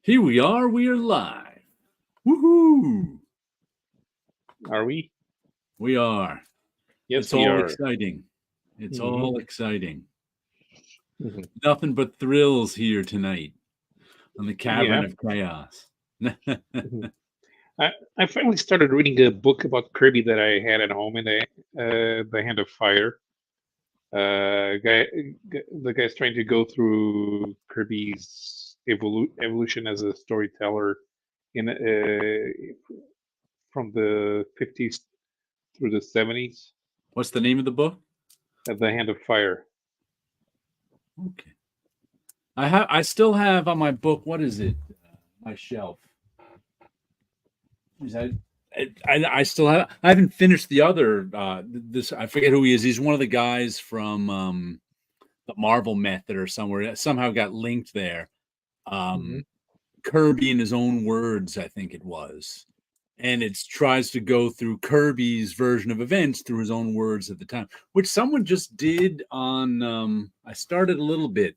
Here we are. We are live. Woohoo! Are we? We are. Yes, It's we all are. exciting. It's hmm all exciting. hmm Nothing but thrills here tonight on the Yeah. Cavern of Chaos. hmm I finally started reading a book about Kirby that I had at home in the Hand of Fire. Guy, the guy's trying to go through Kirby's evolution as a storyteller in from the 50s through the 70s. What's the name of the book? At the Hand of Fire. Okay. I still have on my book, what is it? My shelf. Is that I still have I haven't finished the other this I forget who he is. He's one of the guys from the Marvel Method or somewhere. It somehow got linked there. hmm Um Kirby in his own words, I think it was. And it tries to go through Kirby's version of events through his own words at the time, which someone just did on. I started a little bit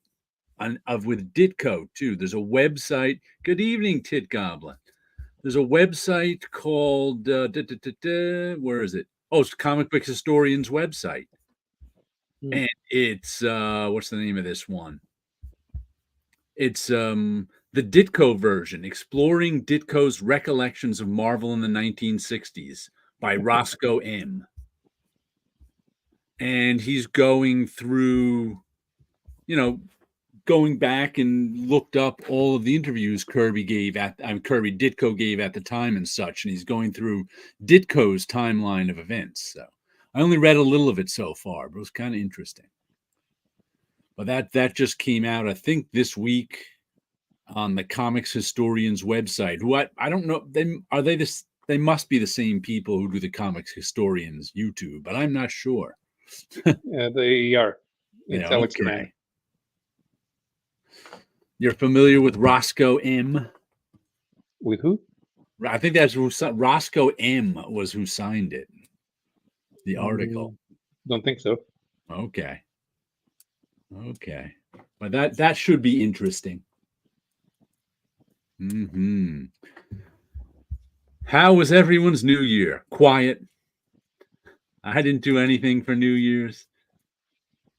on of with Ditko too. There's a website. Good evening, Tit Goblin. There's a website called where is it? Oh, it's Comic Book Historian's website, and it's what's the name of this one? It's the Ditko version, exploring Ditko's recollections of Marvel in the 1960s by Roscoe M. And he's going through, you know, going back and looked up all of the interviews Kirby Ditko gave at the time and such, and he's going through Ditko's timeline of events. So I only read a little of it so far, but it was kind of interesting. But that just came out, I think, this week on the Comics Historians website. Who I don't know, they must be the same people who do the Comics Historians YouTube, but I'm not sure. They are. Yeah, It's Alex Grant. okay. You're familiar with Roscoe M? With who? I think that's who Roscoe M was who signed it. The article. Don't think so. Okay. Okay. But that should be interesting. Hmm. How was everyone's New Year? Quiet. I didn't do anything for New Year's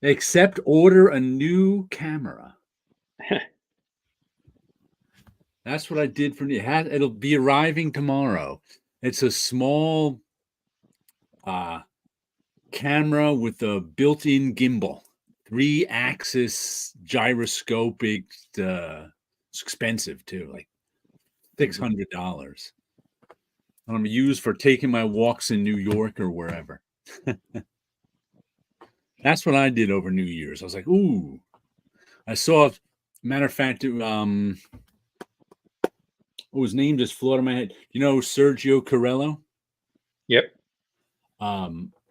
except order a new camera. That's what I did for New Year. It'll be arriving tomorrow. It's a small camera with a built-in gimbal, 3-axis gyroscopic. It's expensive too, like $600. I'm used for taking my walks in New York or wherever. That's what I did over New Year's. I was like, ooh. I saw, matter of fact, his name just flew out of my head. You know Sergio Corello? Yep.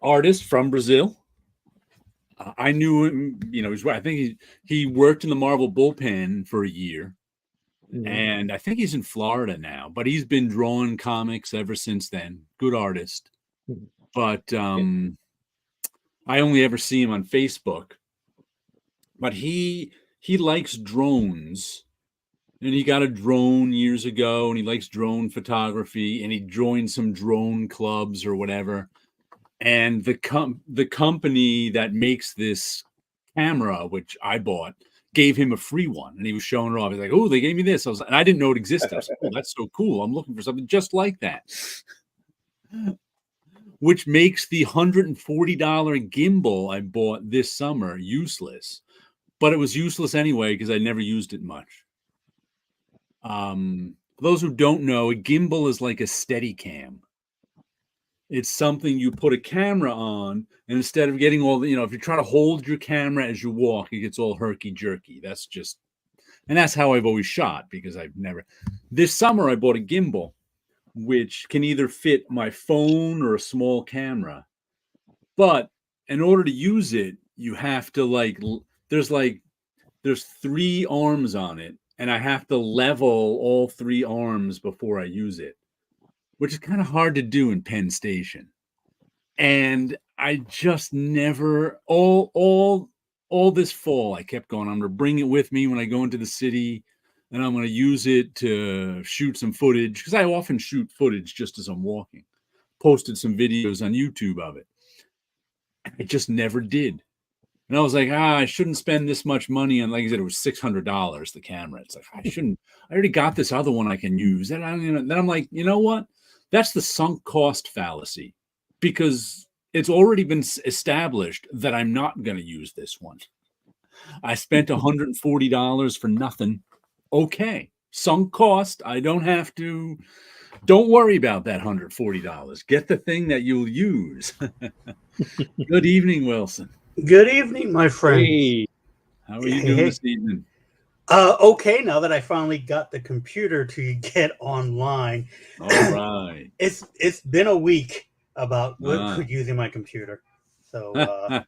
Artist from Brazil. I knew him, I think he worked in the Marvel bullpen for a year. And I think he's in Florida now, but he's been drawing comics ever since then. Good artist. But I only ever see him on Facebook. But he likes drones. And he got a drone years ago, and he likes drone photography, and he joined some drone clubs or whatever. And the company that makes this camera, which I bought, gave him a free one, and he was showing it off. He's like, "Oh, they gave me this." And I didn't know it existed. I was like, "Oh, that's so cool! I'm looking for something just like that." Which makes the $140 gimbal I bought this summer useless, but it was useless anyway because I never used it much. For those who don't know, a gimbal is like a Steadicam. It's something you put a camera on, and instead of getting all the, if you try to hold your camera as you walk, it gets all herky-jerky. And that's how I've always shot, because this summer I bought a gimbal, which can either fit my phone or a small camera. But in order to use it, you have to there's 3 arms on it, and I have to level all 3 arms before I use it, which is kind of hard to do in Penn Station. And I just never all this fall I kept going, I'm gonna bring it with me when I go into the city. and I'm going to use it to shoot some footage because I often shoot footage just as I'm walking. Posted some videos on YouTube of it. I just never did. And I was like, I shouldn't spend this much money on, like I said, it was $600, the camera. It's like, I already got this other one I can use. And then I'm like, you know what? That's the sunk cost fallacy, because it's already been established that I'm not going to use this one. I spent $140 for nothing. Okay. Sunk cost. I don't have to. Don't worry about that $140. Get the thing that you'll use. Good evening, Wilson. Good evening, my friends. Hey, How are you doing this evening? Okay, now that I finally got the computer to get online. All right. It's been a week about using my computer. So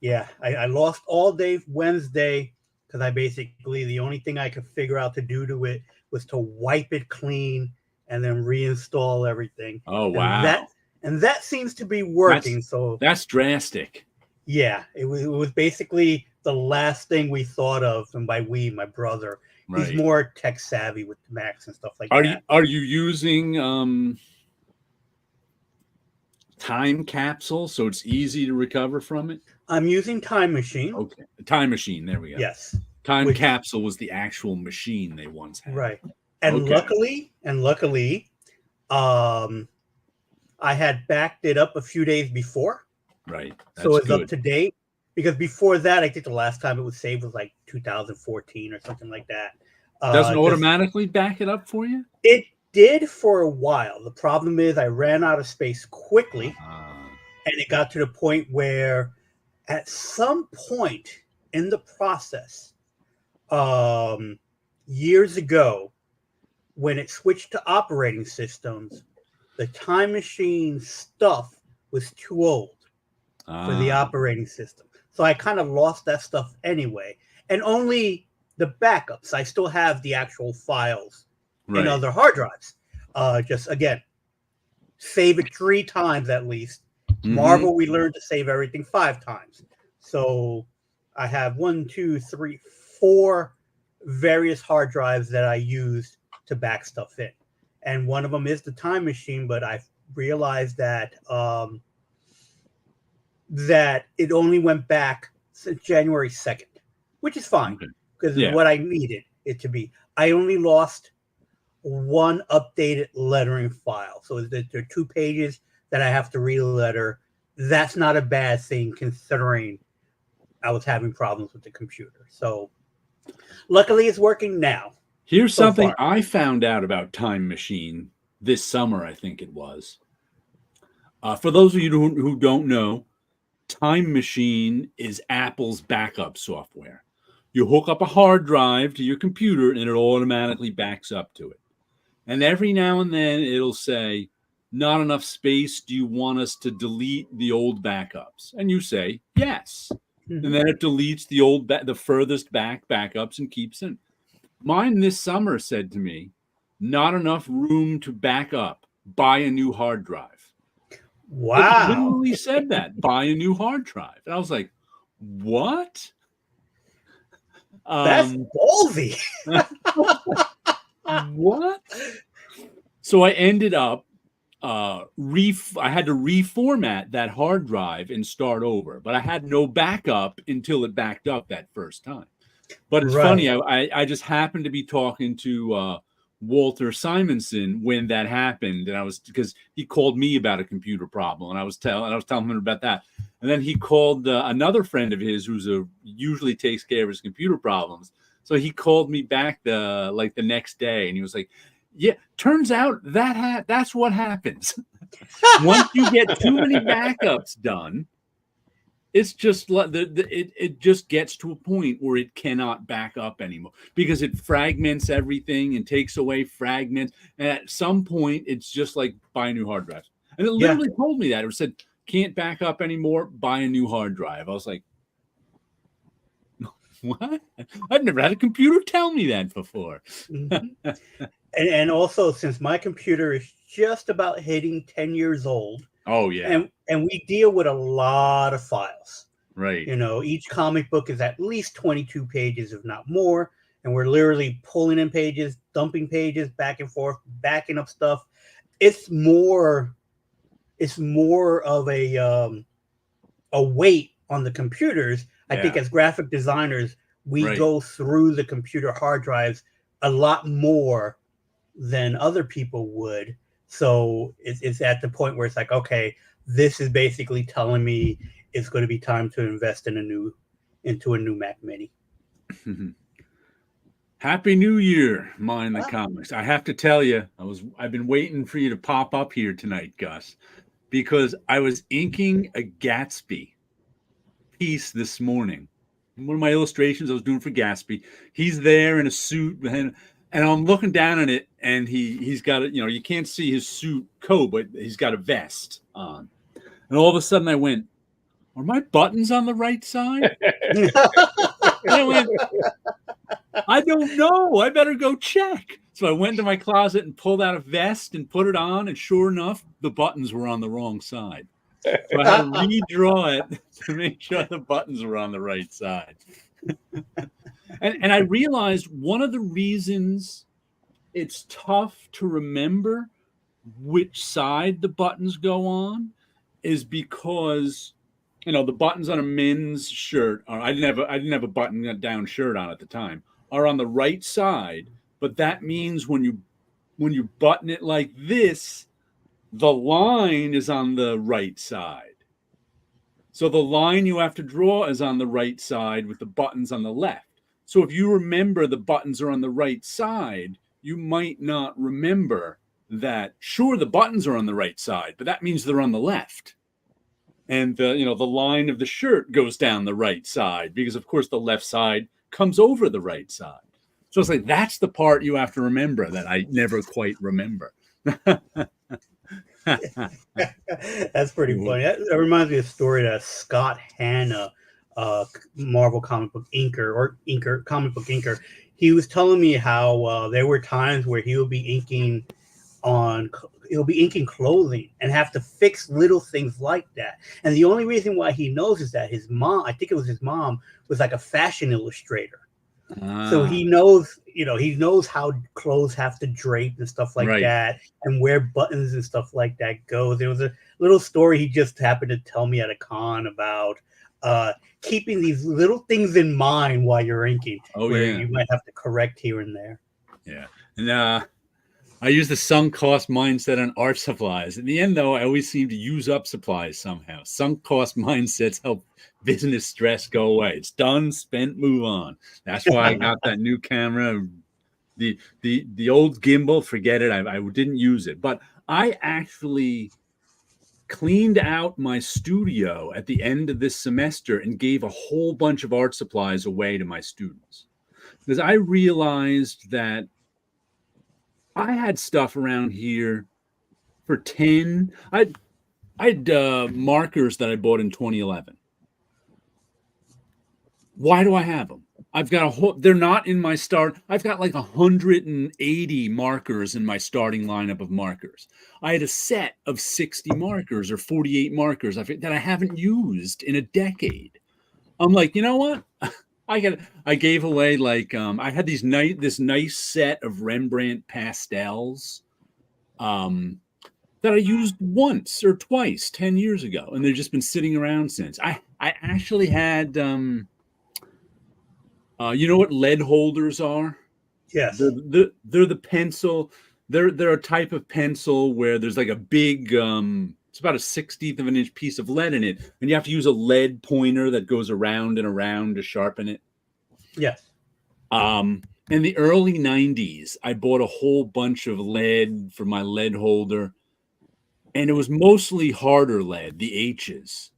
yeah, I lost all day Wednesday because I basically, the only thing I could figure out to do to it was to wipe it clean and then reinstall everything. Oh, wow. And that seems to be working. That's drastic. Yeah, it was basically the last thing we thought of, and by we, my brother. Right. He's more tech savvy with Macs and stuff like that. Are you using Time Capsule so it's easy to recover from it? I'm using Time Machine. Okay, Time Machine. There we go. Yes. Time Capsule was the actual machine they once had. Right. And luckily, I had backed it up a few days before. Right. That's so it's good. Up to date. Because before that, I think the last time it was saved was like 2014 or something like that. Doesn't automatically back it up for you? It did for a while. The problem is I ran out of space quickly, and it got to the point where at some point in the process, years ago, when it switched to operating systems, the Time Machine stuff was too old for the operating system. So I kind of lost that stuff anyway. And only the backups. I still have the actual files in other hard drives. Just, again, save it 3 times at least. Mm-hmm. Marvel, we learned to save everything 5 times. So I have 1, 2, 3, 4 various hard drives that I used to back stuff in. And one of them is the Time Machine, but I've realized that that it only went back since January 2nd, which is fine because it's what I needed it to be. I only lost 1 updated lettering file. So there are 2 pages that I have to re-letter. That's not a bad thing considering I was having problems with the computer. So luckily it's working now. Here's something I found out about Time Machine this summer, I think it was. For those of you who don't know, Time Machine is Apple's backup software. You hook up a hard drive to your computer and it automatically backs up to it. And every now and then it'll say, not enough space. Do you want us to delete the old backups? And you say, yes. Mm-hmm. And then it deletes the furthest back backups and keeps it. Mine this summer said to me, not enough room to back up. Buy a new hard drive. Wow. It literally said that. Buy a new hard drive. And I was like, what? That's ballsy. What? So I ended up I had to reformat that hard drive and start over, but I had no backup until it backed up that first time. But it's funny, I just happened to be talking to Walter Simonson when that happened, and because he called me about a computer problem, and I was telling him about that, and then he called another friend of his who's usually takes care of his computer problems. So he called me back the next day, and he was like, "Yeah, turns out that's what happens once you get too many backups done." It's just it just gets to a point where it cannot back up anymore because it fragments everything and takes away fragments. And at some point, it's just like buy a new hard drive. And it literally told me that. It said, can't back up anymore, buy a new hard drive. I was like, what? I've never had a computer tell me that before. Mm-hmm. and also, since my computer is just about hitting 10 years old. Oh, yeah. And we deal with a lot of files. Right. You know, each comic book is at least 22 pages, if not more. and we're literally pulling in pages, dumping pages back and forth, backing up stuff. It's more of a weight on the computers. I think as graphic designers, we go through the computer hard drives a lot more than other people would. So it's at the point where it's like, okay, this is basically telling me it's going to be time to invest into a new Mac Mini. Happy New Year, Mind the Comics. I have to tell you, I've been waiting for you to pop up here tonight, Gus, because I was inking a Gatsby piece this morning. One of my illustrations I was doing for Gatsby. He's there in a suit, and I'm looking down at it, and he's got it. You can't see his suit coat, but he's got a vest on. And all of a sudden, I went, "Are my buttons on the right side?" And I went, "I don't know. I better go check." So I went into my closet and pulled out a vest and put it on, and sure enough, the buttons were on the wrong side. So I had to redraw it to make sure the buttons were on the right side. and I realized one of the reasons it's tough to remember which side the buttons go on is because the buttons on a men's shirt I didn't have a button down shirt on at the time, are on the right side, but that means when you button it like this, the line is on the right side. So the line you have to draw is on the right side with the buttons on the left. So if you remember the buttons are on the right side, you might not remember that, sure, the buttons are on the right side, but that means they're on the left. And the line of the shirt goes down the right side because, of course, the left side comes over the right side. So it's like, that's the part you have to remember that I never quite remember. That's pretty funny. That reminds me of a story that Scott Hanna, Marvel comic book inker, he was telling me how there were times where he'll be inking clothing and have to fix little things like that. And the only reason why he knows is that his mom, I think it was his mom, was like a fashion illustrator. So he knows how clothes have to drape and stuff like that, and where buttons and stuff like that go. There was a little story he just happened to tell me at a con about keeping these little things in mind while you're inking, you might have to correct here and there. Yeah. And I use the sunk cost mindset on art supplies. In the end, though, I always seem to use up supplies somehow. Sunk cost mindsets help business stress go away. It's done, spent, move on. That's why I got that new camera. The old gimbal, forget it. I didn't use it. But I actually cleaned out my studio at the end of this semester and gave a whole bunch of art supplies away to my students. Because I realized that I had stuff around here for 10. I had markers that I bought in 2011. Why do I have them? I've got they're not in my start. I've got like 180 markers in my starting lineup of markers. I had a set of 60 markers or 48 markers that I haven't used in a decade. I'm like, you know what? I gave away I had this nice set of Rembrandt pastels that I used once or twice 10 years ago, and they've just been sitting around since. I actually had you know what lead holders are? Yes. They're the pencil. They're a type of pencil where there's like a big it's about a 1/16 of an inch piece of lead in it, and you have to use a lead pointer that goes around and around to sharpen it. Yes. In the early 90s, I bought a whole bunch of lead for my lead holder, and it was mostly harder lead, the H's.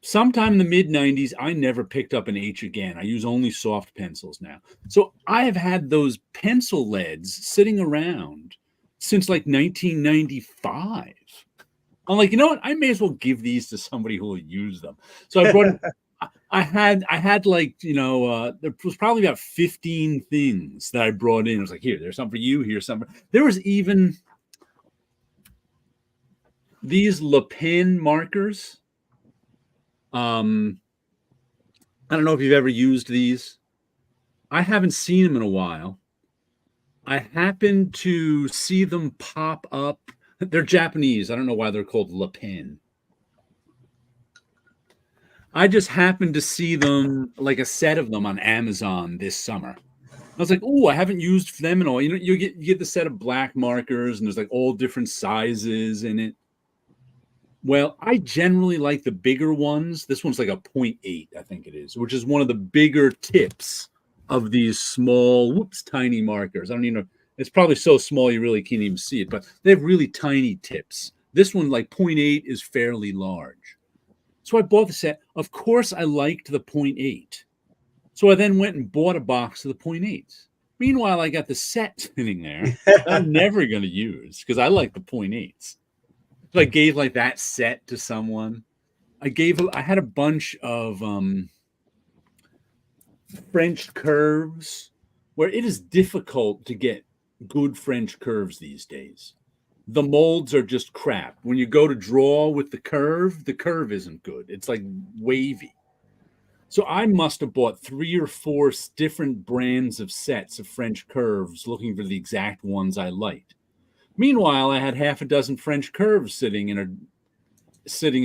Sometime in the mid-90s, I never picked up an H again. I use only soft pencils now. So I have had those pencil leads sitting around since like 1995. I'm like, you know what? I may as well give these to somebody who will use them. So I brought I had like, there was probably about 15 things that I brought in. I was like, here, there's some for you. Here's some. There was even these Le Pen markers. I don't know if you've ever used these. I haven't seen them in a while. I happened to see them pop up. They're Japanese. I don't know why they're called Le Pen. I just happened to see them, like a set of them on Amazon this summer. I was like, oh, I haven't used them in all. You know, you get the set of black markers, and there's like all different sizes in it. Well, I generally like the bigger ones. This one's like a 0.8, I think it is, which is one of the bigger tips of these small, tiny markers. I don't even know. It's probably so small you really can't even see it, but they have really tiny tips. This one, like 0.8, is fairly large. So I bought the set. Of course, I liked the 0.8. So I then went and bought a box of the 0.8s. Meanwhile, I got the set sitting there that I'm never going to use because I like the 0.8s. So I gave like that set to someone. I had a bunch of French curves where it is difficult to get good French curves these days. The molds are just crap. When you go to draw with the curve isn't good. It's like wavy. So I must have bought 3 or 4 different brands of sets of French curves looking for the exact ones I liked. Meanwhile, I had half a dozen French curves sitting in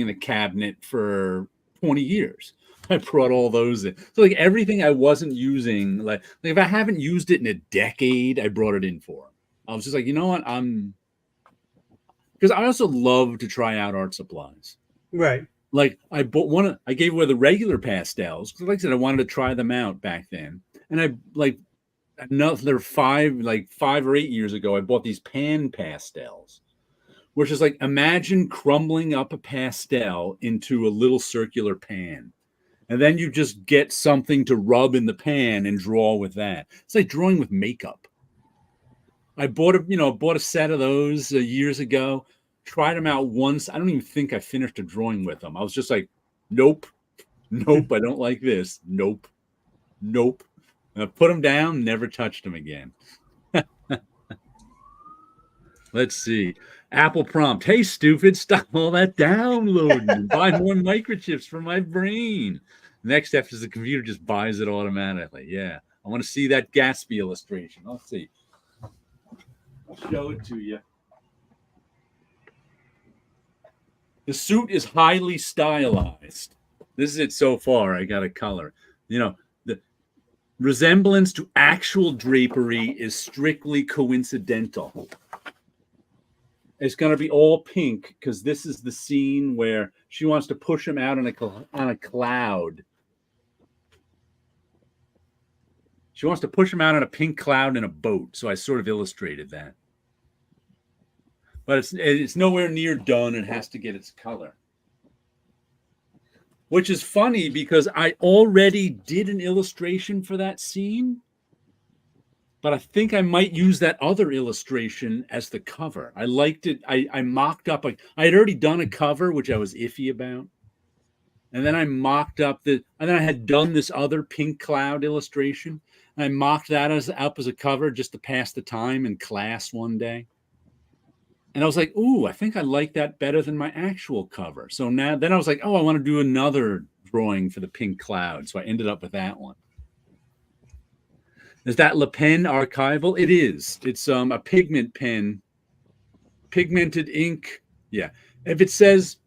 a cabinet for 20 years. I brought all those in. So like everything I wasn't using, like if I haven't used it in a decade, I brought it in for them. I was just like, you know what? Because I also love to try out art supplies. Right. Like I bought one. I gave away the regular pastels because, like I said, I wanted to try them out back then. And I like another 5 or 8 years ago, I bought these pan pastels, which is like imagine crumbling up a pastel into a little circular pan, and then you just get something to rub in the pan and draw with that. It's like drawing with makeup. I bought a set of those years ago. Tried them out once. I don't even think I finished a drawing with them. I was just like, nope, I don't like this. Nope. I put them down, never touched them again. Let's see. Apple prompt. Hey, stupid, stop all that downloading and buy more microchips for my brain. Next step is the computer just buys it automatically. Yeah. I want to see that Gatsby illustration. Let's see. I'll show it to you. The suit is highly stylized. This is it so far. I got a color. You know, the resemblance to actual drapery is strictly coincidental. It's going to be all pink because this is the scene where she wants to push him out on a cloud. She wants to push him out on a pink cloud in a boat. So I sort of illustrated that. But it's nowhere near done. It has to get its color. Which is funny because I already did an illustration for that scene. But I think I might use that other illustration as the cover. I liked it. I mocked up. I had already done a cover, which I was iffy about. And then I mocked up and then I had done this other pink cloud illustration. And I mocked that up as a cover just to pass the time in class one day. And I was like, ooh, I think I like that better than my actual cover. So then I was like, oh, I want to do another drawing for the pink cloud. So I ended up with that one. Is that Le Pen archival? It is. It's a pigment pen, pigmented ink. Yeah. If it says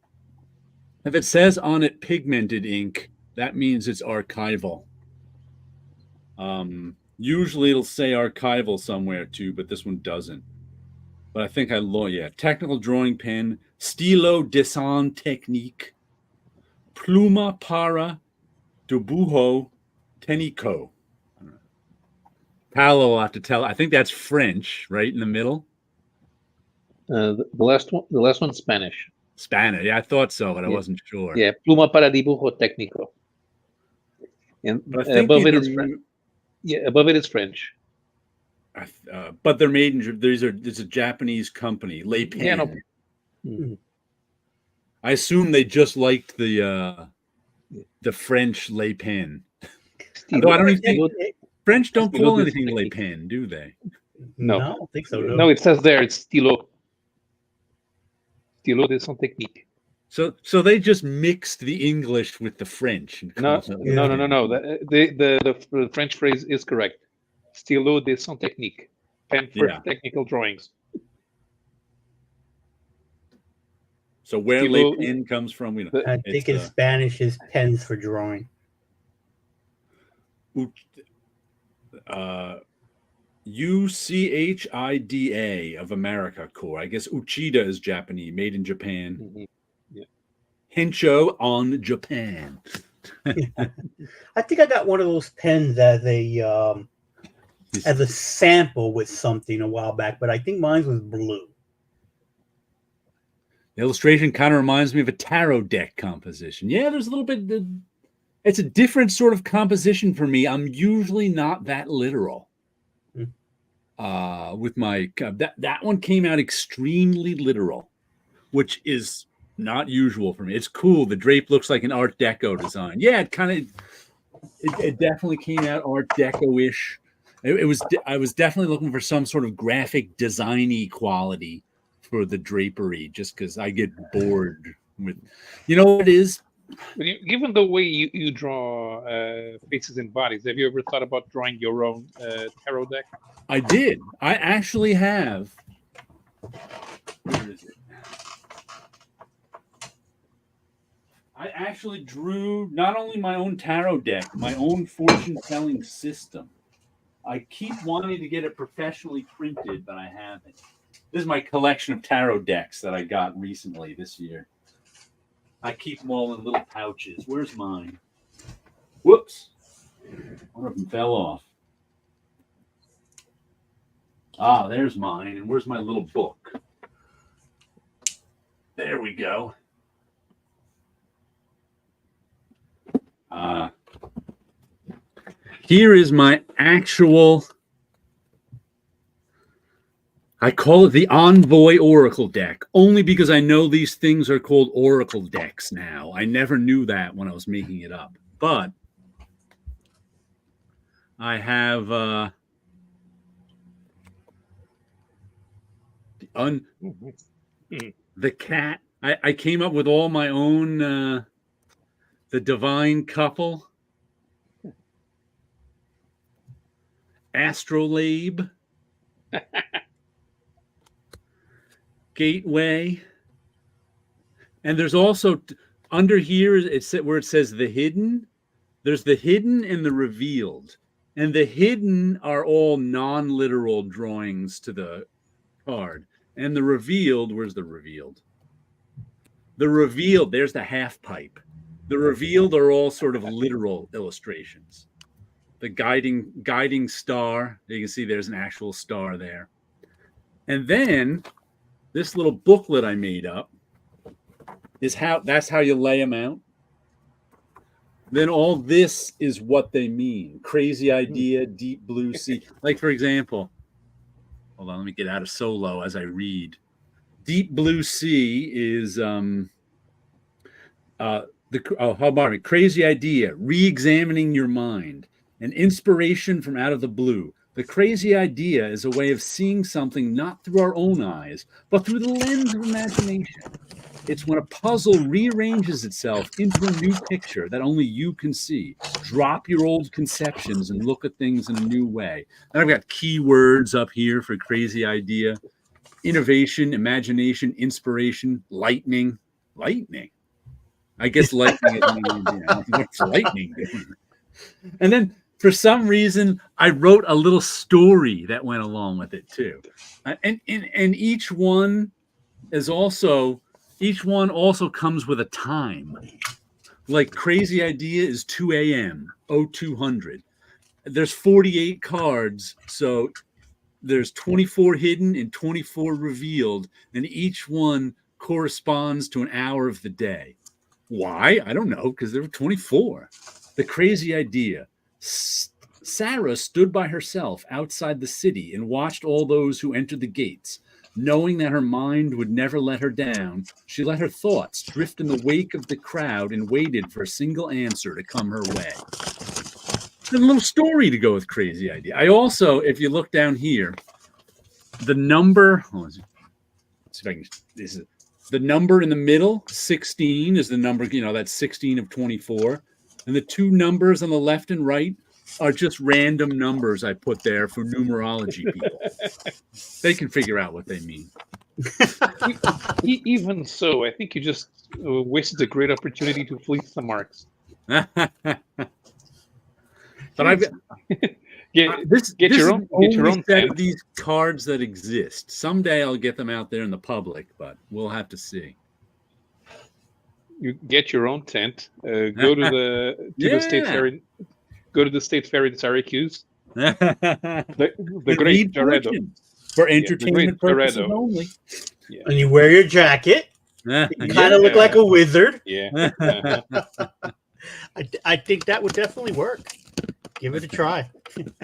on it pigmented ink, that means it's archival. Usually it'll say archival somewhere too, but this one doesn't. But I think technical drawing pen, stylo dessin technique, pluma para dibujo técnico. Paulo will have to tell. I think that's French, right in the middle. The last one's Spanish. Spanish, yeah, I thought so, but I wasn't sure. Yeah, pluma para dibujo técnico. And above it is French. Yeah, above it is French. But they're made in. There's a Japanese company, Le Pen. Yeah, no. I assume they just liked the French Le Pen. Although I don't even think French don't call anything Le Pen, do they? No, I don't think so. No, it says there it's stylo. Stylo dessin technique. So they just mixed the English with the French. And No, called it- no. The French phrase is correct. Stylo de son technique. Pen for Yeah. technical drawings. So where Stylo- Le Pen comes from, we know. the- I think in Spanish is pens for drawing. UCHIDA of America Corps. I guess Uchida is Japanese, made in Japan. Mhm. Yeah. Hensho on Japan. I think I got one of those pens as a sample with something a while back, but I think mine was blue. The illustration kind of reminds me of a tarot deck composition. Yeah, there's a little bit. It's a different sort of composition for me. I'm usually not that literal. With my that one came out extremely literal, which is not usual for me. It's cool. The drape looks like an Art Deco design. Yeah, it definitely came out Art Deco-ish. I was definitely looking for some sort of graphic designy quality for the drapery, just because I get bored with, what it is. Given the way you draw faces and bodies, have you ever thought about drawing your own tarot deck? I did. I actually have. Where is it? I actually drew not only my own tarot deck, my own fortune-telling system. I keep wanting to get it professionally printed, but I haven't. This is my collection of tarot decks that I got recently this year. I keep them all in little pouches. Where's mine? Whoops. One of them fell off. Ah, there's mine. And where's my little book? There we go. Here is my actual, I call it the Envoy Oracle deck, only because I know these things are called Oracle decks now. I never knew that when I was making it up. But I have the cat. I came up with all my own, the Divine Couple, Astrolabe, Gateway, and there's also under here it's where it says the hidden. There's the hidden and the revealed, and the hidden are all non-literal drawings to the card, and the revealed. Where's the revealed? The revealed. There's the half pipe. The revealed are all sort of literal illustrations. The guiding star. You can see there's an actual star there. And then this little booklet I made up that's how you lay them out. Then all this is what they mean. Crazy idea, deep blue sea. Like, for example, hold on, let me get out of solo as I read. Deep blue sea is how about it? Crazy idea, re-examining your mind. An inspiration from out of the blue. The crazy idea is a way of seeing something not through our own eyes, but through the lens of imagination. It's when a puzzle rearranges itself into a new picture that only you can see. Drop your old conceptions and look at things in a new way. And I've got keywords up here for crazy idea. Innovation, imagination, inspiration, lightning. Lightning? I guess lightning is an idea. What's lightning doing? And then for some reason, I wrote a little story that went along with it too. And each one also comes with a time. Like crazy idea is 2 a.m. 0200. There's 48 cards, so there's 24 hidden and 24 revealed, and each one corresponds to an hour of the day. Why? I don't know, because there were 24. The crazy idea. Sarah stood by herself outside the city and watched all those who entered the gates. Knowing that her mind would never let her down, she let her thoughts drift in the wake of the crowd and waited for a single answer to come her way. A little story to go with crazy idea. I also, if you look down here, the number, let's see if I can, The number in the middle, 16, is the number, that's 16 of 24. And the two numbers on the left and right are just random numbers I put there for numerology people. They can figure out what they mean. Even so, I think you just wasted a great opportunity to fleece the marks. But I've Get your own set of tent. these cards that exist. Someday I'll get them out there in the public, but we'll have to see. You get your own tent. Go to the state fair. Go to the state fair in Syracuse. The great Jaredo. For entertainment purposes only. Yeah. And you wear your jacket. You kind of look like a wizard. Yeah. I think that would definitely work. Give it a try.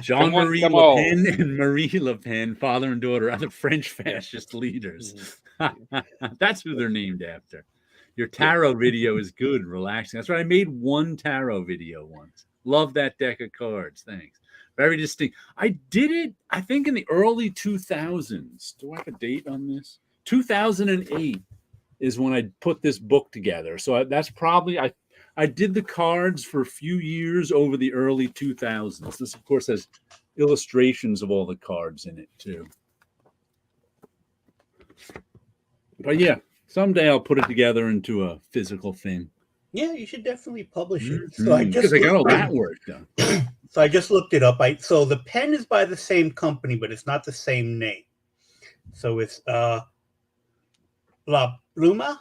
Jean-Marie Le Pen and Marie Le Pen, father and daughter, are the French fascist leaders. That's who they're named after. Your tarot video is good and relaxing. That's right. I made one tarot video once. Love that deck of cards. Thanks. Very distinct. I did it, I think, in the early 2000s. Do I have a date on this? 2008 is when I put this book together. So that's probably, I did the cards for a few years over the early 2000s. This, of course, has illustrations of all the cards in it, too. But yeah, someday I'll put it together into a physical thing. Yeah, you should definitely publish it. Mm-hmm. So I got all that work done. So I just looked it up. So the pen is by the same company, but it's not the same name. So it's La Pluma.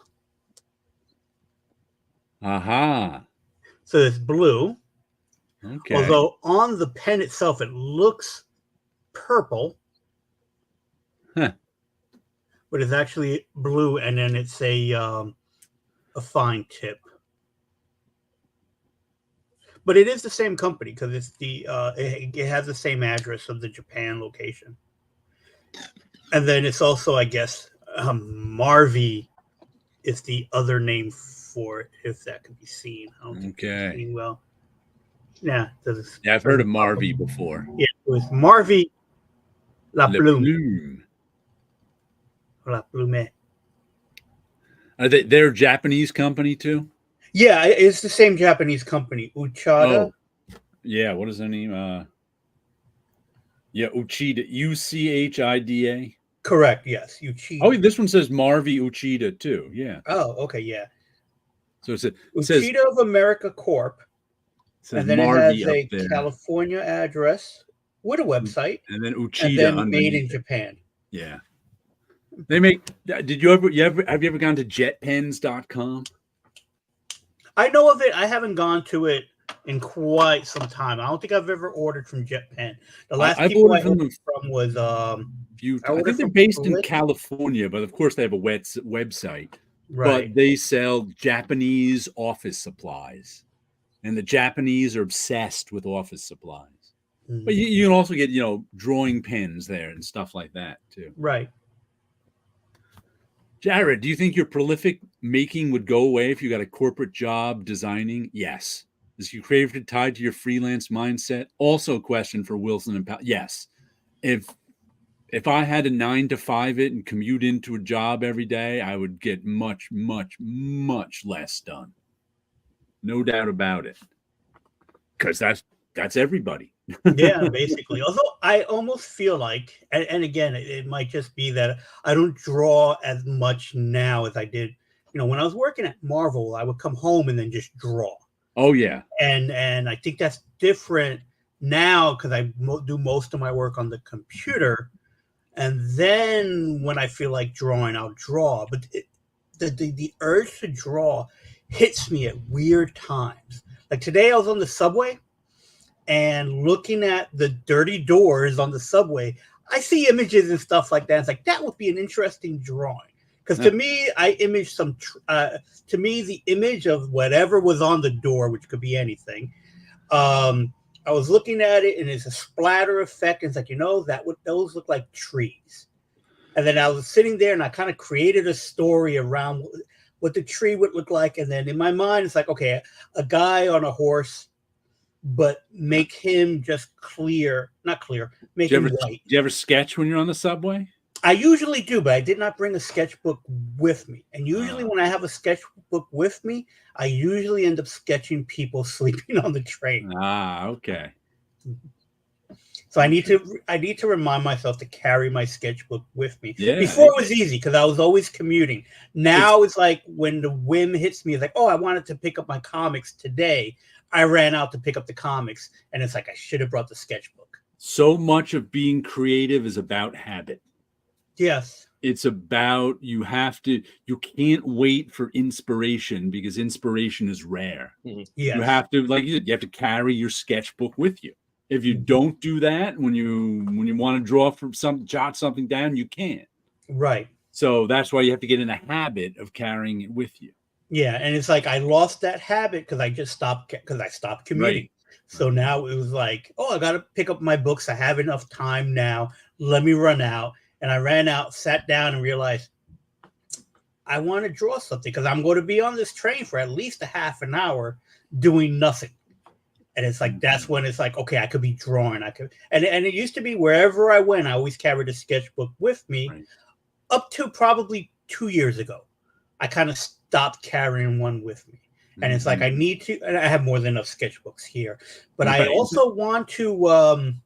Aha. So it's blue. Okay. Although on the pen itself, it looks purple. Huh. But it's actually blue, and then it's a fine tip. But it is the same company because it's it has the same address of the Japan location. And then it's also, I guess, Marvi is the other name for it, if that can be seen. I don't think it's seen well. Yeah, I've heard of Marvi before. Yeah, it was Marvi La Plume. La Plume. Are they're a Japanese company too? Yeah, it's the same Japanese company, Uchida. Oh, yeah. What is their name? Yeah, Uchida, Uchida. Correct. Yes, Uchida. Oh, this one says Marvi Uchida too. Yeah. Oh, okay, yeah. So it Uchida says of America Corp. And then Marvi it has a California address with a website, and then Uchida, and then made in Japan. Yeah. They make. Did you ever? Have you ever gone to jetpens.com? I know of it. I haven't gone to it in quite some time. I don't think I've ever ordered from JetPen. The last people I ordered from was I think they're based in California, but of course they have a website. Right. But they sell Japanese office supplies, and the Japanese are obsessed with office supplies. Mm-hmm. But you can also get drawing pens there and stuff like that too. Right. Jared, do you think your prolific making would go away if you got a corporate job designing? Yes. Is your creativity tied to your freelance mindset? Also a question for Wilson and Powell. Yes. If I had a 9 to 5 it and commute into a job every day, I would get much, much, much less done. No doubt about it. Because that's everybody. Yeah, basically. Although I almost feel like, and again, it might just be that I don't draw as much now as I did. When I was working at Marvel, I would come home and then just draw. Oh yeah. And I think that's different now because I do most of my work on the computer, and then when I feel like drawing, I'll draw. But the urge to draw hits me at weird times. Like today, I was on the subway. And looking at the dirty doors on the subway, I see images and stuff like that. It's like, that would be an interesting drawing. Because to me, I image to me, the image of whatever was on the door, which could be anything. I was looking at it and it's a splatter effect. And it's like, those look like trees. And then I was sitting there and I kind of created a story around what the tree would look like. And then in my mind, it's like, okay, a guy on a horse, but make him just not clear, make him white. Do you ever sketch when you're on the subway? I usually do, but I did not bring a sketchbook with me. And usually when I have a sketchbook with me, I usually end up sketching people sleeping on the train. Okay. So I need to remind myself to carry my sketchbook with me. Yeah. Before it was easy because I was always commuting. Now it's like when the whim hits me, it's like, oh, I wanted to pick up my comics today. I ran out to pick up the comics, and it's like I should have brought the sketchbook. So much of being creative is about habit. Yes. It's about you can't wait for inspiration because inspiration is rare. Yes. You have to, like you have to carry your sketchbook with you. If you don't do that, when you want to draw from jot something down, you can't. Right. So that's why you have to get in a habit of carrying it with you. Yeah, and it's like I lost that habit because I stopped commuting. Right. So now it was like, oh, I got to pick up my books. I have enough time now. Let me run out. And I ran out, sat down, and realized I want to draw something because I'm going to be on this train for at least a half an hour doing nothing. And it's like that's when it's like, okay, I could be drawing. And it used to be wherever I went, I always carried a sketchbook with me. Right. Up to probably 2 years ago, I kind of stopped carrying one with me. And it's like I need to, and I have more than enough sketchbooks here, but I also want to.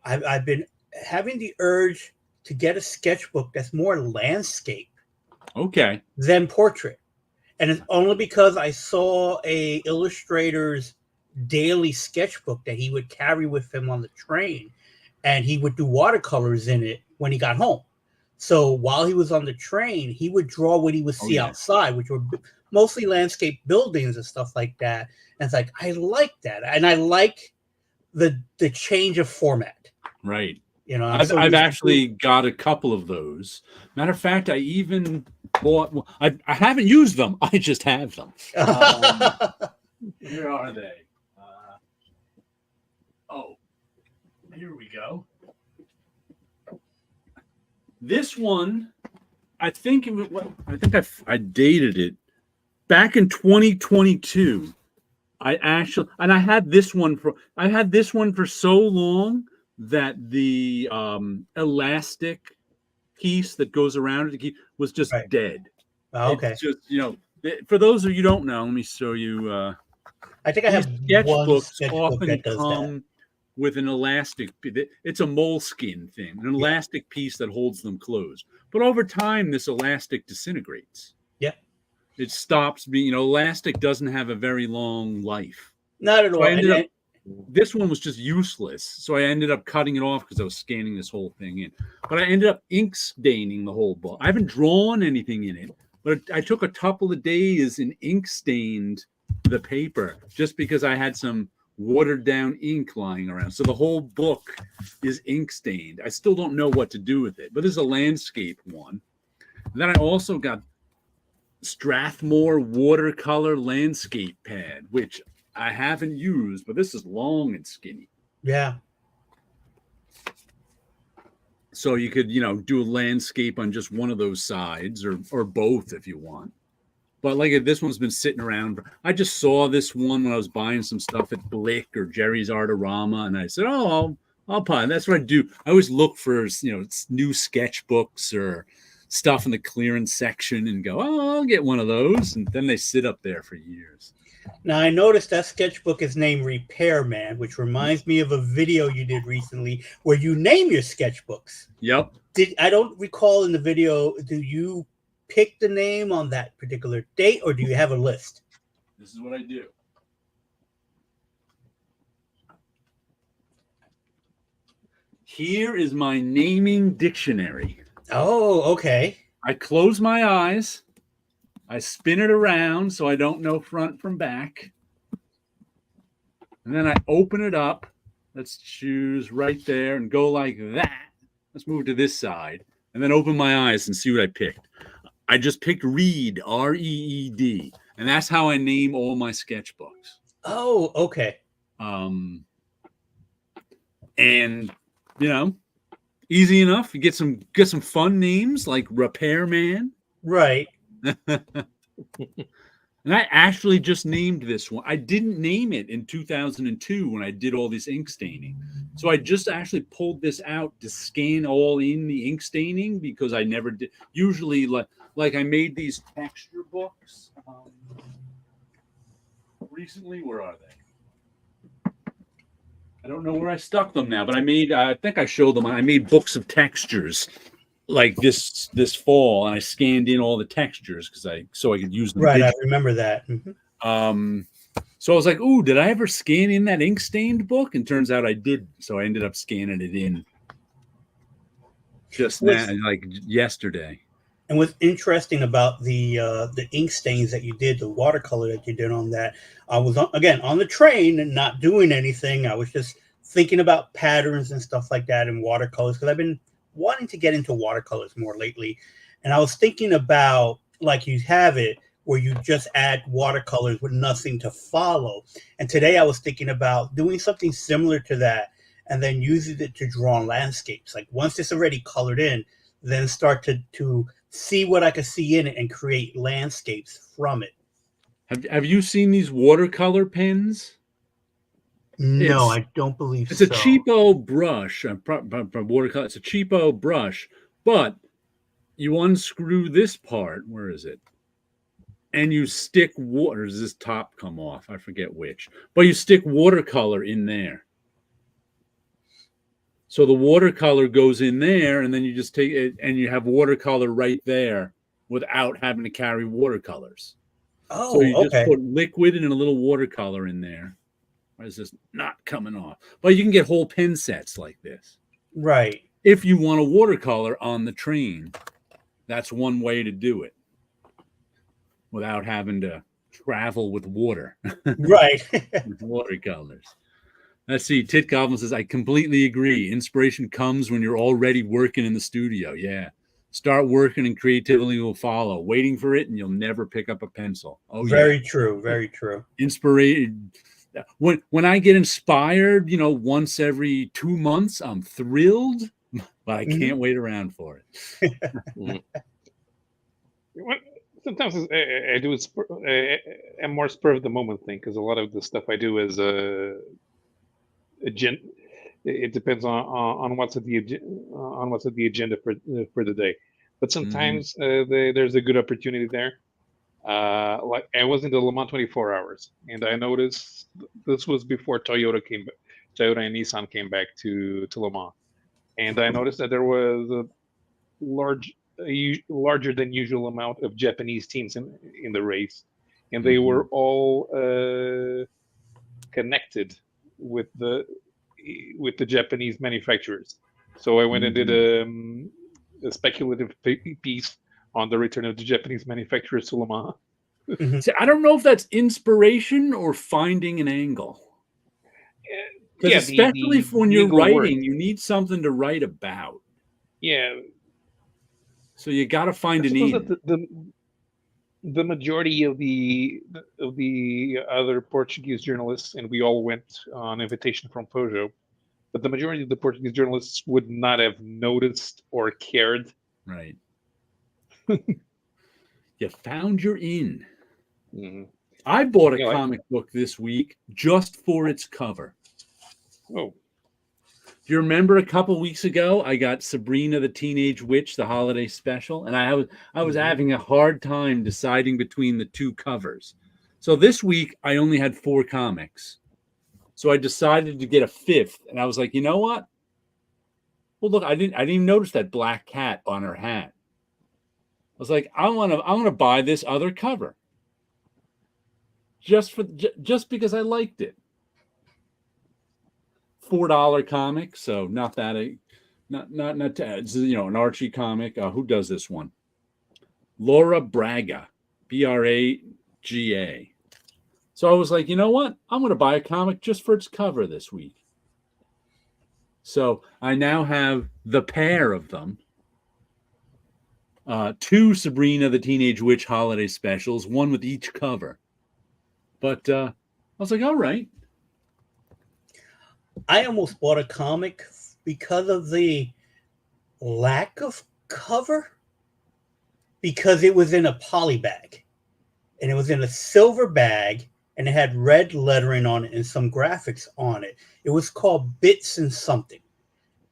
I've been having the urge to get a sketchbook that's more landscape, than portrait, and it's only because I saw a illustrator's daily sketchbook that he would carry with him on the train, and he would do watercolors in it when he got home. So while he was on the train, he would draw what he would see outside, which were mostly landscape buildings and stuff like that. And it's like, I like that. And I like the change of format. Right. You know, I've actually got a couple of those. Matter of fact, I even bought, I haven't used them. I just have them. Where are they? Here we go. This one, I think I dated it back in 2022. I had this one for so long that the elastic piece that goes around it was just dead. Okay. It's just, for those of you who don't know, let me show you. I think I have one sketchbook often that does come that. with an elastic. It's a moleskin thing, an elastic piece that holds them closed. But over time, this elastic disintegrates. Yeah, it stops being. Elastic doesn't have a very long life. Not at all. So this one was just useless. So I ended up cutting it off because I was scanning this whole thing in. But I ended up ink staining the whole book. I haven't drawn anything in it, but I took a couple of days and ink stained the paper just because I had some watered down ink lying around. So the whole book is ink stained. I still don't know what to do with it, but this is a landscape one. And then I also got Strathmore watercolor landscape pad, which I haven't used, but this is long and skinny. Yeah. So you could, do a landscape on just one of those sides or both if you want. But like this one's been sitting around. I just saw this one when I was buying some stuff at Blick or Jerry's Artorama, and I said, "Oh, I'll buy." That's what I do. I always look for new sketchbooks or stuff in the clearance section and go, "Oh, I'll get one of those," and then they sit up there for years. Now I noticed that sketchbook is named Repairman, which reminds me of a video you did recently where you name your sketchbooks. Yep. I don't recall in the video. Do you pick the name on that particular date, or do you have a list? This is what I do. Here is my naming dictionary. Oh, okay. I close my eyes. I spin it around so I don't know front from back. And then I open it up. Let's choose right there and go like that. Let's move to this side. And then open my eyes and see what I picked. I just picked Reed, R-E-E-D, and that's how I name all my sketchbooks. Oh, okay. And easy enough. You get some fun names like Repairman, right? And I actually just named this one. I didn't name it in 2002 when I did all this ink staining So I just actually pulled this out to scan all in the ink staining because I never did. Usually, like I made these texture books recently. Where are they? I don't know where I stuck them now, but I think I showed them. I made books of textures like this fall, and I scanned in all the textures so I could use them. Right, I remember that. So I was like, "Ooh, did I ever scan in that ink stained book?" And turns out I did. So I ended up scanning it in just now, like yesterday. And what's interesting about the ink stains that you did, the watercolor that you did on that, I was on the train and not doing anything. I was just thinking about patterns and stuff like that in watercolors because I've been wanting to get into watercolors more lately. And I was thinking about, like you have it, where you just add watercolors with nothing to follow. And today I was thinking about doing something similar to that and then using it to draw landscapes. Like once it's already colored in, then start to see what I could see in it and create landscapes from it. Have you seen these watercolor pens? No, I don't believe it's so. It's a cheapo brush, watercolor. It's a cheapo brush, but you unscrew this part. Where is it? And you stick water. Does this top come off? I forget which. But you stick watercolor in there. So the watercolor goes in there, and then you just take it, and you have watercolor right there without having to carry watercolors. Oh, so you okay. just put liquid and a little watercolor in there. Why is this not coming off? But you can get whole pen sets like this. Right. If you want a watercolor on the train, that's one way to do it without having to travel with water. Right. With watercolors. Let's see. Tit Goblin says, I completely agree. Inspiration comes when you're already working in the studio. Yeah. Start working and creativity will follow. Waiting for it and you'll never pick up a pencil. Oh, very true. Very true. Inspiration. When I get inspired, once every 2 months, I'm thrilled, but I can't wait around for it. Sometimes I do a more spur of the moment thing because a lot of the stuff I do is it depends on what's at the agenda for the day. But sometimes there's a good opportunity there. Like I was in the Le Mans 24 hours, and I noticed this was before Toyota and Nissan came back to Le Mans, and I noticed that there was a larger than usual amount of Japanese teams in the race, and they were all connected with the Japanese manufacturers. So I went and did a speculative piece on the return of the Japanese manufacturers to Le Mans. See, I don't know if that's inspiration or finding an angle. Because especially when you're writing, you need something to write about. Yeah. So you got to find an need. The majority of the other Portuguese journalists, and we all went on invitation from Peugeot, but the majority of the Portuguese journalists would not have noticed or cared. Right. You found your in. Mm-hmm. I bought a comic book this week just for its cover. Oh. Do you remember a couple weeks ago I got Sabrina the Teenage Witch, the holiday special, and I was having a hard time deciding between the two covers. So this week I only had 4 comics. So I decided to get a 5th, and I was like, you know what? Well, look, I didn't even notice that black cat on her hat. I was like, I want to buy this other cover. Just because I liked it. $4 comic, so not that an Archie comic. Who does this one? Laura Braga, Braga. So I was like, you know what? I'm going to buy a comic just for its cover this week. So I now have the pair of them. 2 Sabrina the Teenage Witch holiday specials, one with each cover. But I was like, all right. I almost bought a comic because of the lack of cover, because it was in a poly bag, and it was in a silver bag, and it had red lettering on it and some graphics on it. It was called Bits and Something.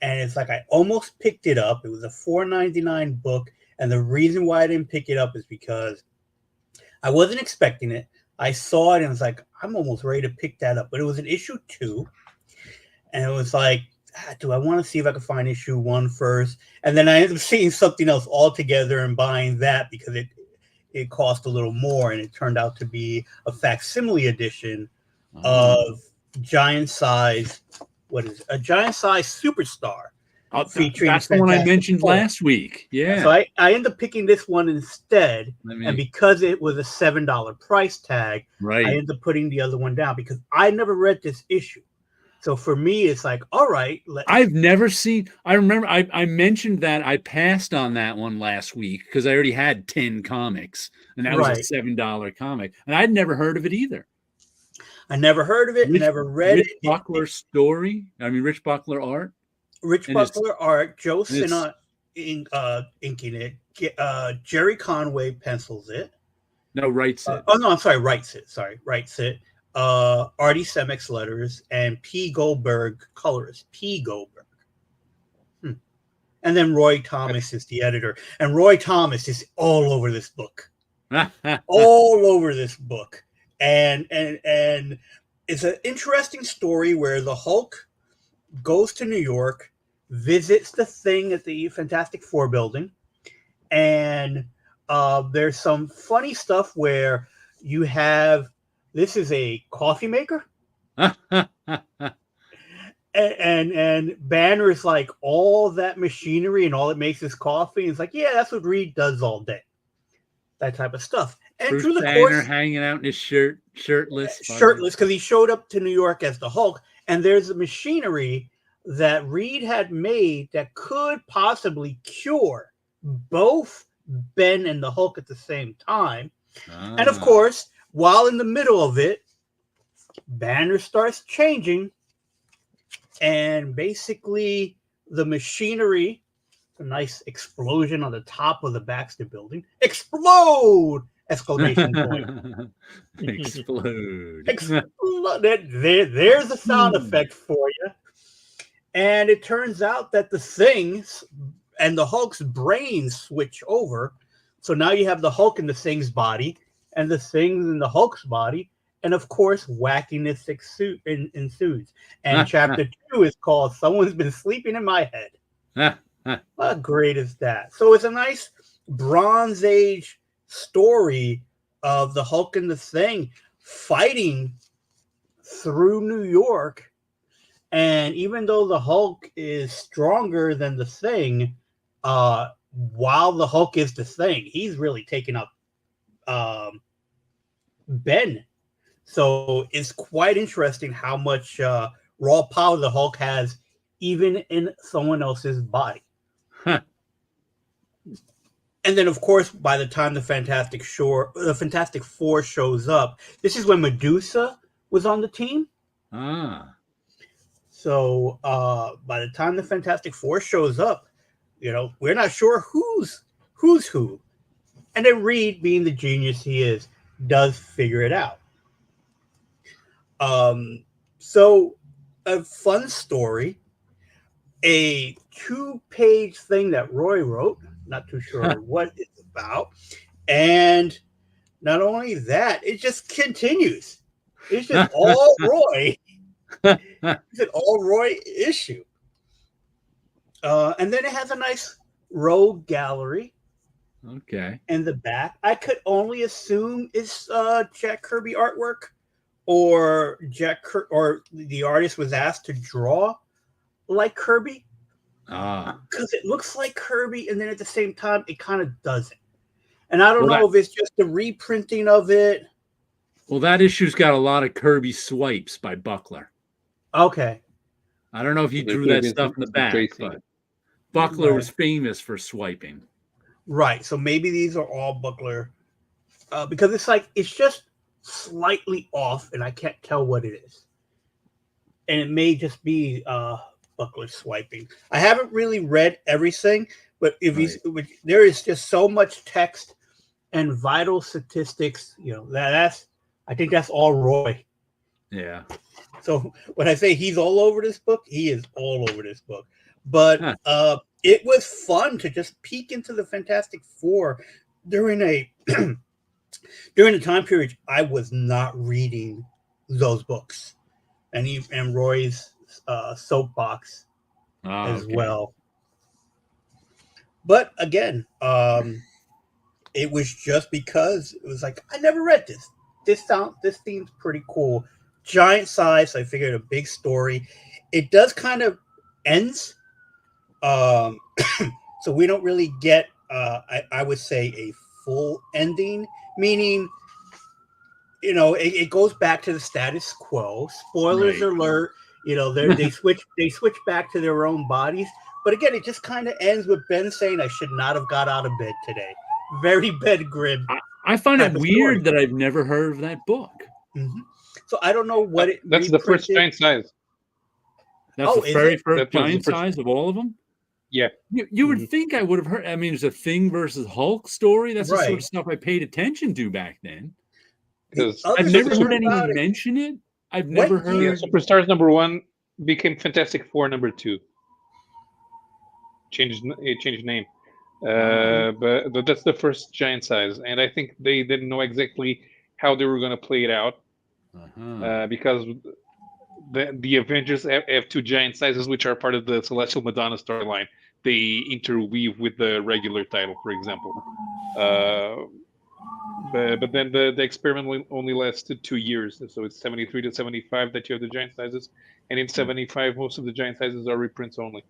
And it's like I almost picked it up. It was a $4.99 book. And the reason why I didn't pick it up is because I wasn't expecting it. I saw it and was like, I'm almost ready to pick that up. But it was an issue 2. And it was like, do I want to see if I can find issue 1 first? And then I ended up seeing something else altogether and buying that because it cost a little more. And it turned out to be a facsimile edition of Giant Size. What is it? A Giant Size Superstar. Featuring that's the one I mentioned last week. Yeah. So I ended up picking this one instead. And because it was a $7 price tag, right, I ended up putting the other one down because I never read this issue. So for me, it's like, all right. I've never seen. I remember I mentioned that I passed on that one last week because I already had 10 comics, and that was a $7 comic, and I'd never heard of it either. I never heard of it. Never read Rich Buckler story. I mean, Rich Buckler art. Rich Buckler art. Joe Sinna inking it. Jerry Conway pencils it. No, writes it. Oh no, I'm sorry, writes it. Writes it. Artie Semek's letters and P. Goldberg colorist. P. Goldberg. And then Roy Thomas is the editor. And Roy Thomas is all over this book. All over this book. And it's an interesting story where the Hulk goes to New York, visits the Thing at the Fantastic Four building, and there's some funny stuff where you have this is a coffee maker, and Banner's like all that machinery and all it makes is coffee. And it's like, yeah, that's what Reed does all day, that type of stuff. And Bruce through the Banner course, hanging out in his shirtless because he showed up to New York as the Hulk, and there's a machinery that Reed had made that could possibly cure both Ben and the Hulk at the same time. And of course, while in the middle of it, Banner starts changing, and basically the machinery, a nice explosion on the top of the Baxter building, explode! Exclamation point. Explode. There's a sound effect for you. And it turns out that the Things and the Hulk's brains switch over. So now you have the Hulk in the Thing's body and the Things in the Hulk's body. And of course, wackiness ensues. And chapter 2 is called Someone's Been Sleeping in My Head. How great is that? So it's a nice Bronze Age story of the Hulk and the Thing fighting through New York. And even though the Hulk is stronger than the Thing, while the Hulk is the Thing, he's really taking up Ben. So it's quite interesting how much raw power the Hulk has even in someone else's body. And then, of course, by the time the Fantastic Four shows up, this is when Medusa was on the team. So by the time the Fantastic Four shows up, we're not sure who's who. And then Reed, being the genius he is, does figure it out. So a fun story, a 2-page thing that Roy wrote. Not too sure what it's about. And not only that, it just continues. It's just all Roy. It's an all Roy issue. And then it has a nice rogue gallery. Okay. In the back. I could only assume it's Jack Kirby artwork, or or the artist was asked to draw like Kirby. Because it looks like Kirby, and then at the same time, it kind of doesn't. And I don't know if it's just the reprinting of it. Well, that issue's got a lot of Kirby swipes by Buckler. Okay. I don't know if he drew that stuff in the back, but Buckler was famous for swiping. Right. So maybe these are all Buckler. Because it's just slightly off, and I can't tell what it is. And it may just be Buckler swiping. I haven't really read everything, but there is just so much text and vital statistics. That's I think that's all Roy. Yeah. So when I say he's all over this book, he is all over this book. But Huh. it was fun to just peek into the Fantastic Four during a during the time period I was not reading those books, and Roy's soapbox as Okay. well. But again, it was just because it was like I never read this. This seems pretty cool. Giant size, so I figured a big story. It does kind of ends, um, so we don't really get. I would say a full ending, meaning it goes back to the status quo. Spoilers Right. alert. They switch back to their own bodies. But again, it just kind of ends with Ben saying, "I should not have got out of bed today." Very bed grid I find type it of story. weird that I've never heard of that book. Mm-hmm. So I don't know what it That's the first reprinted. giant size. That's Oh, the is very it? first That was the giant first. size of all of them. Yeah. You would Mhm. think I would have heard. I mean, it's a Thing versus Hulk story. That's the sort Right. of stuff I paid attention to back then. The Because other I've thing never heard about anyone it, mention it. I've what never year? heard. Superstars #1 became Fantastic Four #2. It changed name. But that's the first giant size, and I think they didn't know exactly how they were going to play it out because the Avengers have two giant sizes, which are part of the Celestial Madonna storyline. They interweave with the regular title, for example. But then the experiment only lasted 2 years, so it's 73 to 75 that you have the giant sizes, and in 75 most of the giant sizes are reprints only.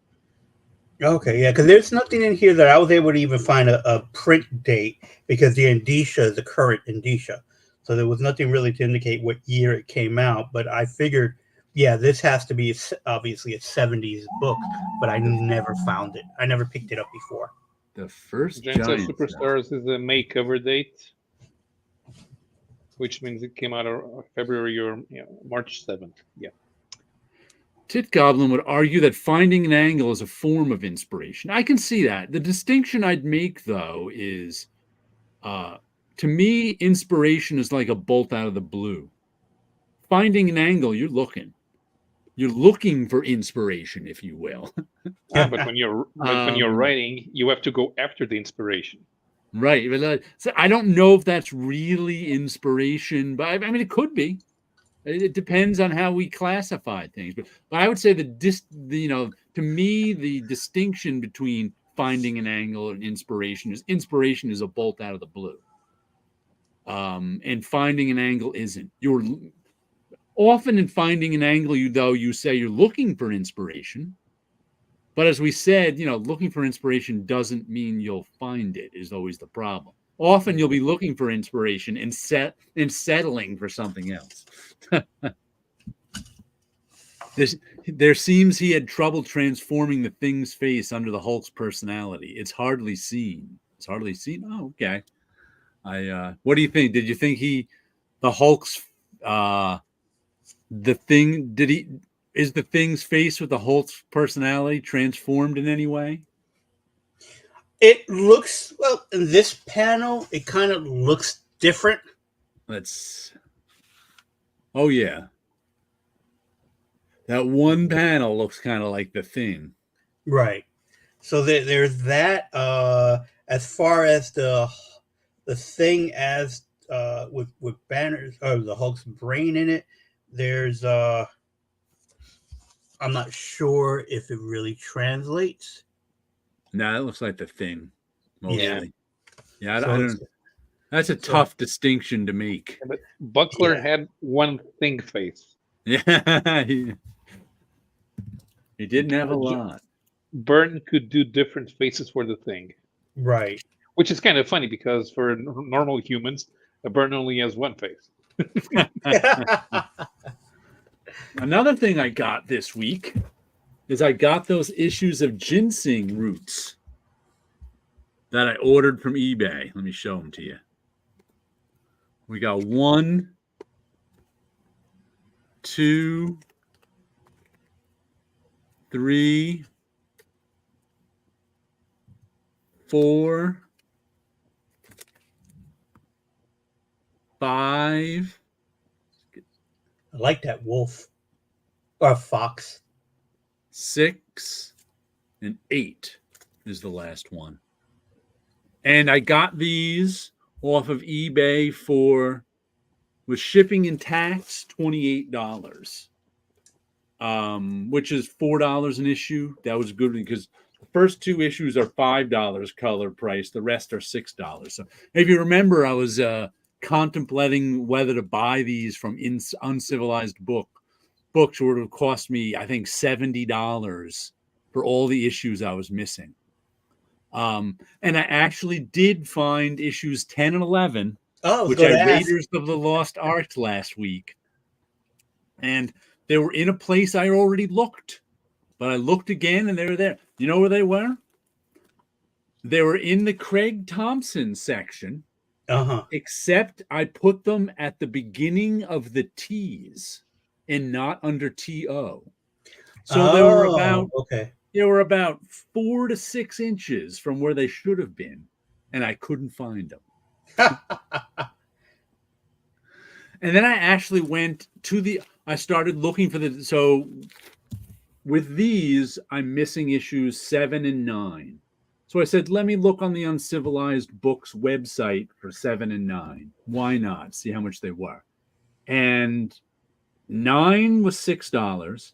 Okay, yeah, because there's nothing in here that I was able to even find a print date because the indicia is the current indicia. So there was nothing really to indicate what year it came out. But I figured, yeah, this has to be obviously a 70s book, but I never found it. I never picked it up before. The first Giant Size giant. Superstars is a May cover date, which means it came out on February or March 7th. Yeah. Tit Goblin would argue that finding an angle is a form of inspiration. I can see that. The distinction I'd make, though, is to me, inspiration is like a bolt out of the blue. Finding an angle, you're looking. You're looking for inspiration, if you will. But when you're writing, you have to go after the inspiration. Right. So I don't know if that's really inspiration, but I mean, it could be. It depends on how we classify things. But I would say to me, the distinction between finding an angle and inspiration is a bolt out of the blue. And finding an angle isn't. You're often in finding an angle, you say you're looking for inspiration. But as we said, looking for inspiration doesn't mean you'll find it, is always the problem. Often you'll be looking for inspiration and settling for something else. There seems he had trouble transforming the Thing's face under the Hulk's personality. It's hardly seen. Oh, okay. What do you think? Did you think the Hulk's, the Thing, is the Thing's face with the Hulk's personality transformed in any way? It looks, well, in this panel, it kind of looks different. Oh, yeah. That one panel looks kind of like the Thing. Right. So there's that. As far as the Thing as with Banner's or the Hulk's brain in it, there's I'm not sure if it really translates. No, it looks like the Thing mostly. Yeah, So I don't. That's a tough distinction to make. But Buckler had one Thing face. Yeah, he didn't have a lot. Byrne could do different faces for the Thing. Right. Which is kind of funny because for normal humans, Byrne only has one face. Another thing I got this week is I got those issues of ginseng roots that I ordered from eBay. Let me show them to you. We got 1, 2, 3, 4, 5, I like that wolf or fox. 6 and 8 is the last one. And I got these off of eBay for, with shipping and tax, $28. Which is $4 an issue. That was good because the first 2 issues are $5 color price. The rest are $6. So if you remember, I was contemplating whether to buy these from Uncivilized Books would have cost me, I think, $70 for all the issues I was missing. And I actually did find issues 10 and 11, which I Raiders of the Lost Ark last week. And they were in a place I already looked. But I looked again and they were there. You know where they were? They were in the Craig Thompson section. Except I put them at the beginning of the T's and not under TO. So they were about 4 to 6 inches from where they should have been, and I couldn't find them. And then I actually went to I started looking for so with these, I'm missing issues 7 and 9. So I said, let me look on the Uncivilized Books website for 7 and 9. Why not? See how much they were. And 9 was $6.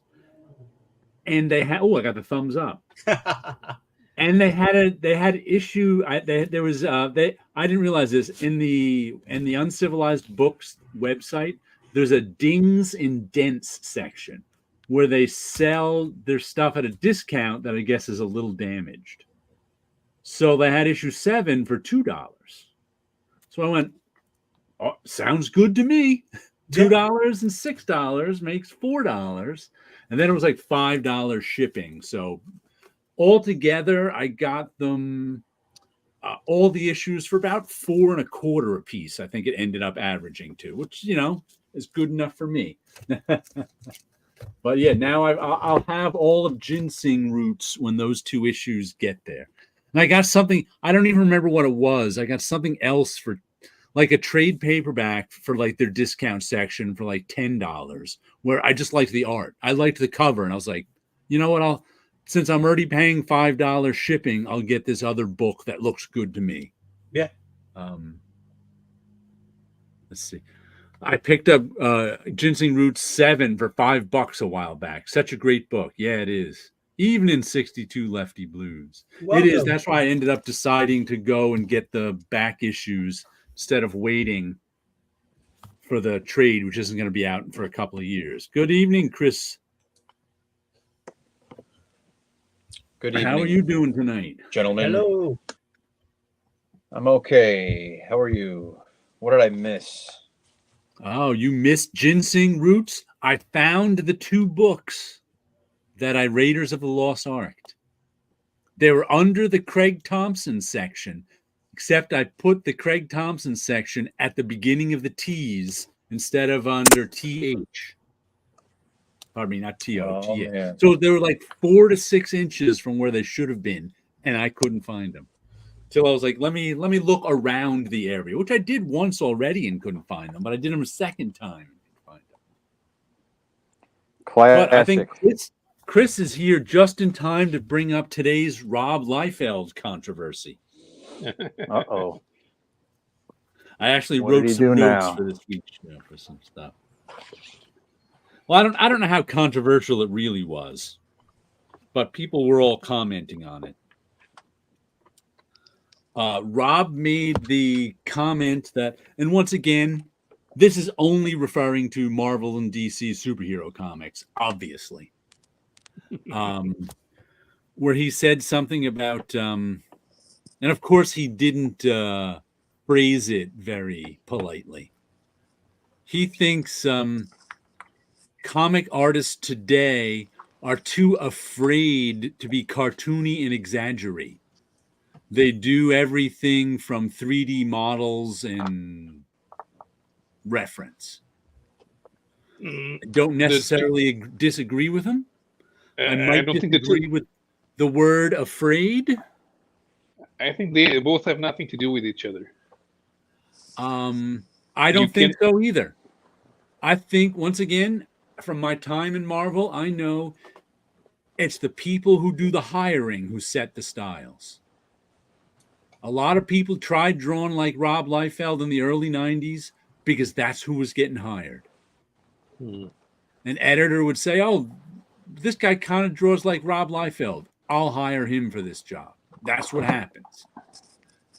And they had, I got the thumbs up. And they had issue. I didn't realize this in the Uncivilized Books website. There's a dings and dents section where they sell their stuff at a discount that I guess is a little damaged. So they had issue 7 for $2. So I went, oh, sounds good to me. $2 and $6 makes $4. And then it was like $5 shipping. So altogether, I got them all the issues for about $4.25 a piece. I think it ended up averaging to, which, is good enough for me. But yeah, now I'll have all of Ginseng Roots when those 2 issues get there. And I got something, I don't even remember what it was. I got something else for like a trade paperback for like their discount section for like $10, where I just liked the art. I liked the cover. And I was like, you know what? Since I'm already paying $5 shipping, I'll get this other book that looks good to me. Yeah. Let's see. I picked up Ginseng Roots 7 for $5 a while back. Such a great book. Yeah, it is. Even in 62 Lefty Blues. Welcome. It is. That's why I ended up deciding to go and get the back issues instead of waiting for the trade, which isn't going to be out for a couple of years. Good evening, Chris. Good evening. How are you doing tonight? Gentlemen. Hello. I'm okay. How are you? What did I miss? Oh, you missed Ginseng Roots? I found the 2 books that I Raiders of the Lost Ark. They were under the Craig Thompson section, except I put the Craig Thompson section at the beginning of the T's instead of under TH. Pardon me, not TO. TH. So they were like 4 to 6 inches from where they should have been, and I couldn't find them. So I was like, let me look around the area, which I did once already and couldn't find them, but I did them a second time and couldn't find them. Classic. But I think Chris is here just in time to bring up today's Rob Liefeld controversy. Uh-oh. I actually wrote some notes for this week's show for some stuff. Well, I don't know how controversial it really was, but people were all commenting on it. Rob made the comment that, and once again, this is only referring to Marvel and DC superhero comics, obviously. Where he said something about, and of course he didn't phrase it very politely. He thinks comic artists today are too afraid to be cartoony and exaggerate. They do everything from 3D models and reference. Don't necessarily disagree with him. I might disagree with the word afraid. I think they both have nothing to do with each other. I don't think so either. I think, once again, from my time in Marvel, I know it's the people who do the hiring who set the styles. A lot of people tried drawing like Rob Liefeld in the early 90s because that's who was getting hired. An editor would say, oh, this guy kind of draws like Rob Liefeld. I'll hire him for this job. That's what happens.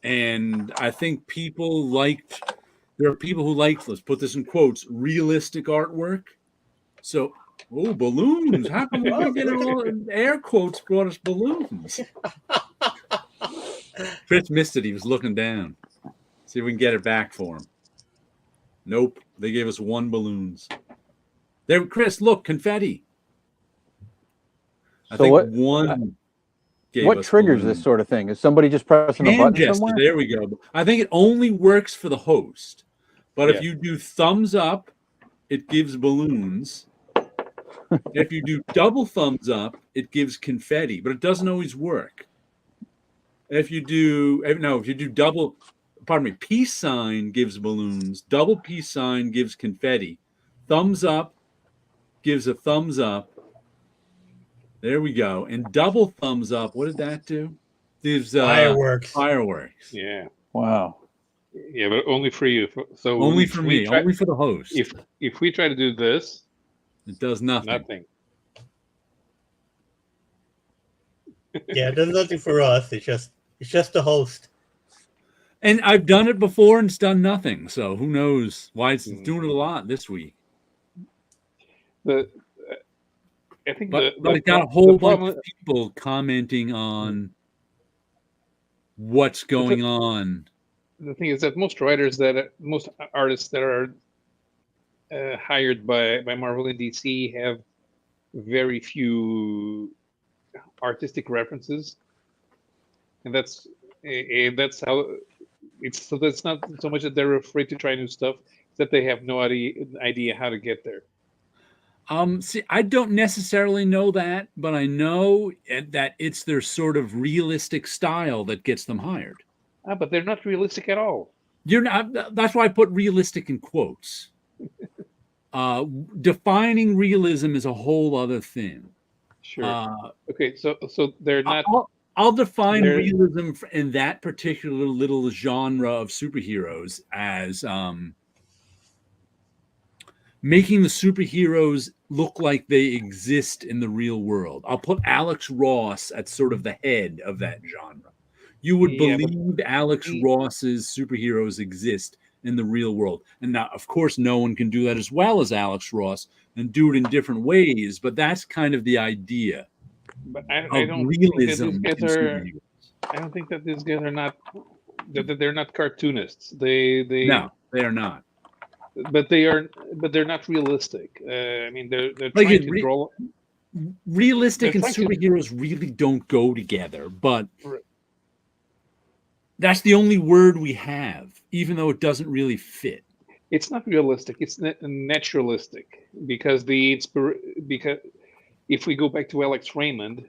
And I think there are people who liked, let's put this in quotes, realistic artwork. So, oh, balloons. How come we get all air quotes brought us balloons? Chris missed it. He was looking down. See if we can get it back for him. Nope. They gave us 1 balloons. There, Chris, look, confetti. I think what triggers this sort of thing? Is somebody just pressing a button somewhere? There we go. I think it only works for the host. But if you do thumbs up, it gives balloons. If you do double thumbs up, it gives confetti, but it doesn't always work. If you do peace sign gives balloons, double peace sign gives confetti, thumbs up gives a thumbs up. There we go. And double thumbs up, what did that do? Gives fireworks. Fireworks. Yeah. Wow. Yeah, but only for you. So only for me, only for the host. If we try to do this, it does nothing. Nothing. Yeah, it does nothing for us. It's just the host. And I've done it before and it's done nothing. So who knows why it's doing it a lot this week. I think but it got a whole bunch of people commenting on what's going on. The thing is that most artists that are hired by Marvel and DC have very few artistic references, and that's how it's. So that's not so much that they're afraid to try new stuff; it's that they have no idea how to get there. See, I don't necessarily know that, but I know that it's their sort of realistic style that gets them hired. But they're not realistic at all. You're not. That's why I put realistic in quotes. Defining realism is a whole other thing. Sure. Okay, so they're not. I'll define realism in that particular little genre of superheroes as making the superheroes look like they exist in the real world. I'll put Alex Ross at sort of the head of that genre. You would believe Alex Ross's superheroes exist in the real world. And now, of course, no one can do that as well as Alex Ross and do it in different ways, but that's kind of the idea. But I don't think that these guys are not that they're not cartoonists. No, they are not. But they're not realistic. I mean, they're trying to draw. Realistic and superheroes really don't go together, but that's the only word we have, even though it doesn't really fit. It's not realistic. It's naturalistic because if we go back to Alex Raymond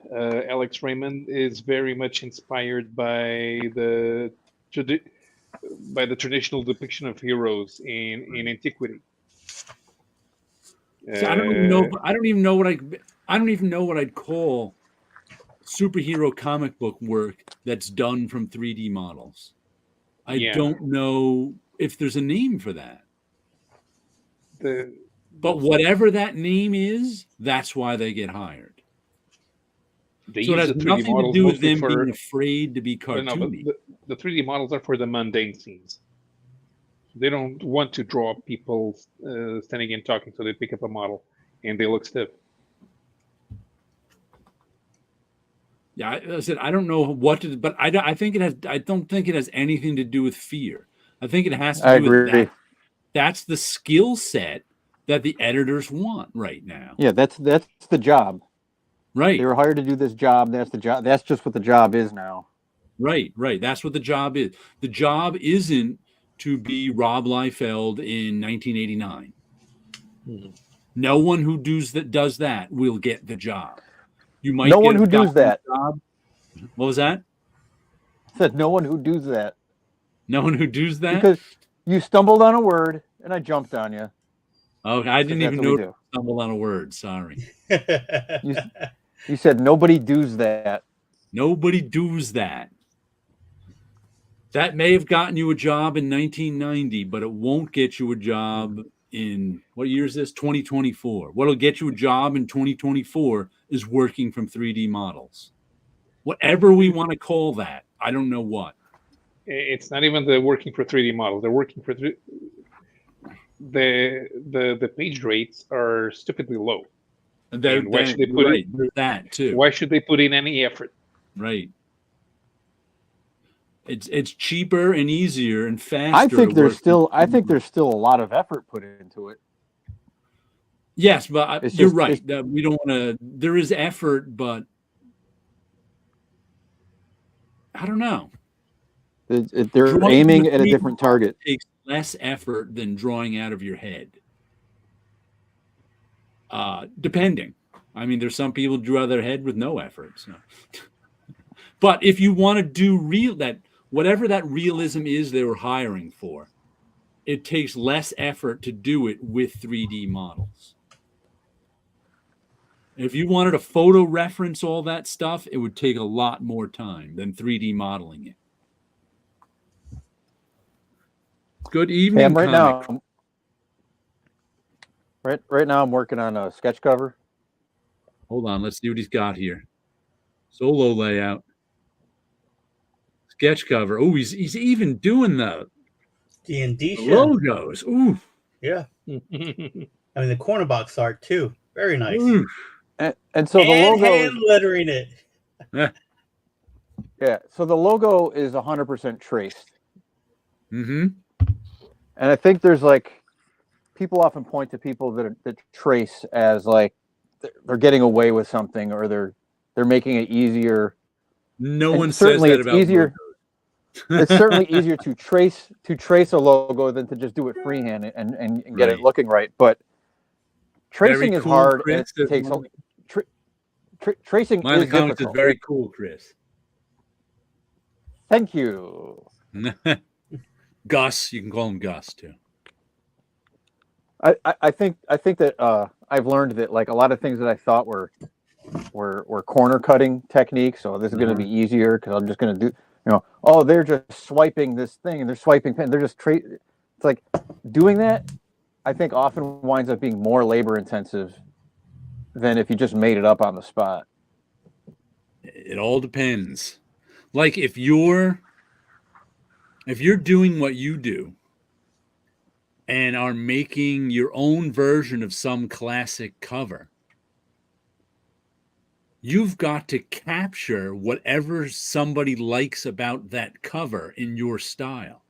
is very much inspired by the traditional depiction of heroes in antiquity. So I don't even know what I'd call superhero comic book work that's done from 3D models. I don't know if there's a name for that. But whatever that name is, that's why they get hired. So it has nothing to do with them being afraid to be cartoony. No, the 3D models are for the mundane scenes. They don't want to draw people standing and talking, so they pick up a model and they look stiff. Yeah, I said I don't know what to, but I don't think it has anything to do with fear. I think it has to do with that. That's the skill set that the editors want right now. Yeah, that's the job. Right. They were hired to do this job. That's the job. That's just what the job is now. Right. That's what the job is. The job isn't to be Rob Liefeld in 1989. No one who does that will get the job. You might. No one who does that. Job. What was that? I said no one who does that. No one who does that? Because you stumbled on a word and I jumped on you. Okay, I didn't That's even what we know do. stumble on a word. Sorry. You said nobody does that. Nobody does that. That may have gotten you a job in 1990, but it won't get you a job in what year is this? 2024. What'll get you a job in 2024 is working from 3D models. Whatever we want to call that. I don't know what. It's not even the working for 3D models. They're working for the page rates are stupidly low. And why should they put right. There's that too. Why should they put in any effort? Right. It's cheaper and easier and faster. I think there's still a lot of effort put into it. Yes, but you're right. We don't want to. There is effort, but I don't know. They're aiming at a different target. It takes less effort than drawing out of your head. Depending. I mean, there's some people draw their head with no effort. So. But if you want to do whatever that realism is they were hiring for, it takes less effort to do it with 3D models. If you wanted to photo reference all that stuff, it would take a lot more time than 3D modeling it. Good evening. Hey, right now I'm working on a sketch cover. Hold on, let's see what he's got here. Solo layout. Sketch cover. Oh, he's even doing the D&D logos. Ooh. Yeah. I mean, the corner box art too. Very nice. And so the logo hand lettering it. Yeah. So the logo is 100% traced. Mm-hmm. And I think there's like people often point to people that trace as like they're getting away with something or they're making it easier. No one says that about easier. It's certainly easier to trace a logo than to just do it freehand and get it looking right. But tracing is hard. And it takes tracing is difficult. Is very cool, Chris. Thank you. Gus, you can call him Gus too. I think that I've learned that like a lot of things that I thought were corner cutting techniques. So this is going to be easier because I'm just going to do, they're just swiping this thing and they're swiping pen. They're just it's like doing that. I think often winds up being more labor intensive than if you just made it up on the spot. It all depends. Like if you're doing what you do and are making your own version of some classic cover, you've got to capture whatever somebody likes about that cover in your style.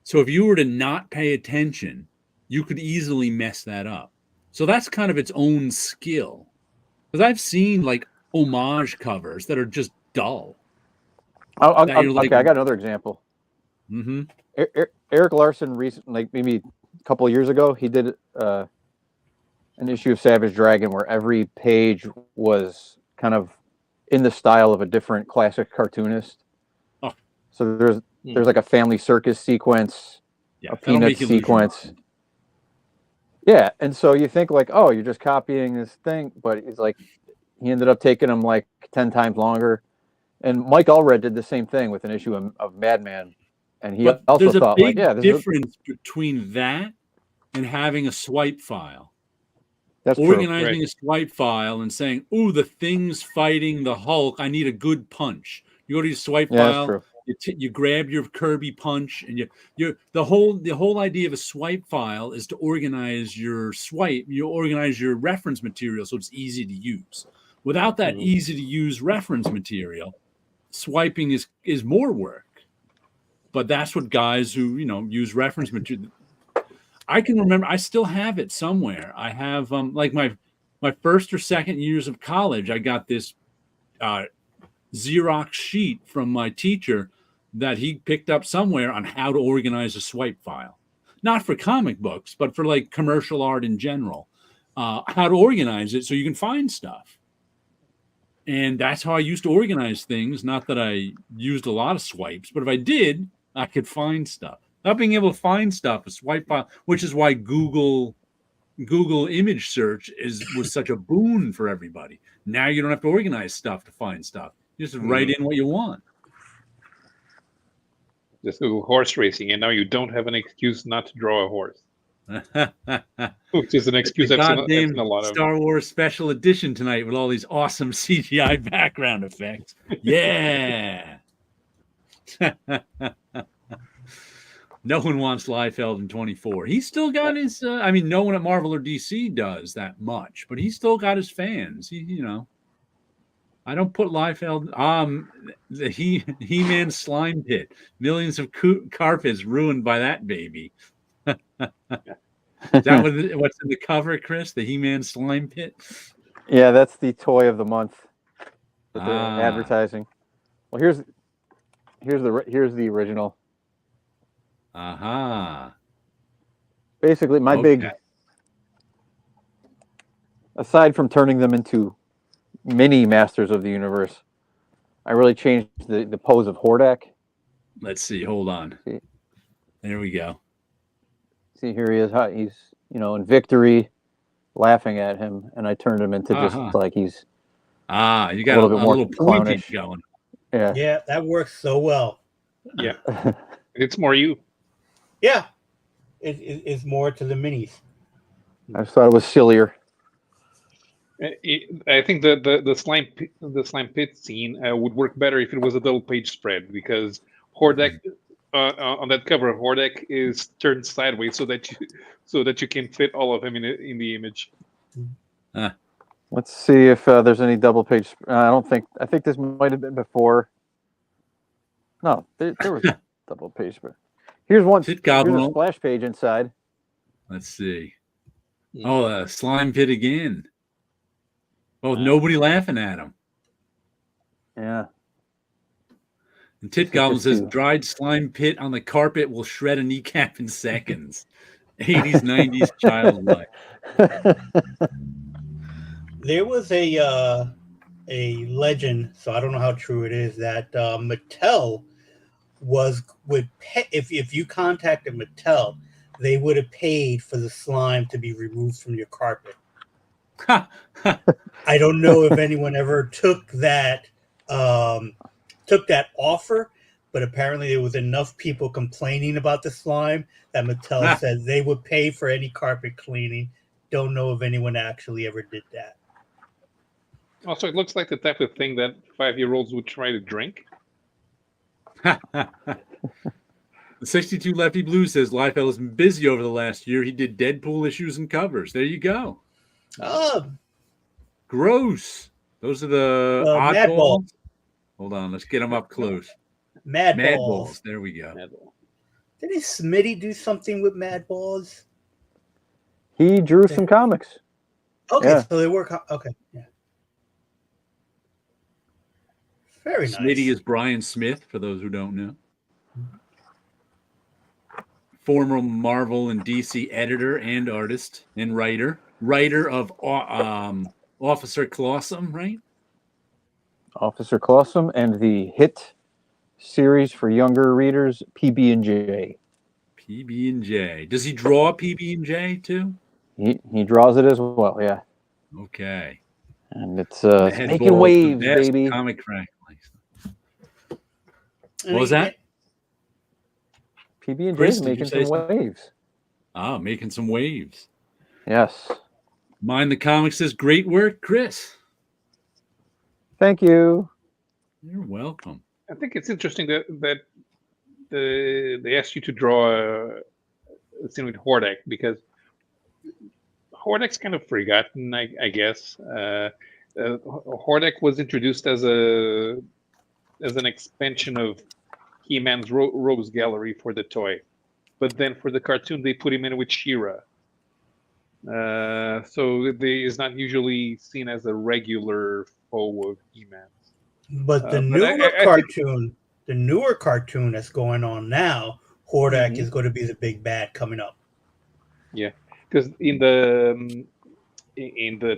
So if you were to not pay attention, you could easily mess that up. So that's kind of its own skill. Because I've seen like homage covers that are just dull. I got another example. Mm-hmm. Eric Larson recently, like maybe a couple of years ago, he did an issue of Savage Dragon where every page was kind of in the style of a different classic cartoonist. Oh. So there's like a family circus sequence, a peanut sequence. Yeah, and so you think like, oh, you're just copying this thing, but it's like he ended up taking them like 10 times longer. And Mike Allred did the same thing with an issue of Madman. And he also thought like, yeah, there's a difference between that and having a swipe file. That's organizing a swipe file and saying, "Ooh, the thing's fighting the Hulk. I need a good punch." You go to your swipe file, you grab your Kirby punch, and the whole idea of a swipe file is to organize your swipe. You organize your reference material so it's easy to use. Without that easy to use reference material, swiping is more work. But that's what guys who use reference material. I can remember. I still have it somewhere. I have like my first or second years of college. I got this Xerox sheet from my teacher that he picked up somewhere on how to organize a swipe file, not for comic books, but for like commercial art in general. How to organize it so you can find stuff. And that's how I used to organize things. Not that I used a lot of swipes, but if I did, I could find stuff. not being able to find stuff, a swipe file, which is why Google image search was such a boon for everybody. Now you don't have to organize stuff to find stuff. You just write in what you want. Just Google horse racing, and now you don't have an excuse not to draw a horse. Which is an excuse I've seen a lot of. Star Wars special edition tonight with all these awesome CGI background effects. Yeah. No one wants Liefeld in 24. He's still got his. I mean, no one at Marvel or DC does that much, but he's still got his fans. I don't put Liefeld. The He-Man slime pit. Millions of carpets ruined by that baby. Is that what's in the cover, Chris? The He-Man slime pit. Yeah, that's the toy of the month. With the advertising. Well, here's the original. Basically, my big. Aside from turning them into mini Masters of the Universe, I really changed the pose of Hordak. Let's see. Hold on. See? There we go. See, here he is. He's in victory, laughing at him, and I turned him into just like he's. You got a little pointy going. Yeah, that works so well. Yeah, it's more you. Yeah, it's more to the minis. I just thought it was sillier. I think the slime pit scene would work better if it was a double page spread, because Hordak on that cover of Hordak is turned sideways so that you can fit all of him in the image. Let's see if there's any double page. I think this might have been before. No, there was a double page, but here's one. Here's a splash page inside. Let's see. Oh, slime pit again. Oh, nobody laughing at him. Yeah. And Tit Goblin says, dried slime pit on the carpet will shred a kneecap in seconds. 80s, 90s childlike. There was a legend, so I don't know how true it is, that Mattel would pay, if you contacted Mattel, they would have paid for the slime to be removed from your carpet. I don't know if anyone ever took that offer, but apparently there was enough people complaining about the slime that Mattel said they would pay for any carpet cleaning. Don't know if anyone actually ever did that. Also, it looks like the type of thing that 5-year-olds would try to drink. The 62 Lefty Blue says Liefeld has been busy over the last year. He did Deadpool issues and covers. There you go. Oh, gross. Those are the oddballs. Hold on, let's get them up close. Mad Balls. There we go. Didn't Smitty do something with Mad Balls? He drew some comics. Okay, yeah. So they work. Okay, yeah. Very nice. Smitty is Brian Smith, for those who don't know. Former Marvel and DC editor and artist and writer. Writer of Officer Colossum, right? Officer Colossum and the hit series for younger readers, PB&J. PB&J. Does he draw PB&J too? He draws it as well, yeah. Okay. And it's making waves, baby. Comic crack. What was that? PB&J is making some waves. Ah, making some waves. Yes. Mind the Comics says, great work, Chris. Thank you. You're welcome. I think it's interesting that they asked you to draw a scene with Hordak, because Hordak's kind of forgotten, I guess. Hordak was introduced as an expansion of He-Man's Rogues Gallery for the toy, but then for the cartoon they put him in with She-Ra. So he is not usually seen as a regular foe of He-Man. But the newer cartoon that's going on now, Hordak is going to be the big bad coming up. Yeah, because in the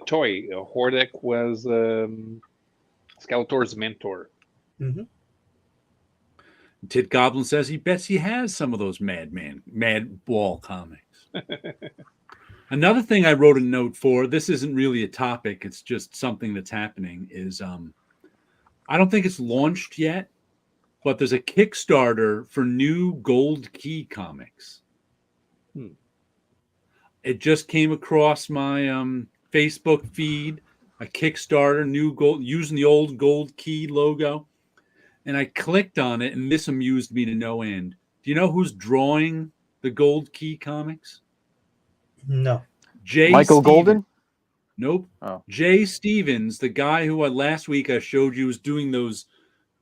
toy, Hordak was Skeletor's mentor. Mm-hmm. Tit Goblin says he bets he has some of those Mad Ball comics. Another thing I wrote a note for, this isn't really a topic, it's just something that's happening, is I don't think it's launched yet, but there's a Kickstarter for new Gold Key comics. It just came across my Facebook feed, a Kickstarter, new gold, using the old Gold Key logo. And I clicked on it, and this amused me to no end. Do you know who's drawing the Gold Key comics? No. Michael Golden? Nope. Oh. Jay Stevens, the guy who last week I showed you was doing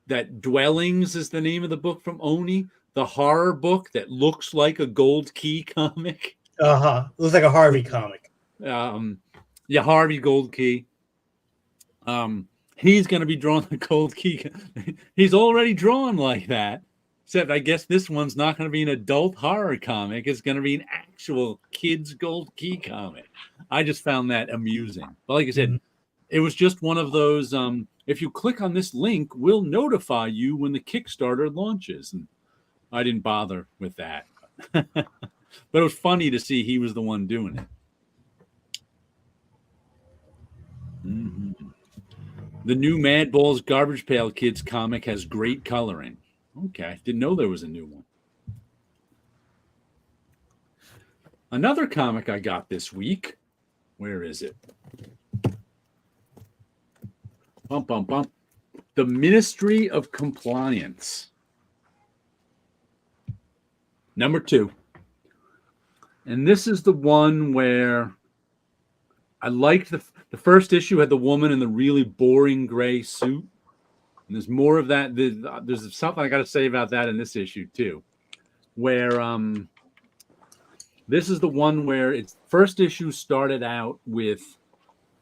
that Dwellings is the name of the book from Oni, the horror book that looks like a Gold Key comic. Looks like a Harvey comic. Yeah, Harvey Gold Key. He's going to be drawing the Gold Key. He's already drawn like that. Except I guess this one's not going to be an adult horror comic. It's going to be an actual kids Gold Key comic. I just found that amusing. But like I said, it was just one of those, if you click on this link, we'll notify you when the Kickstarter launches. And I didn't bother with that. But it was funny to see he was the one doing it. The new Mad Balls Garbage Pail Kids comic has great coloring. Okay, didn't know there was a new one. Another comic I got this week. Where is it? Bump, bump, bump. The Ministry of Compliance. Number 2. And this is the one where I liked the first issue had the woman in the really boring gray suit. And there's more of that. There's something I got to say about that in this issue too, where this is the one where its first issue started out with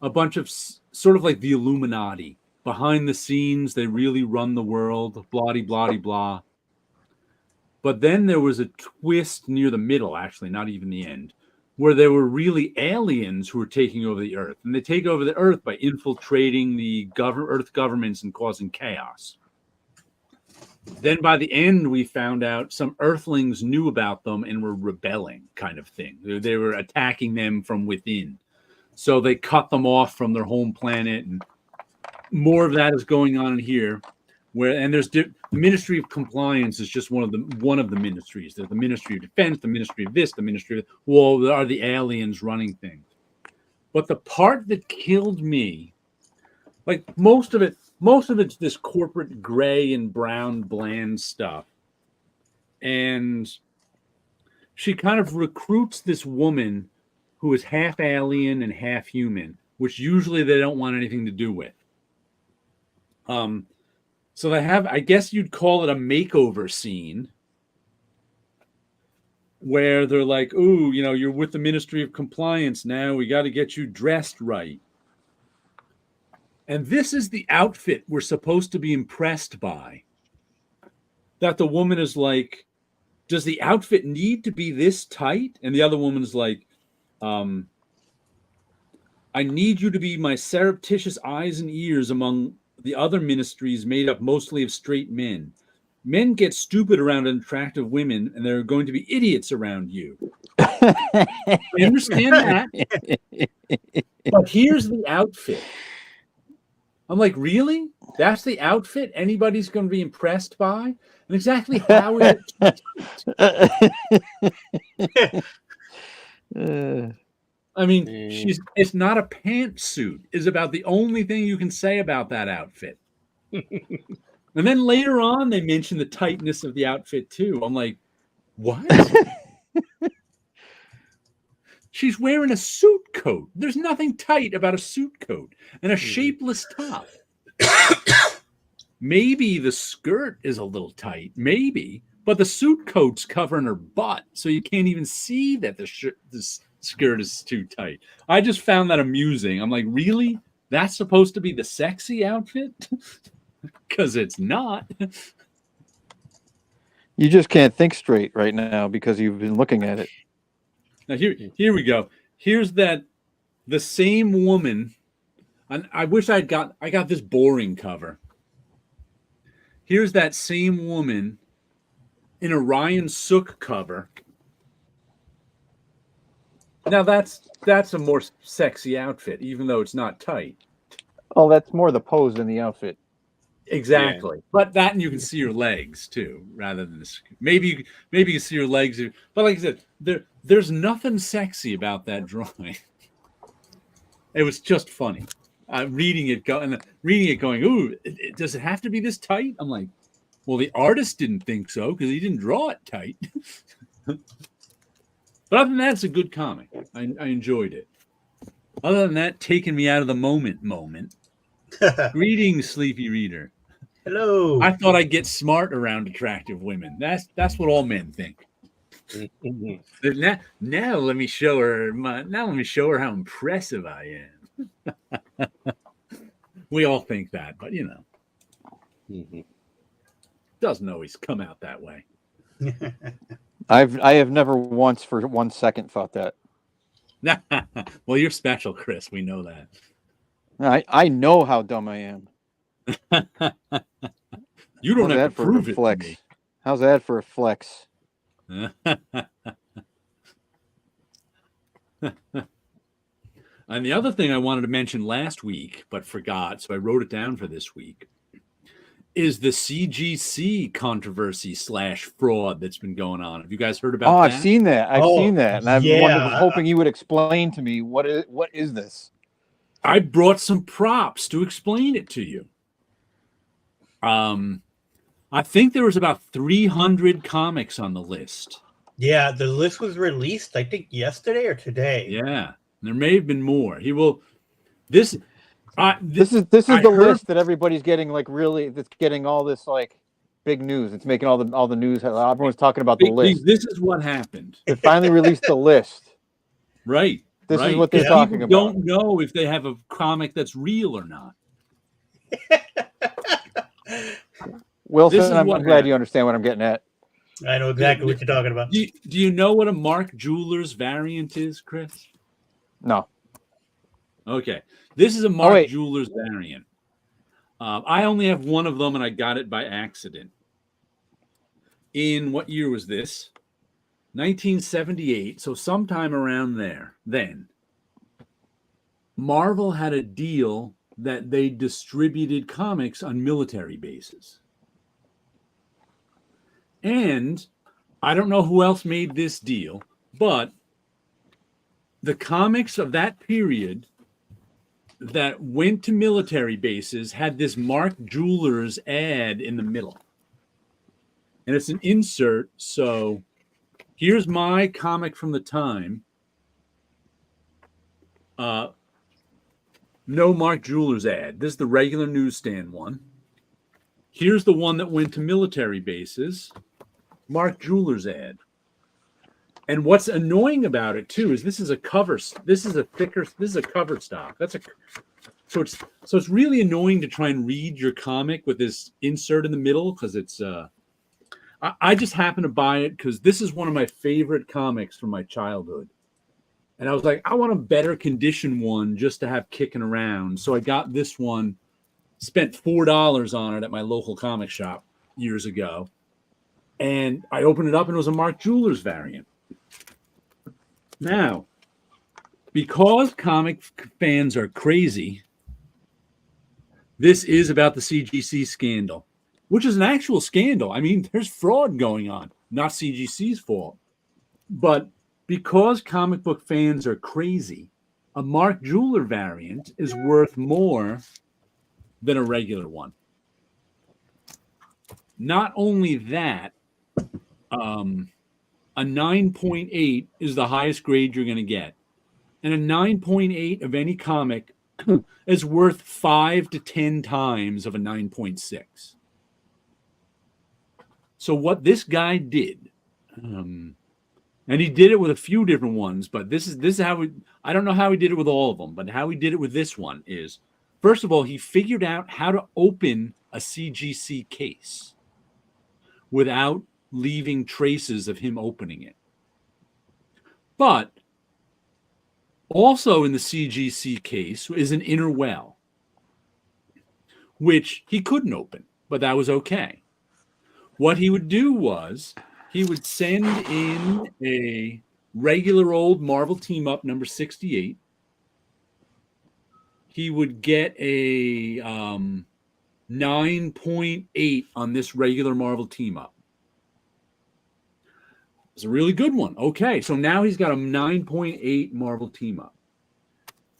a bunch of sort of like the Illuminati behind the scenes. They really run the world, blah, blah, blah. But then there was a twist near the middle, actually, not even the end, where there were really aliens who were taking over the Earth. And they take over the Earth by infiltrating the Earth governments and causing chaos. Then by the end, we found out some Earthlings knew about them and were rebelling, kind of thing. They were attacking them from within. So they cut them off from their home planet. And more of that is going on in here. And there's the Ministry of Compliance is just one of the ministries. There's the Ministry of Defense, the Ministry of this, the Ministry of there are the aliens running things. But the part that killed me, like most of it's this corporate gray and brown bland stuff. And she kind of recruits this woman who is half alien and half human, which usually they don't want anything to do with. So they have, I guess you'd call it a makeover scene where they're like, ooh, you're with the Ministry of Compliance now. We got to get you dressed right. And this is the outfit we're supposed to be impressed by. That the woman is like, does the outfit need to be this tight? And the other woman's like, I need you to be my surreptitious eyes and ears among the other ministries made up mostly of straight men. Men get stupid around attractive women, and there are going to be idiots around you. I understand that. But here's the outfit. I'm like, really? That's the outfit anybody's going to be impressed by? And exactly how is it? I mean, it's not a pantsuit is about the only thing you can say about that outfit. And then later on, they mention the tightness of the outfit too. I'm like, what? She's wearing a suit coat. There's nothing tight about a suit coat and a shapeless top. Maybe the skirt is a little tight, maybe, but the suit coat's covering her butt, so you can't even see that the skirt is too tight. I just found that amusing. I'm like, really? That's supposed to be the sexy outfit? Because it's not. You just can't think straight right now because you've been looking at it. Now here we go. Here's the same woman. And I wish I got this boring cover. Here's that same woman in a Ryan Sook cover. Now that's a more sexy outfit, even though it's not tight. Oh, that's more the pose than the outfit. Exactly. Yeah. But that, and you can see your legs too, rather than this. Maybe you can see your legs. But like I said, there's nothing sexy about that drawing. It was just funny. Reading it going, ooh, does it have to be this tight? I'm like, well, the artist didn't think so because he didn't draw it tight. But other than that, it's a good comic. I enjoyed it. Other than that, taking me out of the moment. Greetings, sleepy reader. Hello. I thought I'd get smart around attractive women. That's what all men think. Now let me show her how impressive I am. We all think that, but you know, doesn't always come out that way. I have never once for 1 second thought that. Well, you're special, Chris. We know that. I know how dumb I am. You don't have to prove it to me. How's that for a flex? And the other thing I wanted to mention last week, but forgot, so I wrote it down for this week, is the CGC controversy / fraud that's been going on. Have you guys heard about that? I've seen that. I've seen that. And I'm hoping you would explain to me what is this? I brought some props to explain it to you. I think there was about 300 comics on the list. Yeah, the list was released, I think, yesterday or today. Yeah, there may have been more. This is the list that everybody's getting, like, really, that's getting all this, like, big news. It's making all the news. Everyone's talking about the list. This is what happened. They finally released the list. Right. This is what they're talking about. Don't know if they have a comic that's real or not. Wilson, I'm glad you understand what I'm getting at. I know exactly what you're talking about. Do you know what a Mark Jewelers variant is, Chris? No. Okay. This is a Mark Jewelers variant. I only have one of them, and I got it by accident. In what year was this? 1978. So sometime around there. Then Marvel had a deal that they distributed comics on military bases. And I don't know who else made this deal, but the comics of that period that went to military bases had this Mark Jewelers ad in the middle. And it's an insert. So here's my comic from the time. No Mark Jewelers ad. This is the regular newsstand one. Here's the one that went to military bases. Mark Jewelers ad. And what's annoying about it too is this is a cover stock. So it's really annoying to try and read your comic with this insert in the middle, because it's I just happened to buy it because this is one of my favorite comics from my childhood. And I was like, I want a better condition one just to have kicking around. So I got this one, spent $4 on it at my local comic shop years ago. And I opened it up and it was a Mark Jewelers variant. Now, because comic fans are crazy, this is about the CGC scandal, which is an actual scandal. I mean, there's fraud going on, not CGC's fault. But because comic book fans are crazy, a Mark Jeweler variant is worth more than a regular one. Not only that, a 9.8 is the highest grade you're going to get. And a 9.8 of any comic is worth 5 to 10 times of a 9.6. So what this guy did, and he did it with a few different ones, but this is how I don't know how he did it with all of them, but how he did it with this one is, first of all, he figured out how to open a CGC case without leaving traces of him opening it. But also in the CGC case is an inner well, which he couldn't open, but that was okay. What he would do was he would send in a regular old Marvel team up number 68. He would get a 9.8 on this regular Marvel team up. It's a really good one. Okay, so now he's got a 9.8 Marvel team up.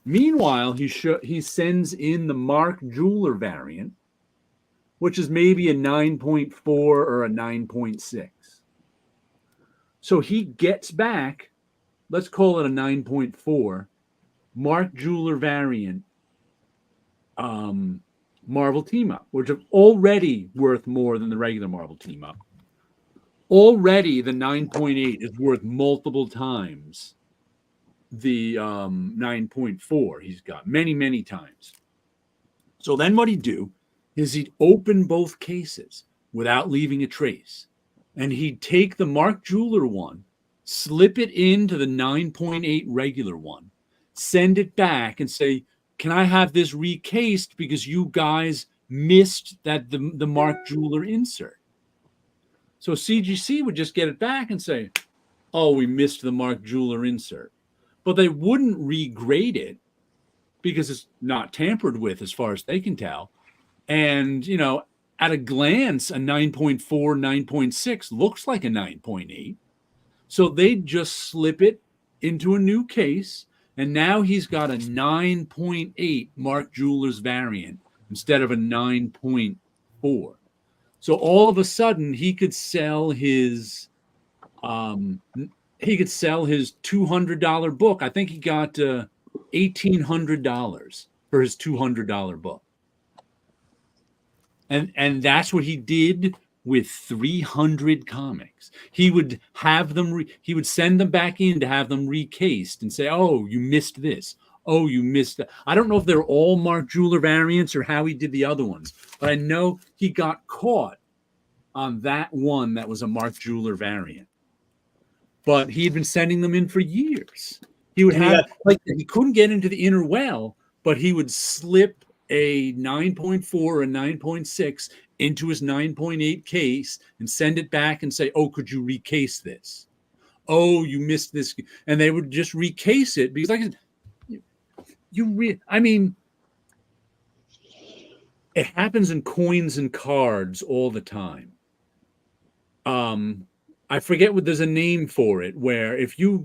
Meanwhile, he sends in the Mark Jeweler variant, which is maybe a 9.4 or a 9.6. So he gets back, let's call it a 9.4, Mark Jeweler variant Marvel team up, which are already worth more than the regular Marvel team up. Already the 9.8 is worth multiple times the 9.4 he's got, many times. So then what he'd do is he'd open both cases without leaving a trace. And he'd take the Mark Jeweler one, slip it into the 9.8 regular one, send it back and say, can I have this recased because you guys missed that the Mark Jeweler insert? So CGC would just get it back and say, oh, we missed the Mark Jeweler insert. But they wouldn't regrade it because it's not tampered with as far as they can tell. And, you know, at a glance, a 9.4, 9.6 looks like a 9.8. So they'd just slip it into a new case. And now he's got a 9.8 Mark Jeweler's variant instead of a 9.4. So all of a sudden he could sell his $200 book. I think he got $1,800 for his $200 book. And that's what he did with 300 comics. He would have them, he would send them back in to have them recased and say, oh, you missed this. Oh, you missed that. I don't know if they're all Mark Jeweler variants or how he did the other ones, but I know he got caught on that one that was a Mark Jeweler variant. But he had been sending them in for years. He would have, like, he couldn't get into the inner well, but he would slip a 9.4 or a 9.6 into his 9.8 case and send it back and say, oh, could you recase this? Oh, you missed this. And they would just recase it because, like, I mean, it happens in coins and cards all the time. I forget what there's a name for it, where if you're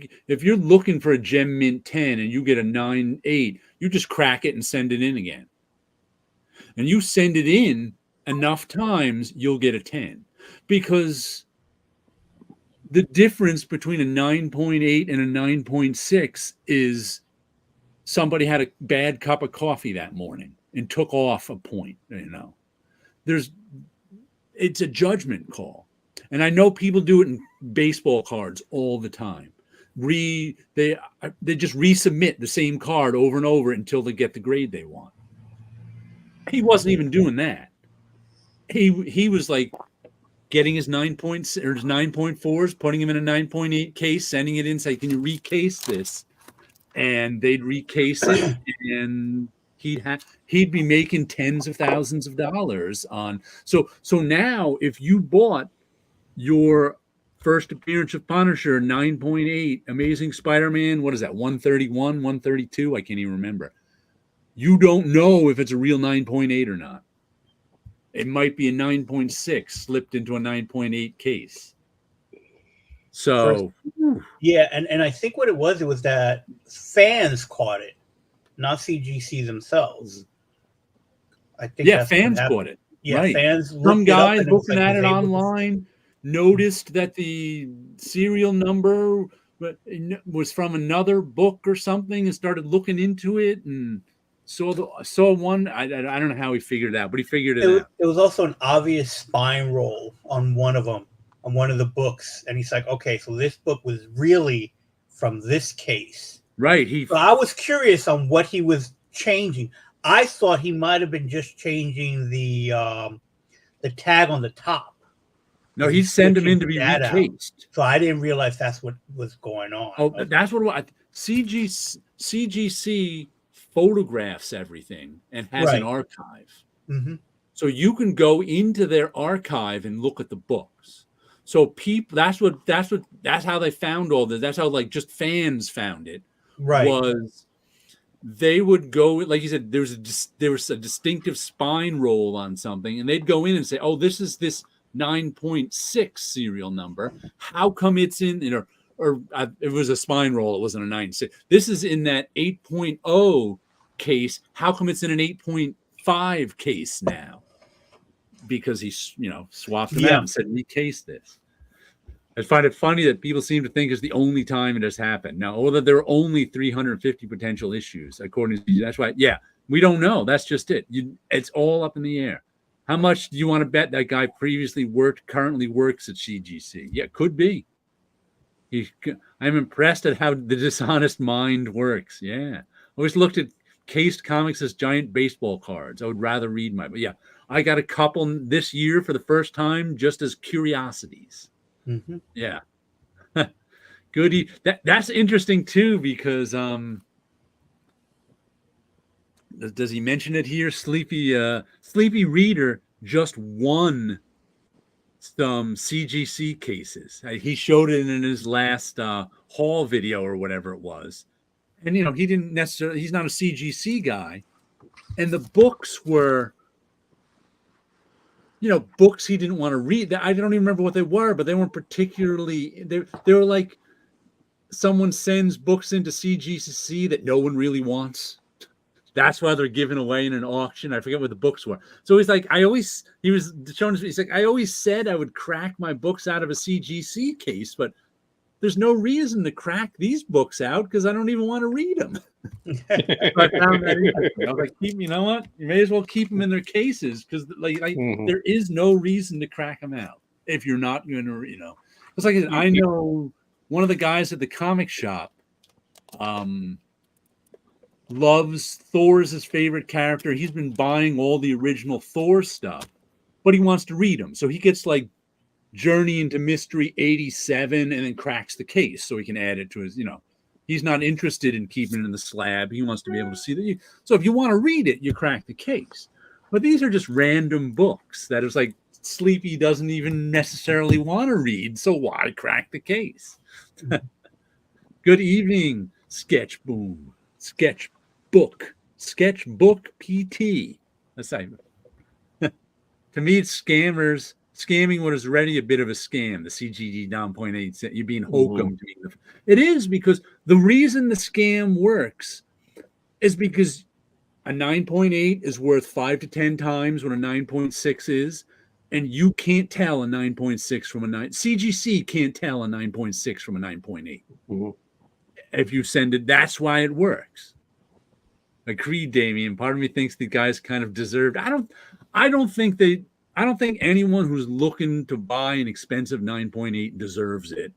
looking for a Gem Mint 10 and you get a 9.8, you just crack it and send it in again. And you send it in enough times, you'll get a 10. Because the difference between a 9.8 and a 9.6 is somebody had a bad cup of coffee that morning and took off a point, you know. It's a judgment call. And I know people do it in baseball cards all the time. They just resubmit the same card over and over until they get the grade they want. He wasn't even doing that. He was like getting his 9.6 or his 9.4s, putting him in a 9.8 case, sending it in, say, can you recase this? And they'd recase it, and he'd be making tens of thousands of dollars on. So now if you bought your first appearance of Punisher 9.8, Amazing Spider-Man, what is that, 131, 132? I can't even remember. You don't know if it's a real 9.8 or not. It might be a 9.6 slipped into a 9.8 case. So, yeah, and I think what it was that fans caught it, not CGC themselves. I think fans caught it. Yeah, right. Fans. Some guy looking at it online noticed that the serial number was from another book or something and started looking into it and saw one. I don't know how he figured it out, but he figured it out. It was also an obvious spine roll on one of them, on one of the books, and he's like, okay, so this book was really from this case, right? So I was curious on what he was changing. I thought he might have been just changing the tag on the top. No, he'd send them in to be recased. So I didn't realize that's what was going on. Oh, that's what CGC photographs everything and has an archive. Mm-hmm. So you can go into their archive and look at the books. So people, that's how they found all this. That's how like just fans found it. Right. Was they would go, like you said, there was a distinctive spine roll on something, and they'd go in and say, "Oh, this is this 9.6 serial number. How come it's in, it was a spine roll, it wasn't a 9.6. This is in that 8.0 case. How come it's in an 8.5 case now?" Because he, swapped them out and said, "Recase this." I find it funny that people seem to think it's the only time it has happened. Now, although there are only 350 potential issues, according to, that's why, we don't know. That's just it. It's all up in the air. How much do you want to bet that guy currently works at CGC? Yeah, could be. I'm impressed at how the dishonest mind works. Yeah. Always looked at cased comics as giant baseball cards. I would rather read but I got a couple this year for the first time just as curiosities. Mm-hmm. Yeah. Good. That's interesting too, because does he mention it here? Sleepy Reader just won some CGC cases. He showed it in his last haul video or whatever it was. And he didn't necessarily, he's not a CGC guy. And the books were books he didn't want to read. I don't even remember what they were, but they weren't particularly, they were like someone sends books into CGC that no one really wants. That's why they're given away in an auction. I forget what the books were. So he's like, he's like, I always said I would crack my books out of a CGC case, but there's no reason to crack these books out because I don't even want to read them. So I found that interesting. I was like, you know what? You may as well keep them in their cases because there is no reason to crack them out if you're not going to, It's like I know one of the guys at the comic shop loves Thor's his favorite character. He's been buying all the original Thor stuff, but he wants to read them. So he gets like Journey into Mystery 87 and then cracks the case so he can add it to his, he's not interested in keeping it in the slab. He wants to be able to see that. So if you want to read it, you crack the case. But these are just random books that is like Sleepy doesn't even necessarily want to read. So why crack the case? Good evening, Sketchbook PT. Assignment. To me, it's scamming what is already a bit of a scam. The CGD 9.8, you're being hokum. It is, because the reason the scam works is because a 9.8 is worth 5 to 10 times what a 9.6 is, and you can't tell a 9.6 from a 9. CGC can't tell a 9.6 from a 9.8. Mm-hmm. If you send it, that's why it works. Agreed, Damien. Part of me thinks the guys kind of deserved. I don't think anyone who's looking to buy an expensive 9.8 deserves it.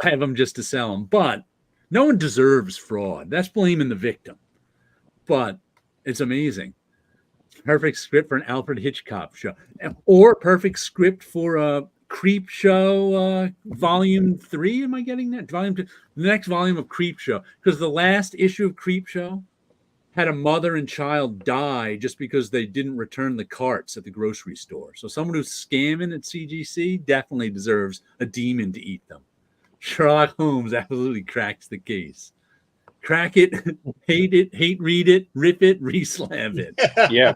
Have them just to sell them. But no one deserves fraud. That's blaming the victim. But it's amazing. Perfect script for an Alfred Hitchcock show. Or perfect script for a Creep Show Volume 3. Am I getting that? Volume 2. The next volume of Creep Show. Because the last issue of Creep Show had a mother and child die just because they didn't return the carts at the grocery store. So someone who's scamming at CGC definitely deserves a demon to eat them. Sherlock Holmes absolutely cracks the case. Crack it, hate read it, rip it, re-slab it. Yeah.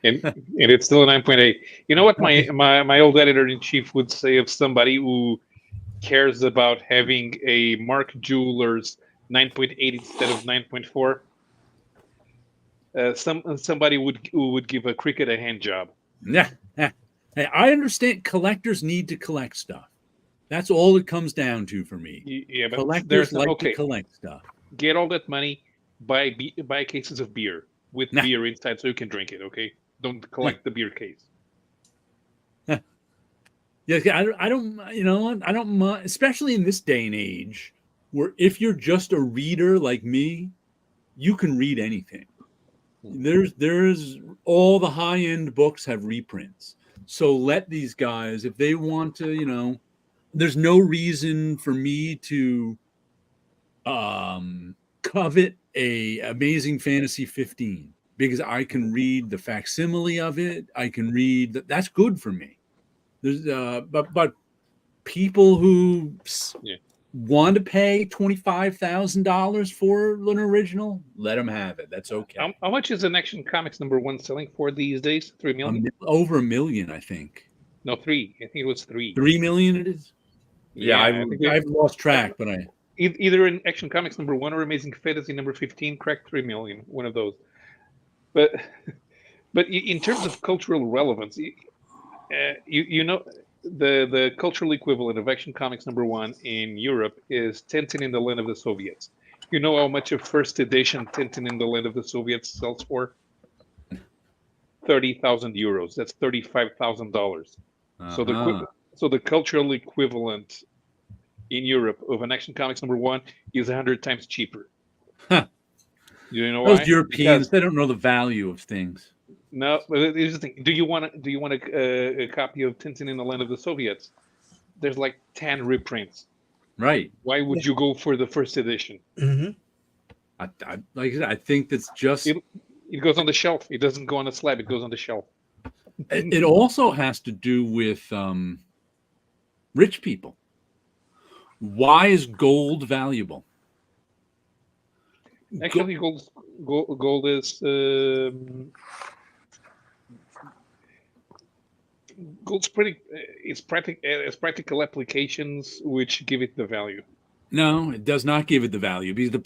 And it's still a 9.8. You know what my old editor-in-chief would say of somebody who cares about having a Mark Jewelers 9.8 instead of 9.4? Somebody who would give a cricket a hand job. Yeah. Hey, I understand collectors need to collect stuff. That's all it comes down to for me. Yeah, but collectors like to collect stuff. Get all that money, buy cases of beer with beer inside so you can drink it, okay? Don't collect the beer case. Yeah, I don't, I don't mind, especially in this day and age, where if you're just a reader like me, you can read anything. There's all the high-end books have reprints. So let these guys, if they want to, there's no reason for me to covet a Amazing Fantasy 15 because I can read the facsimile of it. I can read that's good for me. There's but people who Yeah. want to pay $25,000 for an original, let them have it. That's okay. How much is an Action Comics #1 selling for these days? 3 million? Over $1 million, I think. No, 3. I think it was 3. 3 million it is. Yeah, I think I've lost track, but either in Action Comics #1 or Amazing Fantasy #15 cracked 3 million. One of those. But in terms of cultural relevance, you know, the cultural equivalent of Action Comics #1 in Europe is Tintin in the Land of the Soviets. You know how much a first edition Tintin in the Land of the Soviets sells for? 30,000 euros. That's $35,000. So the cultural equivalent in Europe of an Action Comics #1 is 100 times cheaper. Huh. You know why? Those Europeans, they don't know the value of things. No, but here's the thing. Do you want a copy of Tintin in the Land of the Soviets? There's like 10 reprints. Right. Why would you go for the first edition? Mm-hmm. Like I said, I think that's just it goes on the shelf. It doesn't go on a slab. It goes on the shelf. It also has to do with rich people. Why is gold valuable? Actually, gold is gold's pretty. It's practical applications which give it the value. No, it does not give it the value because the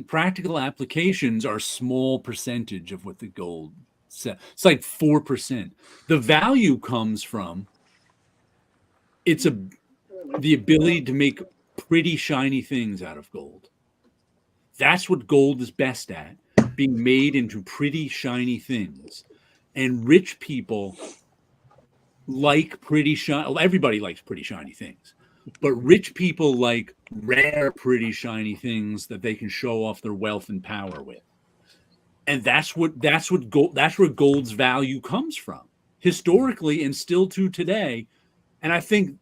practical applications are a small percentage of what the gold says. It's like 4%. The value comes from the ability to make pretty shiny things out of gold. That's what gold is best at, being made into pretty shiny things. And rich people like pretty shiny. Everybody likes pretty shiny things. But rich people like rare, pretty, shiny things that they can show off their wealth and power with, and that's where gold's value comes from, historically and still to today. And I think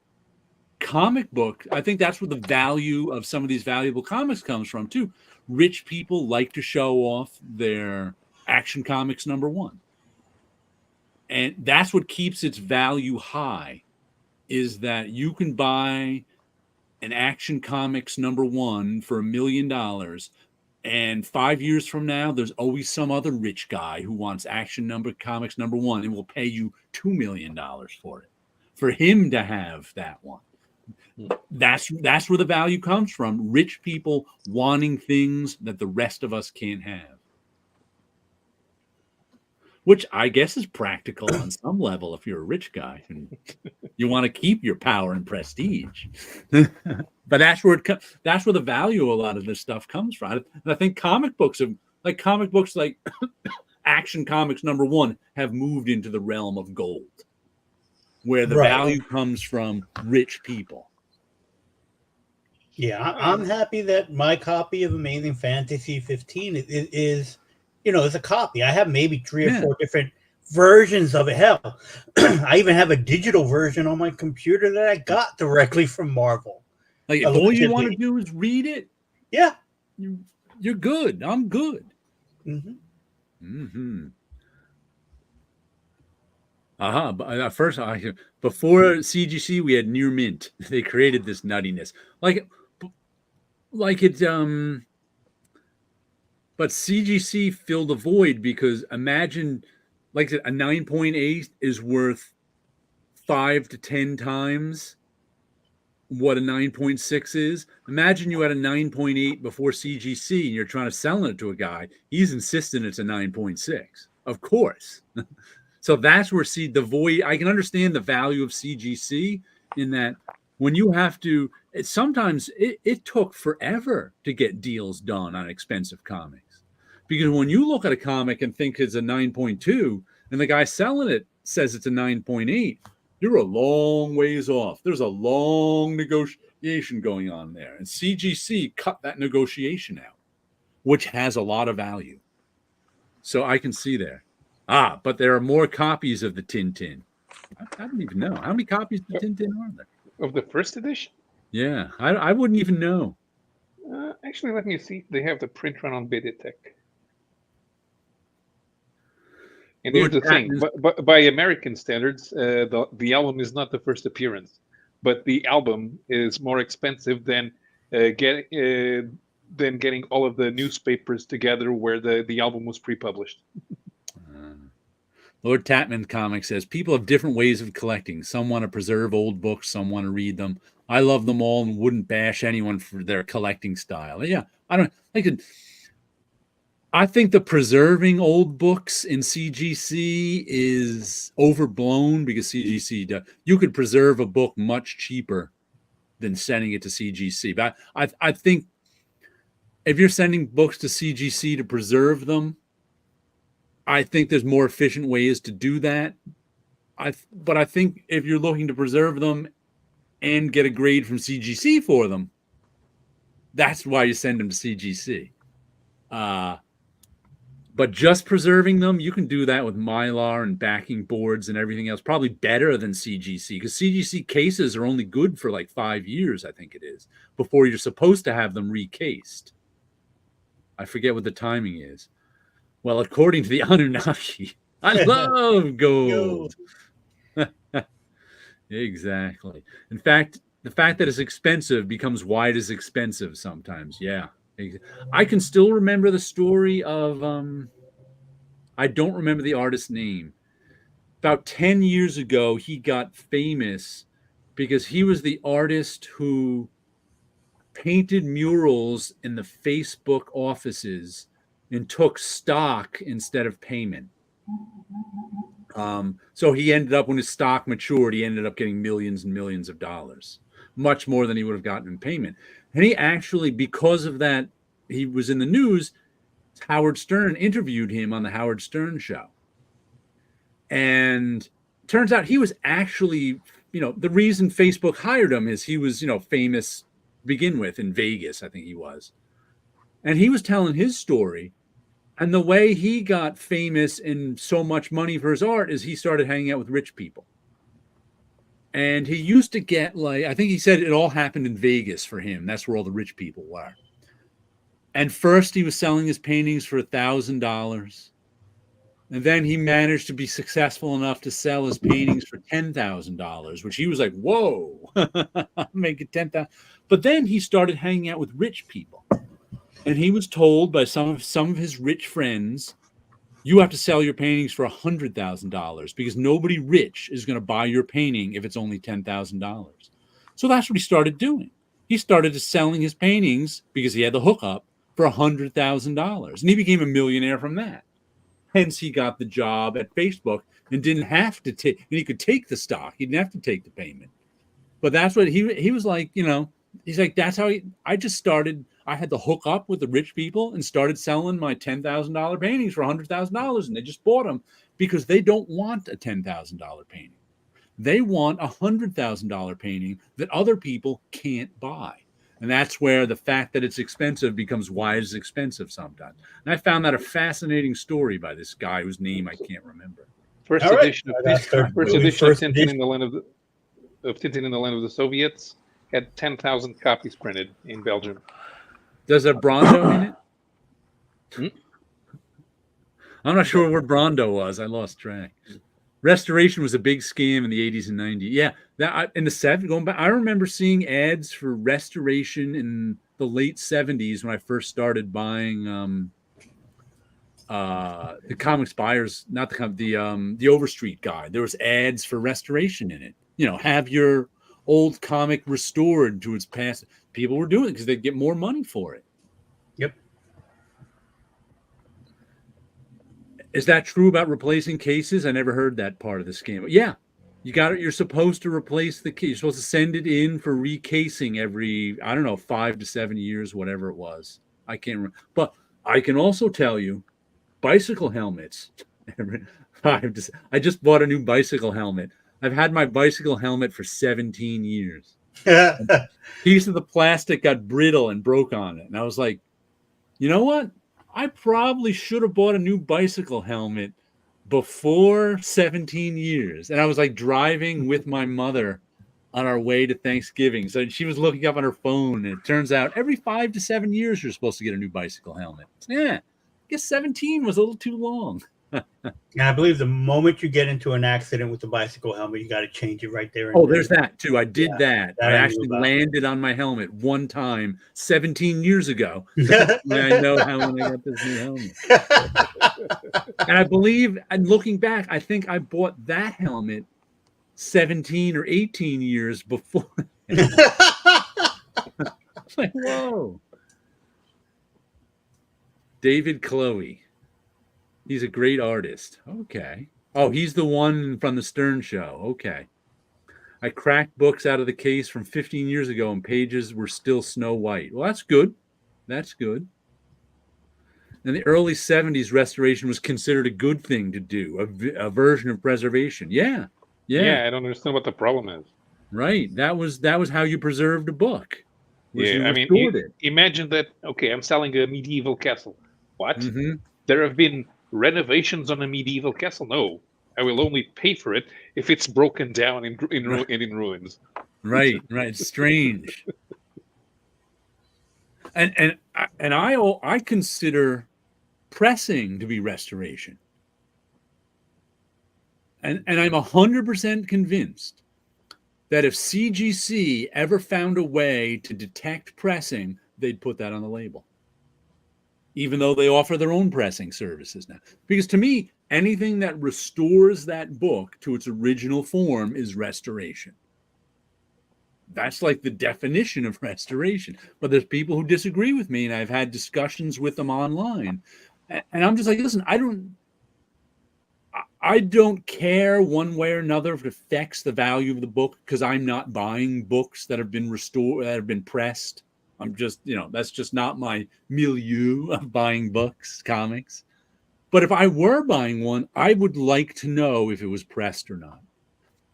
that's where the value of some of these valuable comics comes from too. Rich people like to show off their Action Comics #1, and that's what keeps its value high. Is that you can buy an Action Comics #1 for $1 million, and 5 years from now, there's always some other rich guy who wants Action Comics #1 and will pay you $2 million for it, for him to have that one. That's where the value comes from. Rich people wanting things that the rest of us can't have. Which I guess is practical on some level if you're a rich guy and you want to keep your power and prestige. But that's where the value of a lot of this stuff comes from. And I think comic books like Action Comics #1 have moved into the realm of gold, where the value comes from rich people. Yeah, I'm happy that my copy of Amazing Fantasy 15 is it's a copy. I have maybe 3 or 4 different versions of it. Hell, I even have a digital version on my computer that I got directly from Marvel. Like, if all you want to do is read it, yeah, you're good. I'm good. But first, before CGC, we had Near Mint. They created this nuttiness, like it. But CGC filled a void because imagine, like a 9.8 is worth 5 to 10 times what a 9.6 is. Imagine you had a 9.8 before CGC and you're trying to sell it to a guy. He's insisting it's a 9.6. Of course. So that's where the void. I can understand the value of CGC in that when you have to, sometimes it took forever to get deals done on expensive comics. Because when you look at a comic and think it's a 9.2 and the guy selling it says it's a 9.8, you're a long ways off. There's a long negotiation going on there. And CGC cut that negotiation out, which has a lot of value. So I can see there. But there are more copies of the Tintin. I don't even know. How many copies of the Tintin are there? Of the first edition? Yeah, I wouldn't even know. Actually, let me see if they have the print run on Beditech. And here's the thing: but by American standards, the album is not the first appearance, but the album is more expensive than getting all of the newspapers together where the album was pre-published. Lord Tatman Comics says people have different ways of collecting. Some want to preserve old books, some want to read them. I love them all and wouldn't bash anyone for their collecting style. Yeah, I think the preserving old books in CGC is overblown because CGC you could preserve a book much cheaper than sending it to CGC. But I think if you're sending books to CGC to preserve them, I think there's more efficient ways to do that. But I think if you're looking to preserve them and get a grade from CGC for them, that's why you send them to CGC. But just preserving them, you can do that with Mylar and backing boards and everything else, probably better than CGC, because CGC cases are only good for like 5 years, I think it is, before you're supposed to have them recased. I forget what the timing is. Well, according to the Anunnaki, I love gold. Exactly. In fact, the fact that it's expensive becomes why it is expensive sometimes. Yeah. I can still remember the story of, I don't remember the artist's name. About 10 years ago, he got famous because he was the artist who painted murals in the Facebook offices and took stock instead of payment. So he ended up, when his stock matured, he ended up getting millions and millions of dollars, much more than he would have gotten in payment. And he actually, because of that, he was in the news. Howard Stern interviewed him on the Howard Stern show. And turns out he was actually, the reason Facebook hired him is he was, famous to begin with in Vegas, I think he was. And he was telling his story. And the way he got famous and so much money for his art is he started hanging out with rich people. And he used to get I think he said it all happened in Vegas for him. That's where all the rich people were. And first he was selling his paintings for $1,000. And then he managed to be successful enough to sell his paintings for $10,000, which he was like, whoa, I'm making $10,000. But then he started hanging out with rich people. And he was told by some of his rich friends, you have to sell your paintings for $100,000 because nobody rich is going to buy your painting if it's only $10,000. So that's what he started doing. He started selling his paintings because he had the hookup for $100,000. And he became a millionaire from that. Hence, he got the job at Facebook and didn't have to take, and he could take the stock. He didn't have to take the payment. But that's what he was like, he's like, that's how I just started. I had to hook up with the rich people and started selling my $10,000 paintings for $100,000. And they just bought them because they don't want a $10,000 painting. They want a $100,000 painting that other people can't buy. And that's where the fact that it's expensive becomes why it's expensive sometimes. And I found that a fascinating story by this guy whose name I can't remember. First edition of Tintin in the Land of Tintin in the Land of the Soviets had 10,000 copies printed in Belgium. Does it have Brondo in it? I'm not sure where Brondo was. I lost track. Restoration was a big scam in the 80s and 90s. Yeah, that in the 70s, going back, I remember seeing ads for restoration in the late 70s when I first started buying the Comics Buyers, not the Overstreet Guide. There was ads for restoration in it. Have your old comic restored to its past. People were doing it because they'd get more money for it. Yep. Is that true about replacing cases? I never heard that part of the scam. Yeah, you're supposed to replace the case. You're supposed to send it in for recasing every, 5 to 7 years, whatever it was. I can't remember. But I can also tell you, bicycle helmets. I just bought a new bicycle helmet. I've had my bicycle helmet for 17 years. A piece of the plastic got brittle and broke on it. And I was like, you know what? I probably should have bought a new bicycle helmet before 17 years. And I was like driving with my mother on our way to Thanksgiving. So she was looking up on her phone, and it turns out every 5 to 7 years, you're supposed to get a new bicycle helmet. So, yeah, I guess 17 was a little too long. And I believe the moment you get into an accident with the bicycle helmet, you got to change it right there. Oh, there's that too. I did that. that I I knew actually about. landed on my helmet one time 17 years ago. That's when I know how when I got this new helmet. And I believe, and looking back, I think I bought that helmet 17 or 18 years before. It's like, whoa. David Chloe. He's a great artist. Okay. Oh, he's the one from the Stern Show. Okay. I cracked books out of the case from 15 years ago and pages were still snow white. Well, that's good. That's good. In the early 70s, restoration was considered a good thing to do, a version of preservation. Yeah. Yeah, I don't understand what the problem is. Right. That was how you preserved a book. Yeah, I mean, imagine that. Okay, I'm selling a medieval castle. What? Mm-hmm. There have been renovations on a medieval castle? No, I will only pay for it if it's broken down in ruins. Right. It's strange. And I consider pressing to be restoration. And I'm 100% convinced that if CGC ever found a way to detect pressing, they'd put that on the label. Even though they offer their own pressing services now. Because to me, anything that restores that book to its original form is restoration. That's like the definition of restoration. But there's people who disagree with me, and I've had discussions with them online. And I'm just like, listen, I don't care one way or another if it affects the value of the book because I'm not buying books that have been restored, that have been pressed. I'm just, that's just not my milieu of buying books, comics. But if I were buying one, I would like to know if it was pressed or not.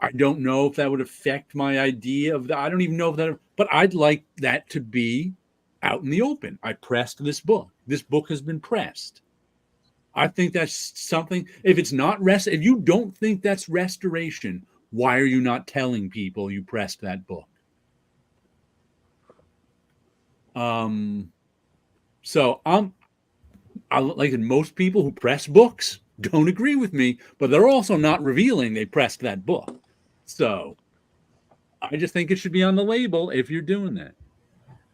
I don't know if that would affect my idea of that. I don't even know if that, but I'd like that to be out in the open. I pressed this book. This book has been pressed. I think that's something. If it's not if you don't think that's restoration, why are you not telling people you pressed that book? So I like most people who press books don't agree with me, but they're also not revealing they pressed that book. So I just think it should be on the label if you're doing that.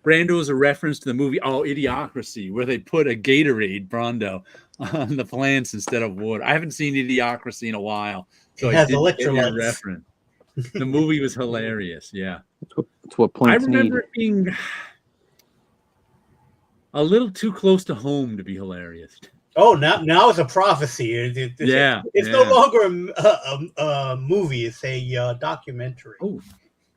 Brando is a reference to the movie Idiocracy, where they put a Gatorade Brando on the plants instead of water. I haven't seen Idiocracy in a while, so it I has didn't get a electrolytes. reference. The movie was hilarious. Yeah, that's what plants need. I remember it being a little too close to home to be hilarious. Oh, now it's a prophecy. It's no longer a movie. It's a documentary. Oh.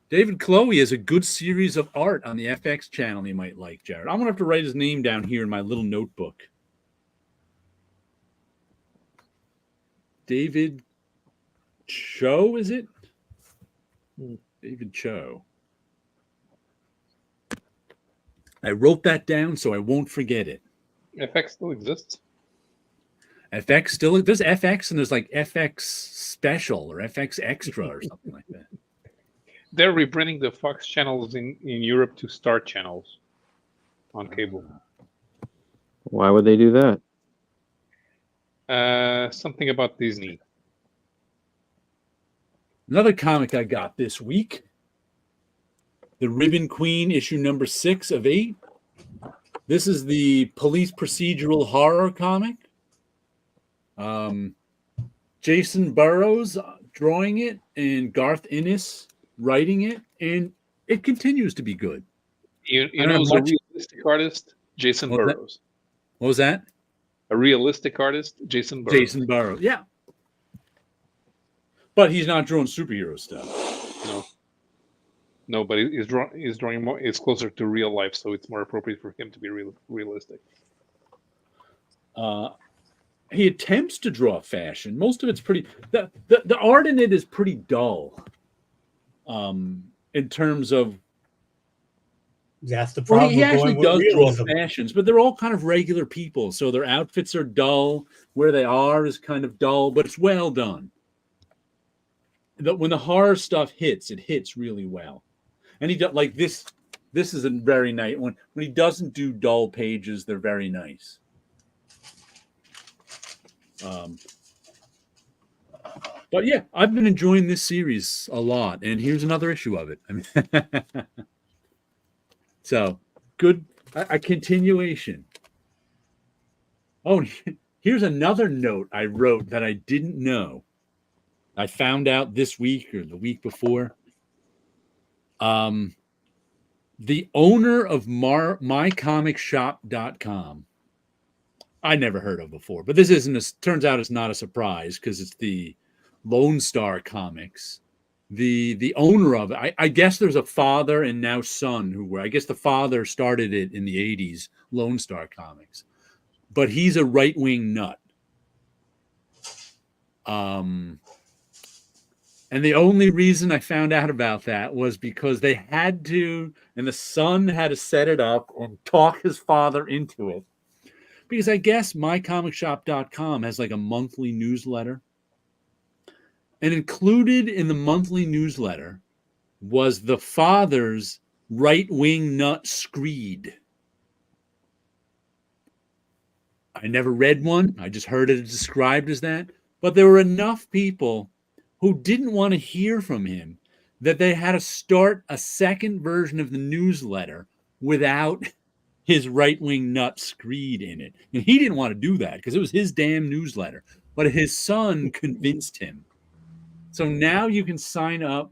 David Chloe has a good series of art on the FX channel you might like, Jared. I'm going to have to write his name down here in my little notebook. David Cho, is it? David Cho. I wrote that down so I won't forget it. FX still exists? FX still, there's FX and there's like FX Special or FX Extra or something like that. They're rebranding the Fox channels in Europe to Star channels on cable. Why would they do that? Something about Disney. Another comic I got this week. The Ribbon Queen, issue number 6 of 8. This is the police procedural horror comic. Jason Burrows drawing it and Garth Ennis writing it, and it continues to be good. You know who's a realistic artist? Jason Burrows. What was that? A realistic artist? Jason Burrows. Jason Burrows, yeah. But he's not drawing superhero stuff. No, but he's drawing more. It's closer to real life, so it's more appropriate for him to be realistic. He attempts to draw fashion. Most of it's pretty. The art in it is pretty dull. In terms of, that's the problem. He actually does draw fashions, but they're all kind of regular people, so their outfits are dull. Where they are is kind of dull, but it's well done. When the horror stuff hits, it hits really well. And he does like this. This is a very nice one. When he doesn't do dull pages, they're very nice. But yeah, I've been enjoying this series a lot, and here's another issue of it. I mean, so good, a continuation. Oh, here's another note I wrote that I didn't know. I found out this week or the week before. The owner of mycomicshop.com, I never heard of before, but this turns out it's not a surprise because it's the Lone Star Comics. The owner of it, I guess there's a father and now son who were, I guess the father started it in the 80s, Lone Star Comics, but he's a right-wing nut. And the only reason I found out about that was because they had to, and the son had to set it up and talk his father into it. Because I guess mycomicshop.com has like a monthly newsletter. And included in the monthly newsletter was the father's right-wing nut screed. I never read one. I just heard it described as that. But there were enough people who didn't want to hear from him that they had to start a second version of the newsletter without his right-wing nut screed in it. And he didn't want to do that because it was his damn newsletter. But his son convinced him. So now you can sign up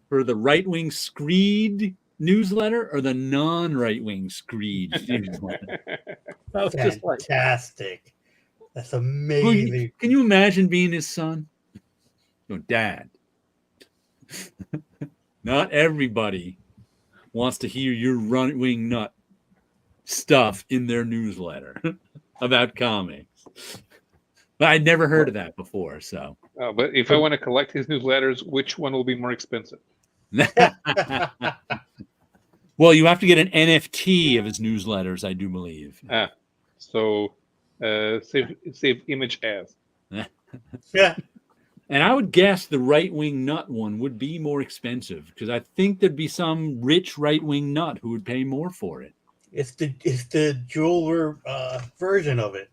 for the right-wing screed newsletter or the non-right-wing screed newsletter. That was just like, fantastic. That's amazing. can you imagine being his son? No, Dad. Not everybody wants to hear your right-wing nut stuff in their newsletter about comics. But I'd never heard of that before, so. But if I want to collect his newsletters, which one will be more expensive? Well, you have to get an NFT of his newsletters, I do believe. So save image as. Yeah. And I would guess the right-wing nut one would be more expensive because I think there'd be some rich right-wing nut who would pay more for it. It's the jeweler version of it.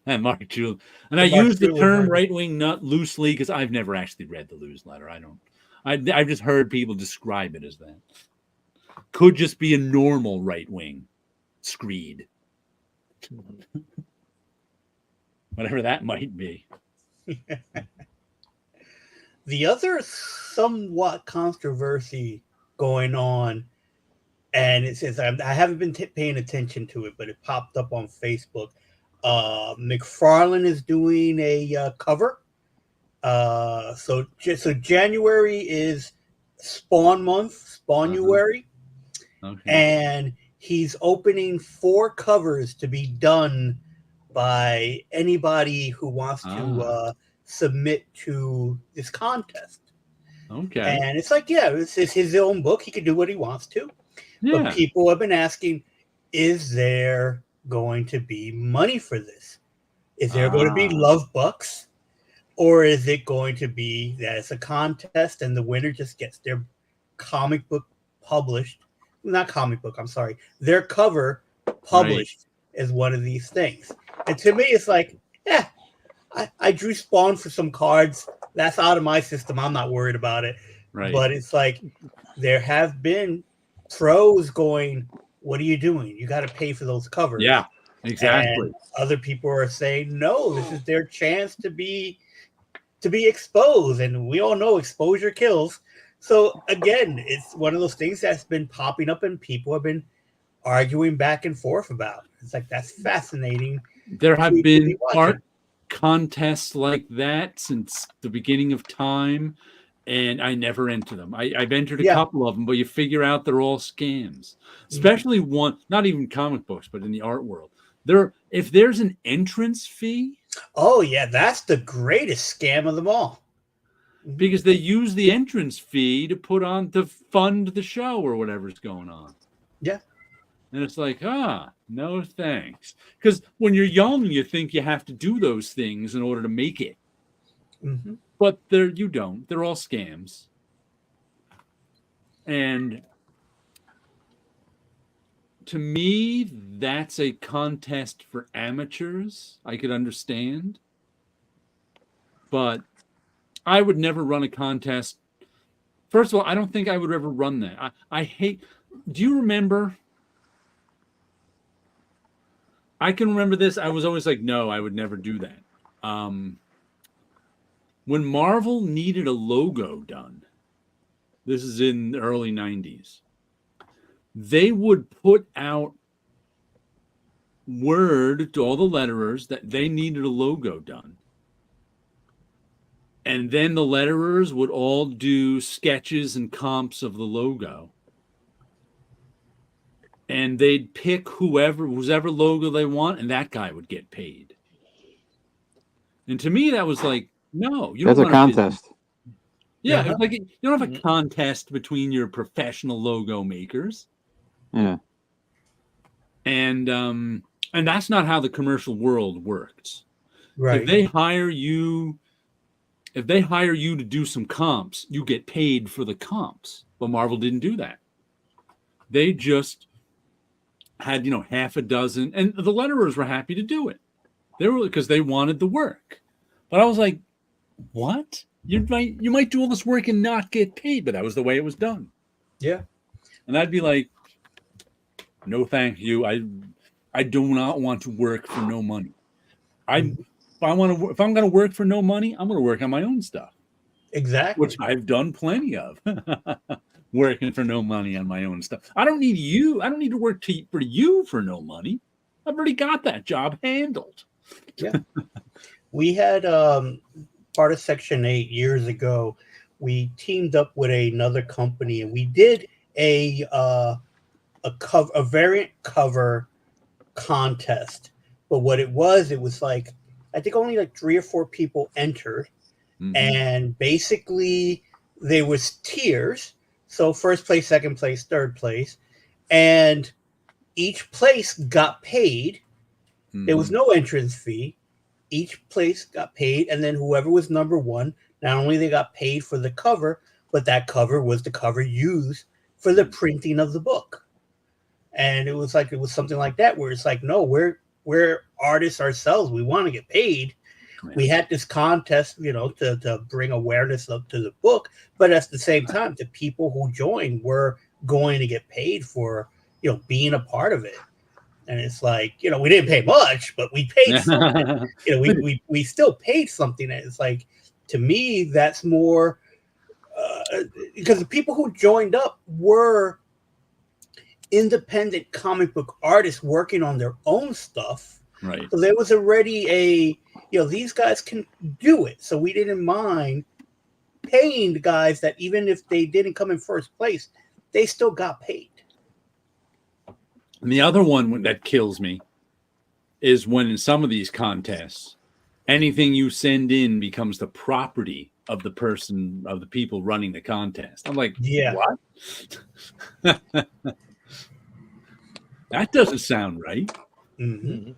Mark Jewell. And I Mark use the Jewell term version. right-wing nut loosely because I've never actually read the newsletter. I've just heard people describe it as that. Could just be a normal right-wing screed. Whatever that might be. The other somewhat controversy going on, and it says I haven't been paying attention to it, but it popped up on Facebook. McFarlane is doing a cover. So January is Spawn month, Spawnuary, Okay. and he's opening 4 covers to be done by anybody who wants to submit to this contest. Okay. And it's like, yeah, it's his own book. He can do what he wants to. Yeah. But people have been asking, is there going to be money for this? Is there going to be love bucks? Or is it going to be that it's a contest and the winner just gets their comic book published? Not comic book, I'm sorry. Their cover published as one of these things. And to me, it's like, yeah, I drew Spawn for some cards. That's out of my system. I'm not worried about it. Right. But it's like there have been pros going, what are you doing? You got to pay for those covers. Yeah, exactly. And other people are saying, no, this is their chance to be exposed. And we all know exposure kills. So again, it's one of those things that's been popping up and people have been arguing back and forth about. It's like, that's fascinating. There have been art contests like that since the beginning of time, and I never enter them. I've entered a couple of them, but you figure out they're all scams. Especially one, not even comic books, but in the art world. If there's an entrance fee. Oh, yeah, that's the greatest scam of them all. Because they use the entrance fee to fund the show or whatever's going on. Yeah. And it's like, no thanks. Because when you're young, you think you have to do those things in order to make it. Mm-hmm. But you don't. They're all scams. And to me, that's a contest for amateurs. I could understand. But I would never run a contest. First of all, I don't think I would ever run that. I hate. Do you remember? I can remember this. I was always like, no, I would never do that. When Marvel needed a logo done, this is in the early 90s, they would put out word to all the letterers that they needed a logo done. And then the letterers would all do sketches and comps of the logo. And they'd pick whoever logo they want, and that guy would get paid. And to me, that was like, no, you don't. That's a contest. Yeah, like you don't have a contest between your professional logo makers. Yeah. And that's not how the commercial world works. Right. If they hire you to do some comps, you get paid for the comps. But Marvel didn't do that. They just had, half a dozen, and the letterers were happy to do it. They were, because they wanted the work. But I was like, what? You might do all this work and not get paid, but that was the way it was done. Yeah. And I'd be like, no, thank you. I do not want to work for no money. If I'm going to work for no money, I'm going to work on my own stuff. Exactly. Which I've done plenty of. Working for no money on my own stuff. I don't need you. I don't need to work for you for no money. I've already got that job handled. Yeah. We had part of Section 8 years ago. We teamed up with another company and we did a variant cover contest. But what it was like, I think only like 3 or 4 people entered. Mm-hmm. And basically there was tiers. So first place, second place, third place. And each place got paid. Mm-hmm. There was no entrance fee. Each place got paid. And then whoever was number 1, not only they got paid for the cover, but that cover was the cover used for the printing of the book. And it was something like that, where it's like, no, we're artists ourselves. We want to get paid. Right. We had this contest, to bring awareness up to the book, but at the same time, the people who joined were going to get paid for, being a part of it. And it's like, we didn't pay much, but we paid something. We still paid something. And it's like, to me, that's more because the people who joined up were independent comic book artists working on their own stuff. Right. So there was already these guys can do it. So we didn't mind paying the guys that even if they didn't come in first place, they still got paid. And the other one that kills me is when in some of these contests, anything you send in becomes the property of the people running the contest. I'm like, yeah, what? That doesn't sound right. Mm-hmm.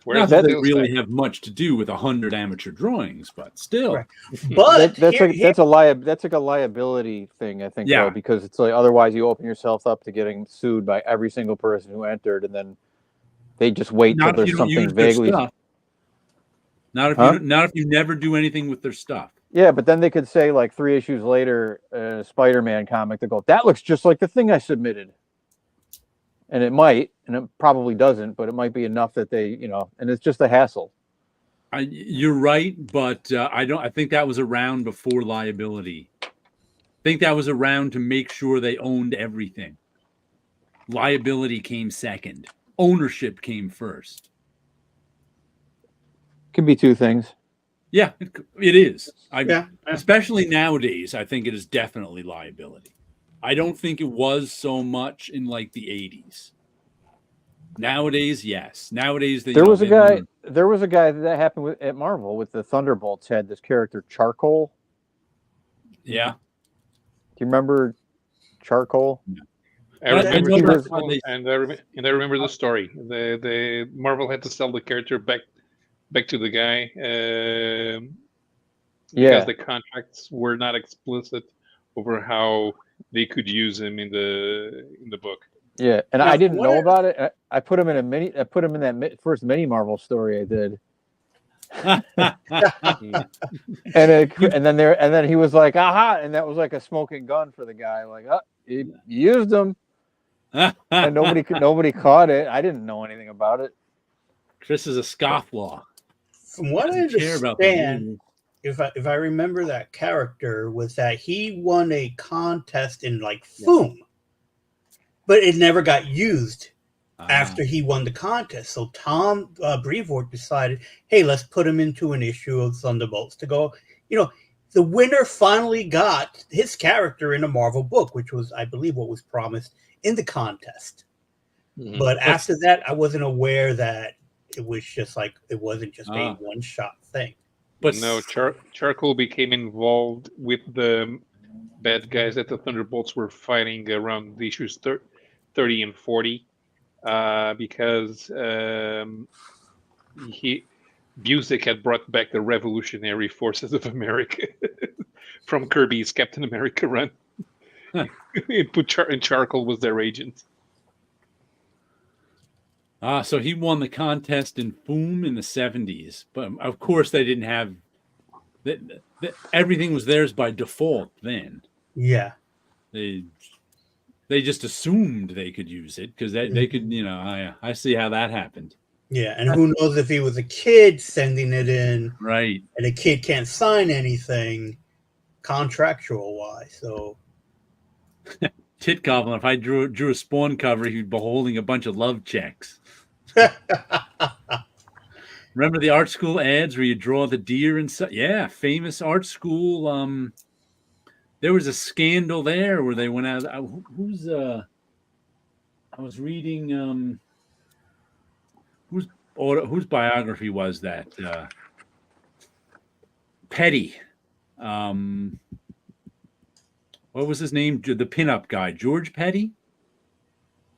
Not that they really have much to do with 100 amateur drawings, but still. Right. But that's like a liability thing, I think, though, because it's like otherwise you open yourself up to getting sued by every single person who entered, and then they just wait till there's something vaguely. Not if you never do anything with their stuff. Yeah, but then they could say like 3 issues later, a Spider-Man comic, they go, that looks just like the thing I submitted. And it might, and it probably doesn't, but it might be enough that they, and it's just a hassle. You're right, but I think that was around before liability. I think that was around to make sure they owned everything. Liability came second. Ownership came first. Can be 2 things. Yeah, it is. Especially nowadays, I think it is definitely liability. I don't think it was so much in like the 80s. Nowadays, yes. Nowadays, there was a guy that happened at Marvel with the Thunderbolts had this character Charcoal. Yeah. Do you remember Charcoal? Yeah. I remember the story. The Marvel had to sell the character back to the guy because the contracts were not explicit over how they could use him in the book. Yeah, and I didn't know about it. I put him in that first mini Marvel story I did, and then he was like, aha, and that was like a smoking gun for the guy. Like, oh, he used them, and nobody caught it. I didn't know anything about it. Chris is a scofflaw. From what I Doesn't care about the understand, if I remember that character, was that he won a contest in like Foom, but it never got used after he won the contest. So Tom Brevoort decided, hey, let's put him into an issue of Thunderbolts to go. You know, the winner finally got his character in a Marvel book, which was, I believe, what was promised in the contest. Mhm. But after that, I wasn't aware that it was just like it wasn't just a one-shot thing. But no, Charcoal became involved with the bad guys that the Thunderbolts were fighting around the issues 30 and 40 because Busiek had brought back the Revolutionary Forces of America from Kirby's Captain America run. And Charcoal was their agent. So he won the contest in Foom in the 70s, but of course they didn't have everything was theirs by default then. Yeah, They just assumed they could use it because they could, you know, I see how that happened. yeah, and who knows if he was a kid sending it in, Right? and a kid can't sign anything contractual wise. So Tit Goblin, if I drew a Spawn cover, he'd be holding a bunch of love checks. Remember the art school ads where you draw the deer and stuff? Yeah, famous art school. There was a scandal there where they went out. I was reading whose biography was that? Petty. What was his name? The pinup guy, George Petty.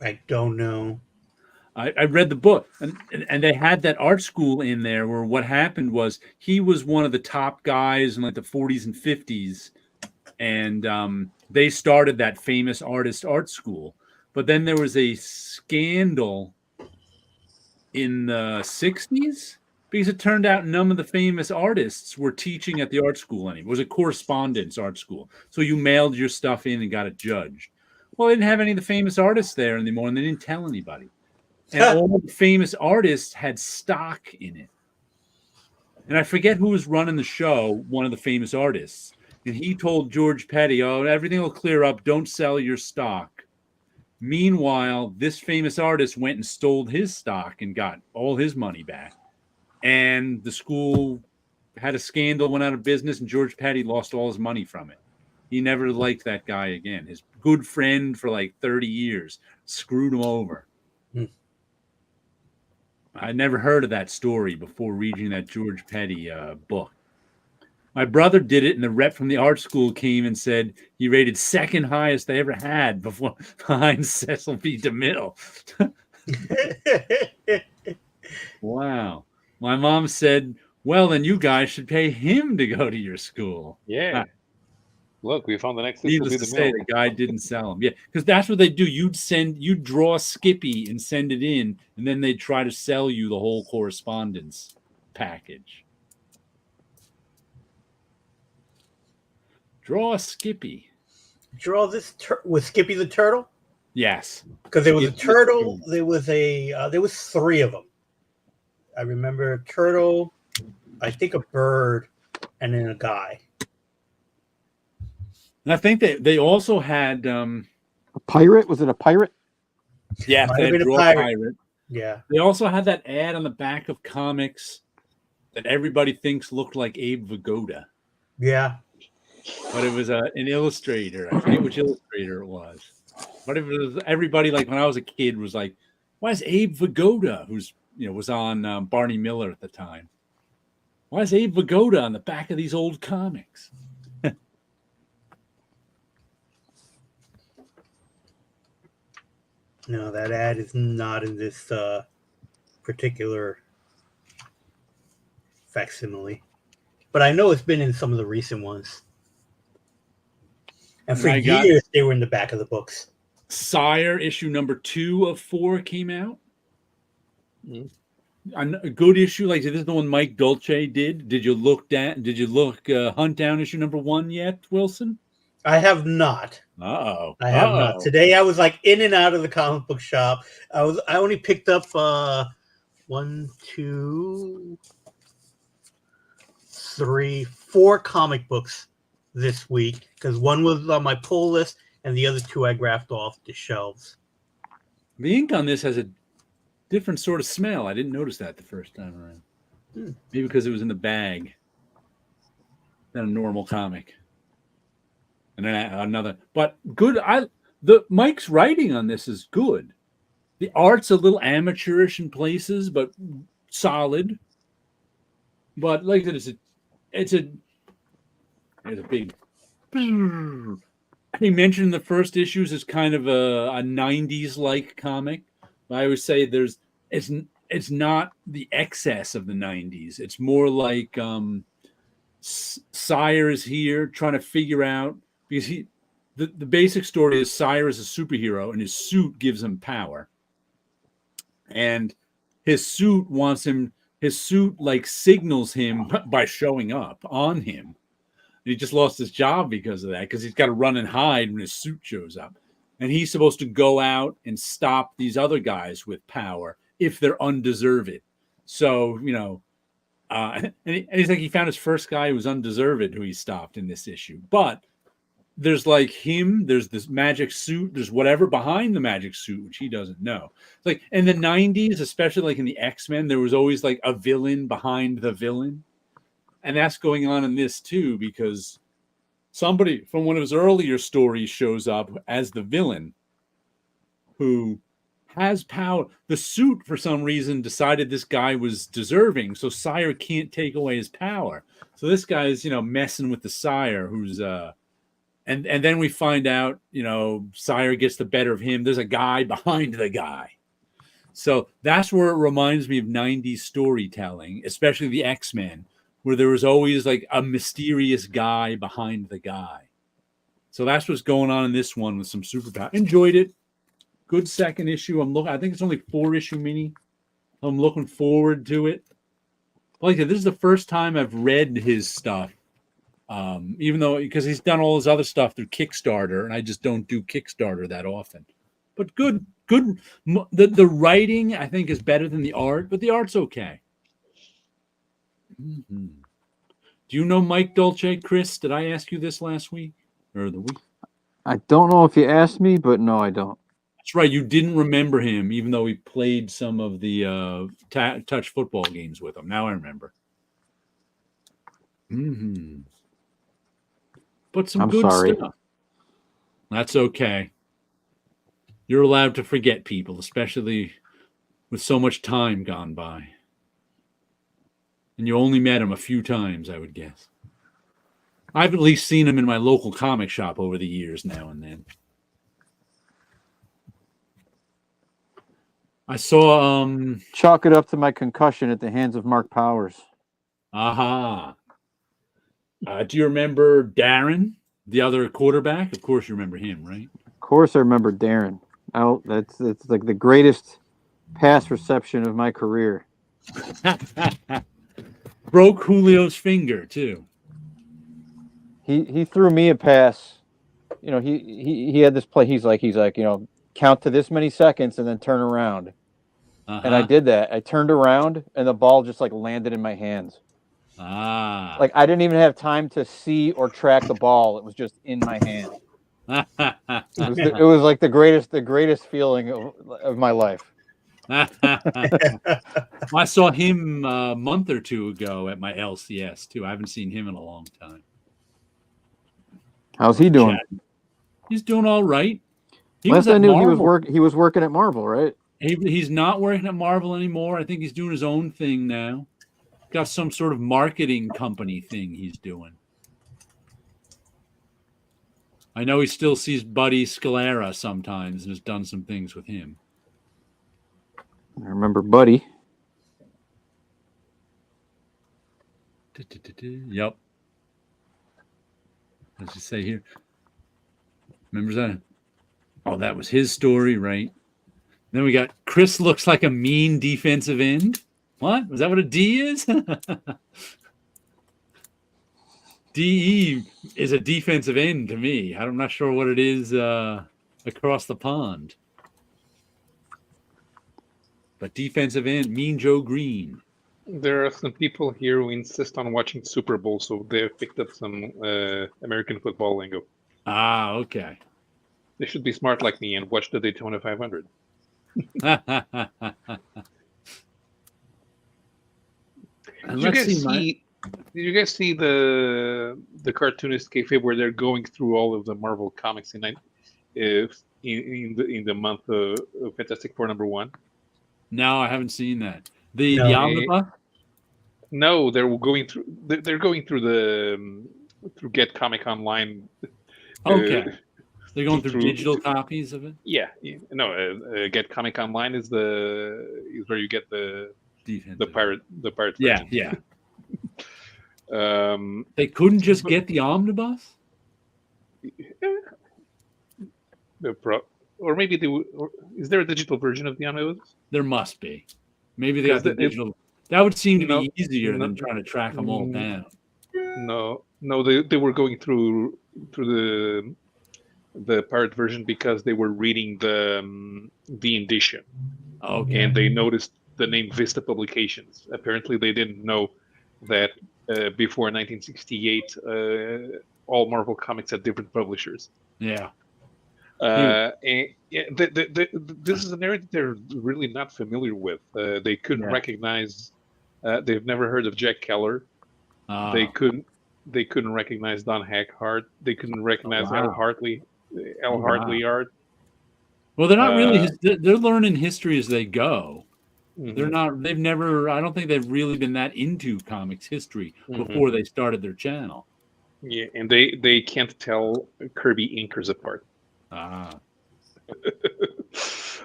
I don't know. I read the book, and they had that art school in there where what happened was he was one of the top guys in like the 40s and 50s, and they started that famous artist art school. But then there was a scandal in the 60s because it turned out none of the famous artists were teaching at the art school anymore. It was a correspondence art school. So you mailed your stuff in and got it judged. Well, they didn't have any of the famous artists there anymore, and they didn't tell anybody. And all the famous artists had stock in it. And I forget who was running the show, one of the famous artists. And he told George Petty, oh, everything will clear up. Don't sell your stock. Meanwhile, this famous artist went and stole his stock and got all his money back. And the school had a scandal, went out of business, and George Petty lost all his money from it. He never liked that guy again. His good friend for like 30 years screwed him over. I'd never heard of that story before reading that George Petty book. My brother did it, and the rep from the art school came and said he rated second highest they ever had behind Cecil B. DeMille. Wow. My mom said, well, then you guys should pay him to go to your school. Yeah. Look, we found the next. Needless to say, the guy didn't sell them. Yeah, because that's what they do. You'd draw Skippy and send it in, and then they'd try to sell you the whole correspondence package. Draw Skippy. Draw this with Skippy the turtle. Yes, because there was a turtle. There was three of them. I remember a turtle, I think a bird, and then a guy. And I think they also had a pirate. Was it a pirate? Yeah, they had draw a pirate. Yeah. They also had that ad on the back of comics that everybody thinks looked like Abe Vigoda. Yeah. But it was an illustrator. I forget which illustrator it was. But it was everybody, like when I was a kid, was like, why is Abe Vigoda, who's was on Barney Miller at the time? Why is Abe Vigoda on the back of these old comics? No, that ad is not in this particular facsimile. But I know it's been in some of the recent ones. And for years, they were in the back of the books. Sire issue number 2 of 4 came out. a good issue like this is the one Mike Dolce did. Did you look hunt down issue number 1 yet, Wilson? I have not. Uh-oh. I have not. Today I was like in and out of the comic book shop. I only picked up 1, 2, 3, 4 comic books this week because one was on my pull list and the other 2 I graphed off the shelves. The ink on this has a different sort of smell. I didn't notice that the first time around. Maybe because it was in the bag than a normal comic. And then another, but good. Mike's writing on this is good. The art's a little amateurish in places, but solid. But like I said, it's a big. He mentioned the first issues as kind of a 90s like comic. I always say it's not the excess of the 90s. It's more like Sire is here trying to figure out, because the basic story is Sire is a superhero and his suit gives him power. And his suit like signals him by showing up on him. And he just lost his job because of that, because he's got to run and hide when his suit shows up. And he's supposed to go out and stop these other guys with power if they're undeserved. So, and he's like, he found his first guy who was undeserved who he stopped in this issue. But there's like him, there's this magic suit, there's whatever behind the magic suit, which he doesn't know. It's like in the 90s, especially like in the X-Men, there was always like a villain behind the villain. And that's going on in this too, because somebody from one of his earlier stories shows up as the villain who has power. The suit, for some reason, decided this guy was deserving, so Sire can't take away his power. So this guy is, messing with the Sire, who's and then we find out, Sire gets the better of him. There's a guy behind the guy. So that's where it reminds me of 90s storytelling, especially the X-Men, where there was always like a mysterious guy behind the guy. So that's what's going on in this one with some superpower. Enjoyed it. Good second issue. I think it's only 4-issue mini. I'm looking forward to it. Like I said, this is the first time I've read his stuff. Even though, because he's done all his other stuff through Kickstarter, and I just don't do Kickstarter that often. But good. The writing, I think, is better than the art, but the art's okay. Mm-hmm. Do you know Mike Dolce, Chris? Did I ask you this last week or the week? I don't know if you asked me, but no, I don't. That's right. You didn't remember him, even though he played some of the touch football games with him. Now I remember. Mm-hmm. But some good stuff. That's okay. You're allowed to forget people, especially with so much time gone by. And you only met him a few times, I would guess. I've at least seen him in my local comic shop over the years now and then. I saw... Chalk it up to my concussion at the hands of Mark Powers. Aha. Do you remember Darren, the other quarterback? Of course you remember him, right? Of course I remember Darren. Oh, that's like the greatest pass reception of my career. Broke Julio's finger too. He threw me a pass. He had this play. He's like, count to this many seconds and then turn around. Uh-huh. And I did that. I turned around and the ball just like landed in my hands. Ah. Like I didn't even have time to see or track the ball. It was just in my hand. It was like the greatest feeling of my life. I saw him a month or two ago at my LCS too. I haven't seen him in a long time. How's he doing? He's doing all right. Last I knew, he was working at Marvel, right? He's not working at Marvel anymore. I think he's doing his own thing now. Got some sort of marketing company thing he's doing. I know he still sees Buddy Scalera sometimes and has done some things with him. I remember Buddy. Yep. Let's just say here. Remember that? Oh, that was his story, right? Then we got Chris looks like a mean defensive end. What? Was that what a D is? DE is a defensive end to me. I'm not sure what it is across the pond. But defensive end, Mean Joe Green. There are some people here who insist on watching Super Bowl, so they've picked up some American football lingo. Ah, okay. They should be smart like me and watch the Daytona 500. Did you guys see the cartoonist kayfabe where they're going through all of the Marvel comics in the month of Fantastic Four #1? No, I haven't seen that. The No. omnibus? No, they're going through. They're going through through Get Comic Online. Okay, they're going through through- digital copies of it. Yeah, no. Get Comic Online is where you get the Defensive. pirate Yeah, version. yeah. They couldn't just get the omnibus. Or maybe is there a digital version of the omnibus? There must be. Maybe they got the Because digital. That would seem to No, be easier no, than trying to track them all down. No, they were going through the pirate version because they were reading the edition, Okay. and they noticed the name Vista Publications. Apparently, they didn't know that before 1968, all Marvel comics had different publishers. Yeah. And this is an area that they're really not familiar with. They couldn't Yeah. recognize. They've never heard of Jack Keller. Ah, They couldn't recognize Don Heckhart. They couldn't recognize wow. Al Hartley. wow. Hartley art. well, they're not really. Uh, They're learning history as they go. Mhm. They're not. They've never. I don't think they've really been that into comics history Mhm. before they started their channel. Yeah, and they can't tell Kirby inkers apart. Ah.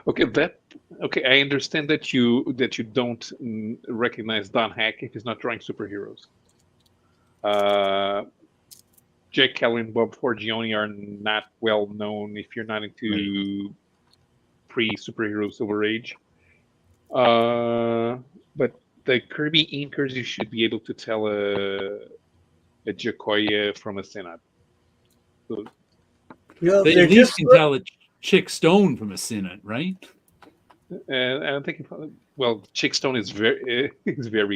Okay, I understand that you don't recognize Don Heck if he's not drawing superheroes. Jack Keller and Bob Forgione are not well known if you're not into pre-superhero Silver Age. But the Kirby inkers, you should be able to tell a Jacoya from a Senate. So, They they're at least just can tell a Chick Stone from a Synod, right? I don't think. Well, Chick Stone is very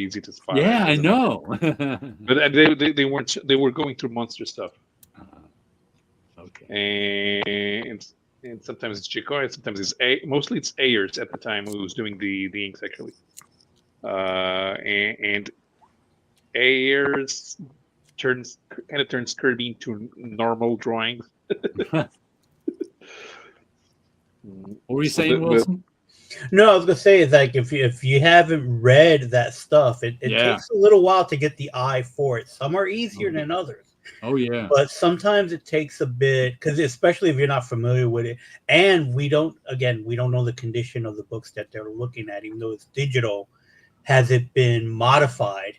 easy to spot. Yeah, I know. But they weren't. They were going through monster stuff, Okay. and sometimes it's Chicoy, sometimes it's mostly it's Ayers at the time who was doing the inks actually, and Ayers turns Kirby into normal drawings. What were you So saying, Wilson? No, I was gonna say is like if you haven't read that stuff, it Yeah. takes a little while to get the eye for it. Some are easier than others, Oh yeah. but sometimes it takes a bit because especially if you're not familiar with it, and we don't know the condition of the books that they're looking at, even though it's digital. Has it been modified?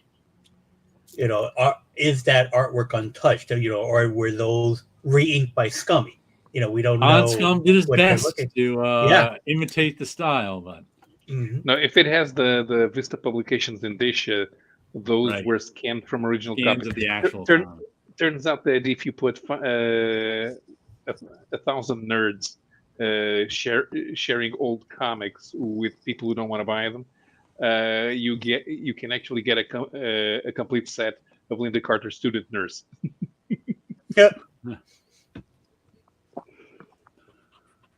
You know, is that artwork untouched? You know, or were those re-inked by Scummy? You know, we don't know. Anscombe did his what they're best looking- to imitate the style, but Mhm. Now, if it has the Vista Publications indicia, those Right. were scanned from original scans copies. of the actual Turn- comic. Turns out that if you put 1,000 nerds sharing old comics with people who don't want to buy them, you can actually get a complete set of Linda Carter Student Nurse. Yep.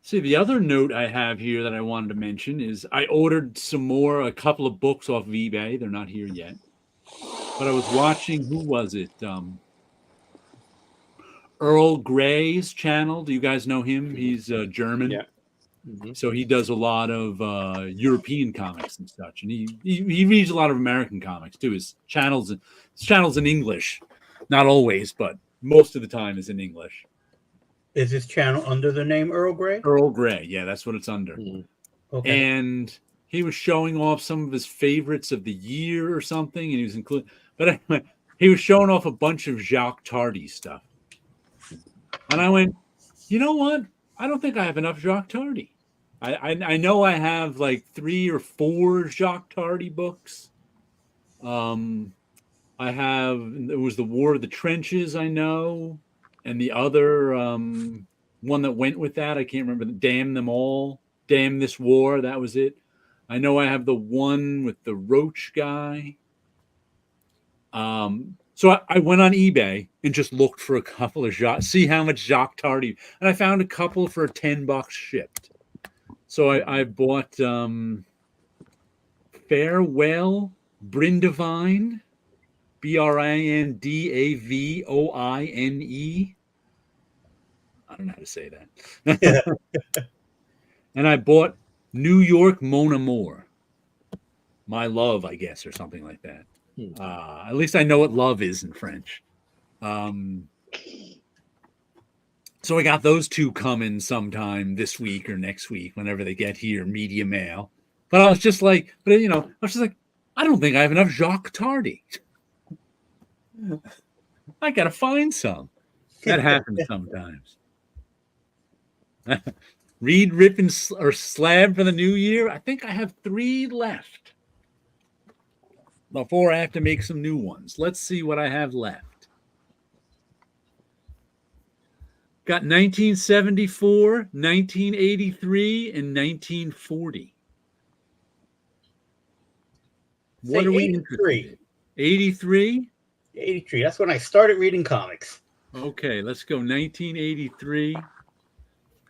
See, the other note I have here that I wanted to mention is I ordered a couple of books off of eBay. They're not here yet. But I was watching, who was it? Earl Grey's channel. Do you guys know him? He's German. Yeah. Mm-hmm. So he does a lot of European comics and such. And he reads a lot of American comics too. His channel's in English. Not always, but most of the time is in English. Is this channel under the name Earl Grey? Earl Grey, yeah, that's what it's under. Okay. And he was showing off some of his favorites of the year or something, and he was including. But anyway, he was showing off a bunch of Jacques Tardy stuff, and I went, you know what? I don't think I have enough Jacques Tardy. I know I have like 3 or 4 Jacques Tardy books, It was the War of the Trenches, I know, and the other one that went with that, I can't remember. Damn Them All, Damn This War, that was it. I know I have the one with the roach guy. So I went on eBay and just looked for a couple of see how much Jacques Tardy, and I found a couple for $10 shipped. So I bought Farewell Brindavine, Brindavoine. I don't know how to say that. And I bought New York Mon Amour, My Love, I guess, or something like that. At least I know what love is in French. So I got those two coming sometime this week or next week, whenever they get here, media mail. But I was just like, I don't think I have enough Jacques Tardy. I got to find some. That happens sometimes. Read, rip, or slab for the new year. I think I have 3 left before I have to make some new ones. Let's see what I have left. Got 1974, 1983, and 1940. What are we interested in? 83? 83. That's when I started reading comics. Okay, let's go 1983.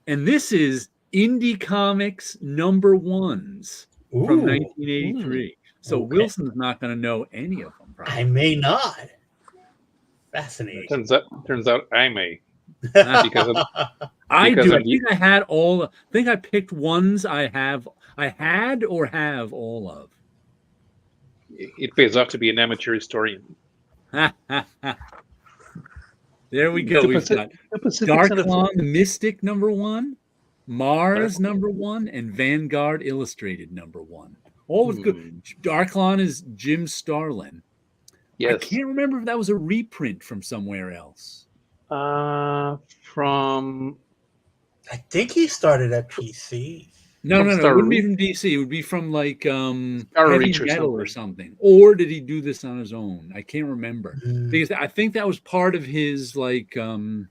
And this is Indie Comics #1s from 1983. So okay. Wilson's not going to know any of them. Probably. I may not. Fascinating. Turns out I may. I do. I think I had all. I think I picked ones I had or have all of. It pays off to be an amateur historian. There we go. We've got Darklon the Mystic #1, Mars #1, and Vanguard Illustrated #1. All was good. Darklon is Jim Starlin. Yes. I can't remember if that was a reprint from somewhere else. From I think he started at PC. No, it wouldn't be from DC. It would be from like Heavy Metal or something. Or did he do this on his own? I can't remember. Because I think that was part of his like what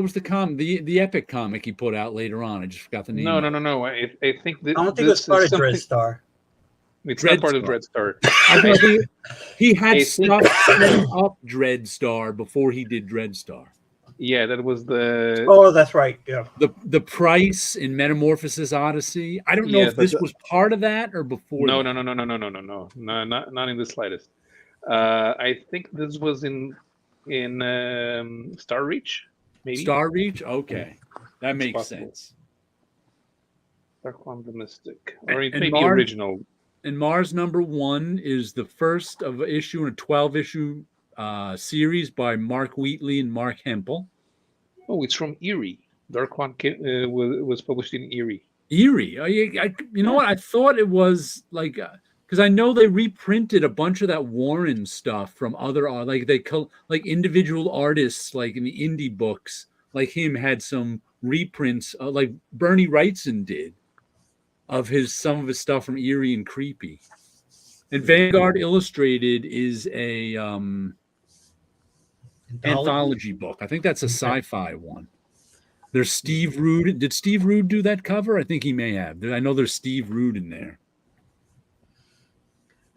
was the epic comic he put out later on? I just forgot the name. No. I think I don't think it was part of Dreadstar. It's not part of Dreadstar. I thought he had stuff set up Dreadstar before he did Dreadstar. Yeah, that was the. Oh, that's right. Yeah. The Price in Metamorphosis Odyssey. I don't know if this was part of that or before. No, not in the slightest. I think this was in Star Reach, maybe. Star Reach, okay, that makes sense. Darklon the Mystic, or it may be original. And Mars #1 is the first of issue in a 12-issue series by Mark Wheatley and Mark Hempel. Oh, it's from Erie. Darklon was published in Erie. Erie. You know what? I thought it was like because I know they reprinted a bunch of that Warren stuff from other like individual artists like in the indie books like him had some reprints like Bernie Wrightson did of some of his stuff from Erie and Creepy. And Vanguard Illustrated is a anthology book. I think that's a sci-fi one. There's Steve Rude. Did Steve Rude do that cover? I think he may have. I know there's Steve Rude in there.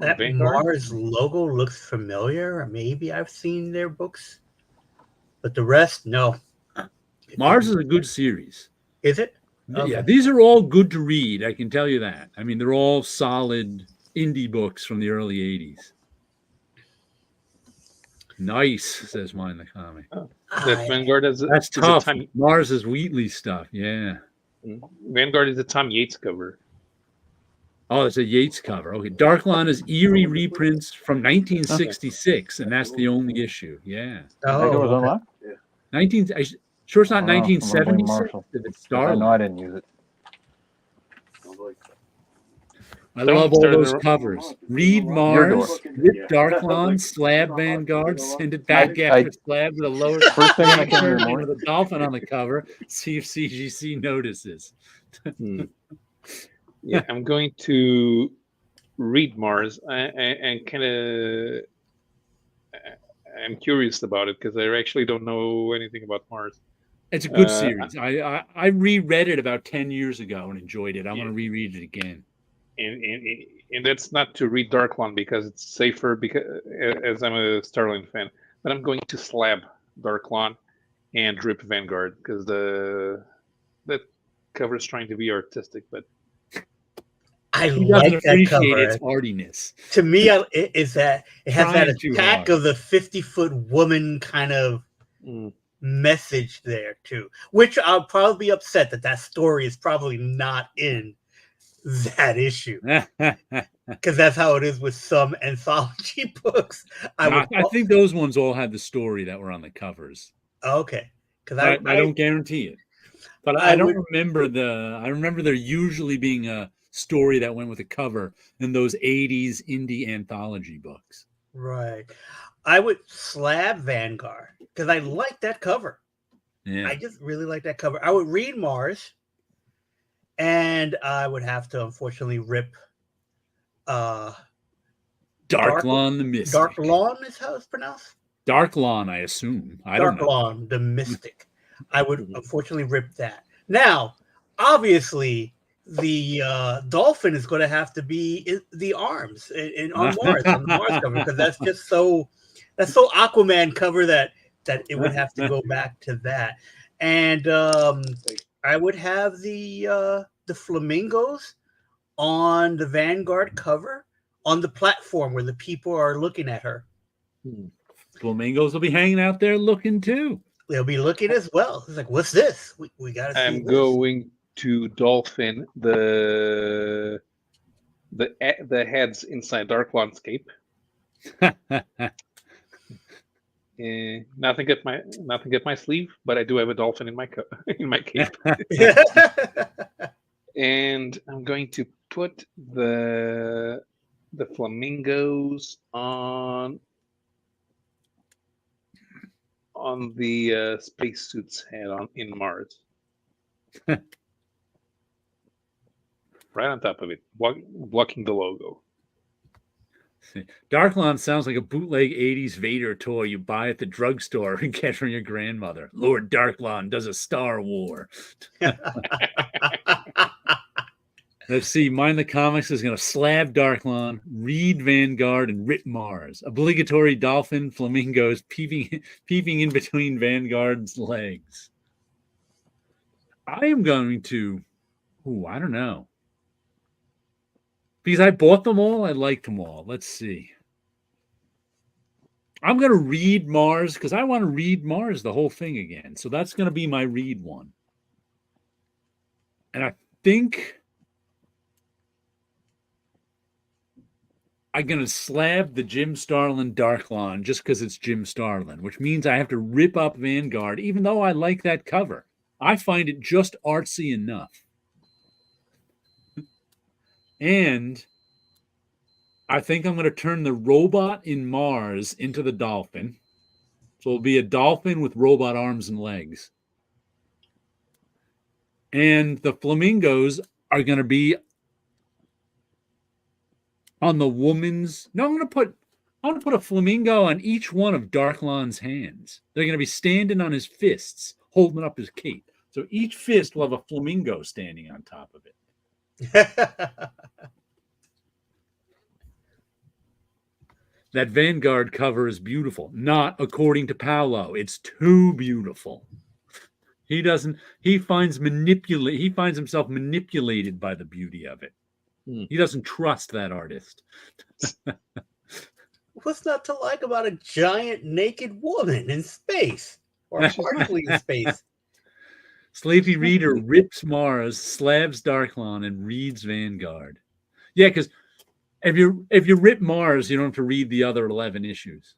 That Mars logo looks familiar. Maybe I've seen their books, but the rest, no. Mars is a good series. Is it? Okay. Yeah, these are all good to read. I can tell you that. I mean, they're all solid indie books from the early 80s. Nice, says mine in the comic. That Vanguard that's tough. Mars is Wheatley stuff. Yeah. Vanguard is a Tom Yates cover. Oh, it's a Yates cover. Okay. Darklon is Erie reprints from 1966, and that's the only issue. Yeah. Oh, okay. Sure it's not 1976? Did it start? No, I didn't use it. I love all those covers. Read Mars, rip Darklon, slab Vanguard, send it back after slab with a lower first thing I can remember with a dolphin on the cover. See if CGC notices. Yeah, I'm going to read Mars. And kind of I'm curious about it because I actually don't know anything about Mars. It's a good series. I reread it about 10 years ago and enjoyed it. I want to reread it again. And that's not to read Darklon because it's safer, because as I'm a Starline fan, but I'm going to slab Darklon and rip Vanguard because that cover is trying to be artistic, but I He like doesn't that appreciate cover. its artiness. To me, it has that Trying too attack hard. of the 50-foot woman kind of message there too, which I'll probably be upset that story is probably not in that issue, because that's how it is with some anthology books. I think those ones all had the story that were on the covers. Okay, because I don't guarantee it, but I don't remember I remember there usually being a story that went with a cover in those 80s indie anthology books. Right. I would slab Vanguard because I like that cover. Yeah. I just really like that cover. I would read Mars, and I would have to unfortunately rip Darklon the Mystic. Darklon is how it's pronounced? Darklon, I assume. I don't know. Darklon the Mystic. I would unfortunately rip that. Now, obviously, the dolphin is going to have to be the arms on Mars, on the Mars cover, because that's just so Aquaman cover that it would have to go back to that. And I would have the flamingos on the Vanguard cover on the platform where the people are looking at her. Flamingos will be hanging out there looking too. They'll be looking as well. It's like, what's this? We got to see. I'm going to dolphin the heads inside Darklon's cape. Nothing at my sleeve, but I do have a dolphin in my cape. And I'm going to put the flamingos on the spacesuit's head in Mars. Right on top of it, blocking the logo. Darklon sounds like a bootleg 80s Vader toy you buy at the drugstore and get from your grandmother. Lord Darklon does a Star War. Let's see. Mind the Comics is going to slab Darklon, read Vanguard, and rip Mars. Obligatory dolphin flamingos peeping in between Vanguard's legs. I am going to... I don't know. Because I bought them all, I liked them all. Let's see. I'm going to read Mars because I want to read Mars, the whole thing again. So that's going to be my read one. And I think I'm going to slab the Jim Starlin Darklon just because it's Jim Starlin, which means I have to rip up Vanguard, even though I like that cover. I find it just artsy enough. And I think I'm going to turn the robot in Mars into the dolphin. So it'll be a dolphin with robot arms and legs. And the flamingos are going to be on the woman's... No, I'm going to put a flamingo on each one of Darklon's hands. They're going to be standing on his fists, holding up his cape. So each fist will have a flamingo standing on top of it. That Vanguard cover is beautiful. Not according to Paulo. It's too beautiful. He finds himself manipulated by the beauty of it. He doesn't trust that artist. What's not to like about a giant naked woman in space? Or partially in space? Sleepy Reader rips Mars, slabs Darklon, and reads Vanguard. Yeah, because if you rip Mars, you don't have to read the other 11 issues.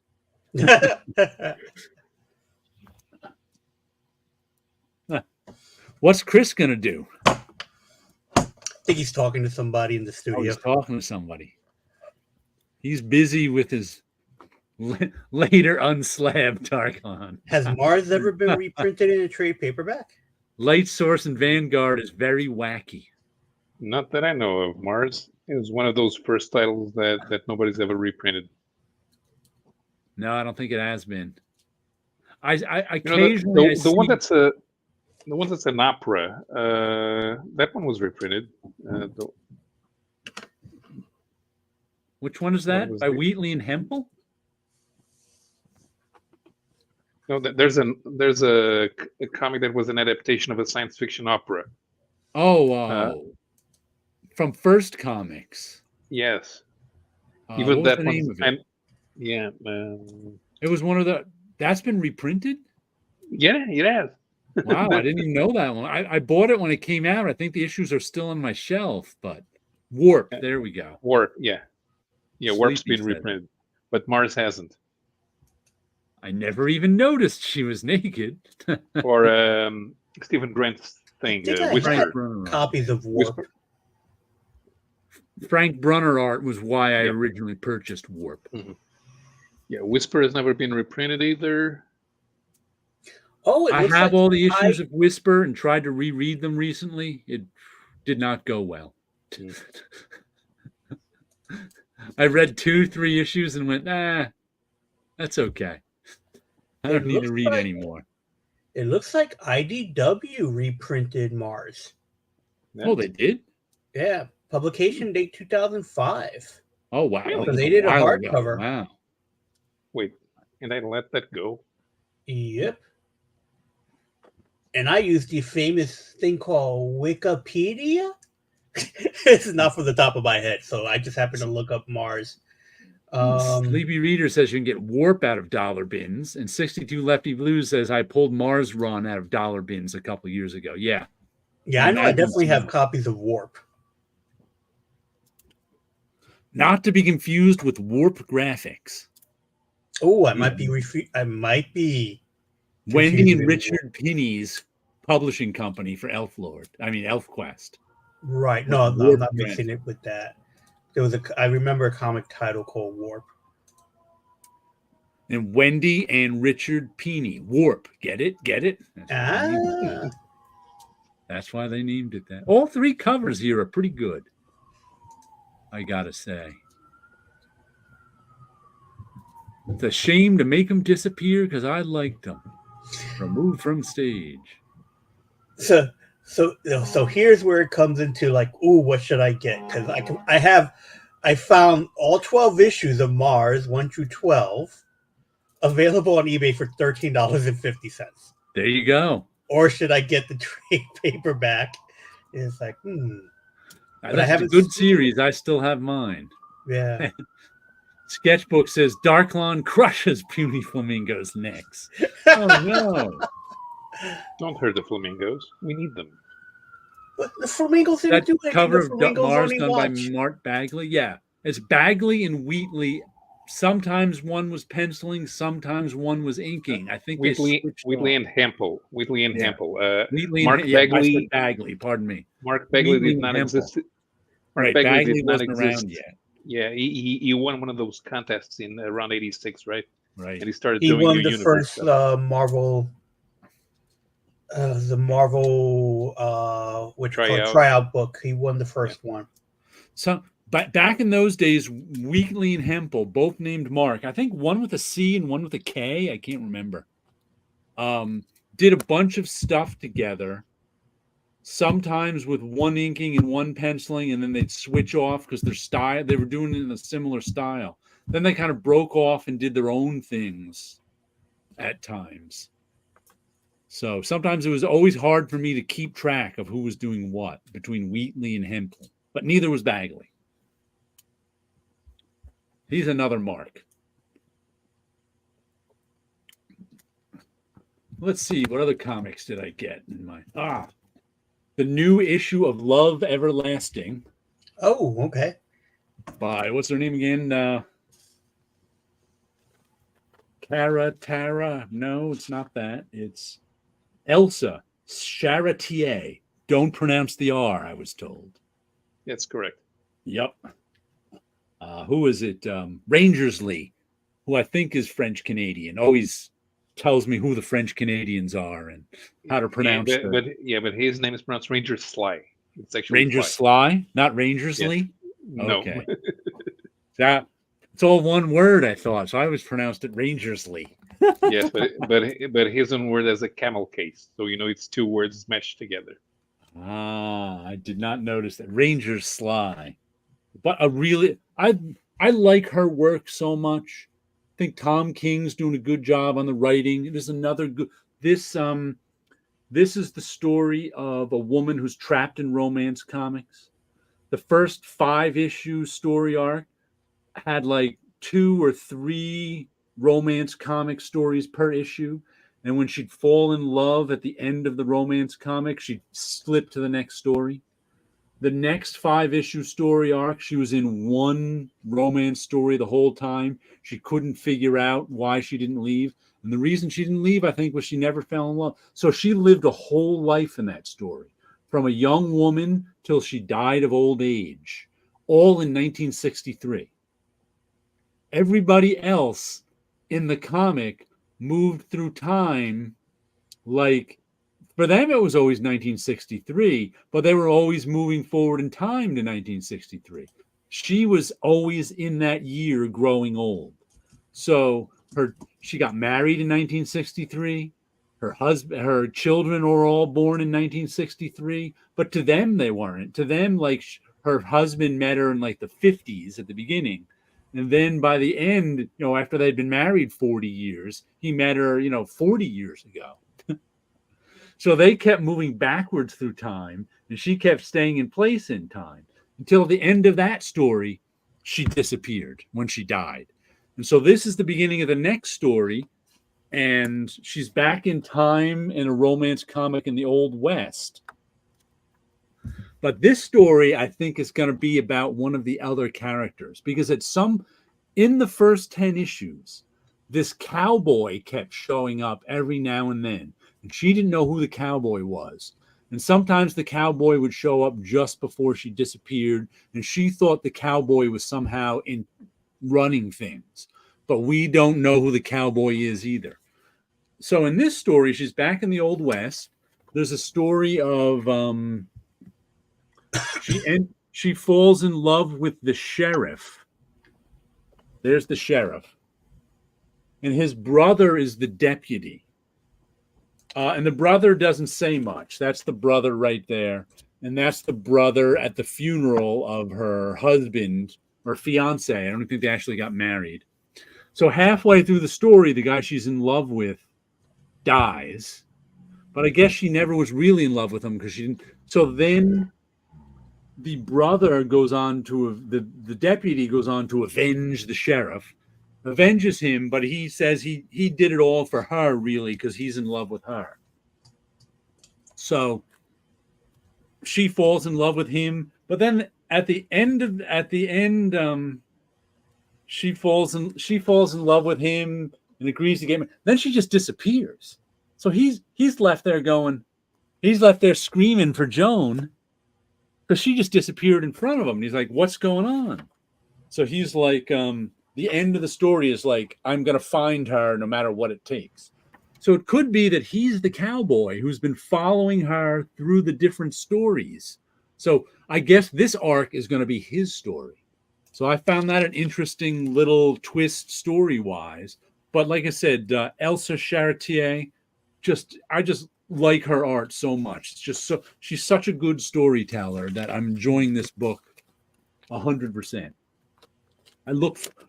What's Chris going to do? I think he's talking to somebody in the studio. Oh, he's talking to somebody. He's busy with his later unslabbed Darklon. Has Mars ever been reprinted in a trade paperback? Light Source and Vanguard is very wacky. Not that I know of. Mars It was one of those first titles that nobody's ever reprinted. No, I don't think it has been. I You know, occasionally I the one see- that's an opera. That one was reprinted. Which one is What that? was By the- Wheatley and Hempel? No, there's a comic that was an adaptation of a science fiction opera. Oh, from First Comics. Yes, What even was that the one. name of it? Yeah, It was one of the. That's been reprinted. yeah, it has. Wow, I didn't even know that one. I bought it when it came out. I think the issues are still on my shelf, but Warp. There we go. Warp, yeah, Warp's Sleepy been said reprinted, but Mars hasn't. I never even noticed she was naked. Or Stephen Grant's thing, I think I Whisper. had Brunner. copies of Warp. Whisper. Frank Brunner art was why I Yep. originally purchased Warp. Yeah, Whisper has never been reprinted either. Oh, it I looks have like all the issues of Whisper and tried to reread them recently. It did not go well. Mm. I read 2-3 issues and went, that's okay. I don't It need to looks read like- anymore. It looks like IDW reprinted Mars. Oh, they did? Yeah, publication date 2005. Oh, wow. Really? That was They did a while ago. hardcover. Wow. Wait, and I let that go. Yep. And I used the famous thing called Wikipedia. It's not from the top of my head, so I just happened to look up Mars. Sleepy Reader says you can get Warp out of dollar bins, and 62 Lefty Blues says I pulled Mars Run out of dollar bins a couple years ago. Yeah. Yeah, I know. I Imagine definitely have some. copies of Warp. Not to be confused with Warp Graphics. Oh, I might be. I might be. Wendy confusing and it with Richard Pinney's publishing company for Elf Quest. Right. No, I'm Warp not mixing it with that. There was I remember a comic title called Warp. And Wendy and Richard Penney. Warp. Get it? Get it? That's why they named it that. All three covers here are pretty good, I gotta say. It's a shame to make them disappear because I liked them. Removed from stage. So here's where it comes into like, ooh, what should I get? Because I found all 12 issues of Mars 1 through 12 available on eBay for $13.50. There you go. Or should I get the trade paperback? It's like, But I That's a haven't good seen series. I still have mine. yeah. Sketchbook says Darklon crushes puny flamingos' necks. Oh no. Don't hurt the flamingos. We need them. But the flamingos didn't That do anything. cover The of flamingos Mars only done by watch. Mark Bagley. Yeah. It's Bagley and Wheatley. Sometimes one was penciling, sometimes one was inking. I think Wheatley they and Hempel. Wheatley and Yeah. Hempel. Wheatley Mark and I Bagley. said Bagley, pardon me. Mark Bagley Wheatley did and not Hempel. exist. Right, Bagley Bagley did not wasn't exist. around yet. Yeah, he won one of those contests in around '86, right? Right. And he started He doing won New the Universe first stuff. Marvel, which Tryout. tryout book. He won the first one. So back in those days, Wheatley and Hempel, both named Mark. I think one with a C and one with a K. I can't remember. Did a bunch of stuff together. Sometimes with one inking and one penciling, and then they'd switch off because their style, they were doing it in a similar style. Then they kind of broke off and did their own things at times. So sometimes it was always hard for me to keep track of who was doing what between Wheatley and Hempel, but neither was Bagley. He's another Mark. Let's see, what other comics did I get in my the new issue of Love Everlasting Oh, okay. by what's her name again? Tara. No, it's not that. It's Elsa Charretier. Don't pronounce the R, I was told. That's correct. Yep. Who is it? Rangersley, who I think is French Canadian, always tells me who the French Canadians are and how to pronounce but his name is pronounced Ranger Sly. It's actually Ranger Sly, not Rangersley. No. Okay. That it's all one word, I thought. So I always pronounced it Rangersley. Yes, but his own word as a camel case, so it's two words meshed together. Ah, I did not notice that. Ranger Sly. But I like her work so much. I think Tom King's doing a good job on the writing. There's another good this is the story of a woman who's trapped in romance comics. The first 5-issue story arc had like 2 or 3 romance comic stories per issue. And when she'd fall in love at the end of the romance comic, she'd slip to the next story. The next 5-issue story arc, she was in one romance story the whole time. She couldn't figure out why she didn't leave. And the reason she didn't leave, I think, was she never fell in love. So she lived a whole life in that story, from a young woman till she died of old age, all in 1963. Everybody else in the comic moved through time like, for them it was always 1963, but they were always moving forward in time to 1963. She was always in that year growing old. So she got married in 1963. Her children were all born in 1963, but to them they weren't. To them, like, her husband met her in like the 50s at the beginning. And then by the end, after they'd been married 40 years, he met her, 40 years ago. So they kept moving backwards through time, and she kept staying in place in time until the end of that story, she disappeared when she died. And so this is the beginning of the next story, and she's back in time in a romance comic in the Old West. But this story, I think, is going to be about one of the other characters, because in the first 10 issues, this cowboy kept showing up every now and then. And she didn't know who the cowboy was. And sometimes the cowboy would show up just before she disappeared. And she thought the cowboy was somehow in running things. But we don't know who the cowboy is either. So in this story, she's back in the Old West. There's a story of she falls in love with the sheriff. There's the sheriff. And his brother is the deputy. And the brother doesn't say much. That's the brother right there. And that's the brother at the funeral of her husband or fiance. I don't think they actually got married. So halfway through the story, the guy she's in love with dies. But I guess she never was really in love with him because she didn't. So then the brother goes on to, the deputy goes on to avenge the sheriff. Avenges him, but he says he did it all for her, really, because he's in love with her. So she falls in love with him, but then at the end, she falls in love with him and agrees to get married. Then she just disappears. So he's left there screaming for Joan because she just disappeared in front of him. And he's like, "What's going on?" So he's like, the end of the story is like, I'm going to find her no matter what it takes. So it could be that he's the cowboy who's been following her through the different stories. So I guess this arc is going to be his story. So I found that an interesting little twist story-wise. But like I said, Elsa Charretier, I just like her art so much. It's just she's such a good storyteller that I'm enjoying this book 100%.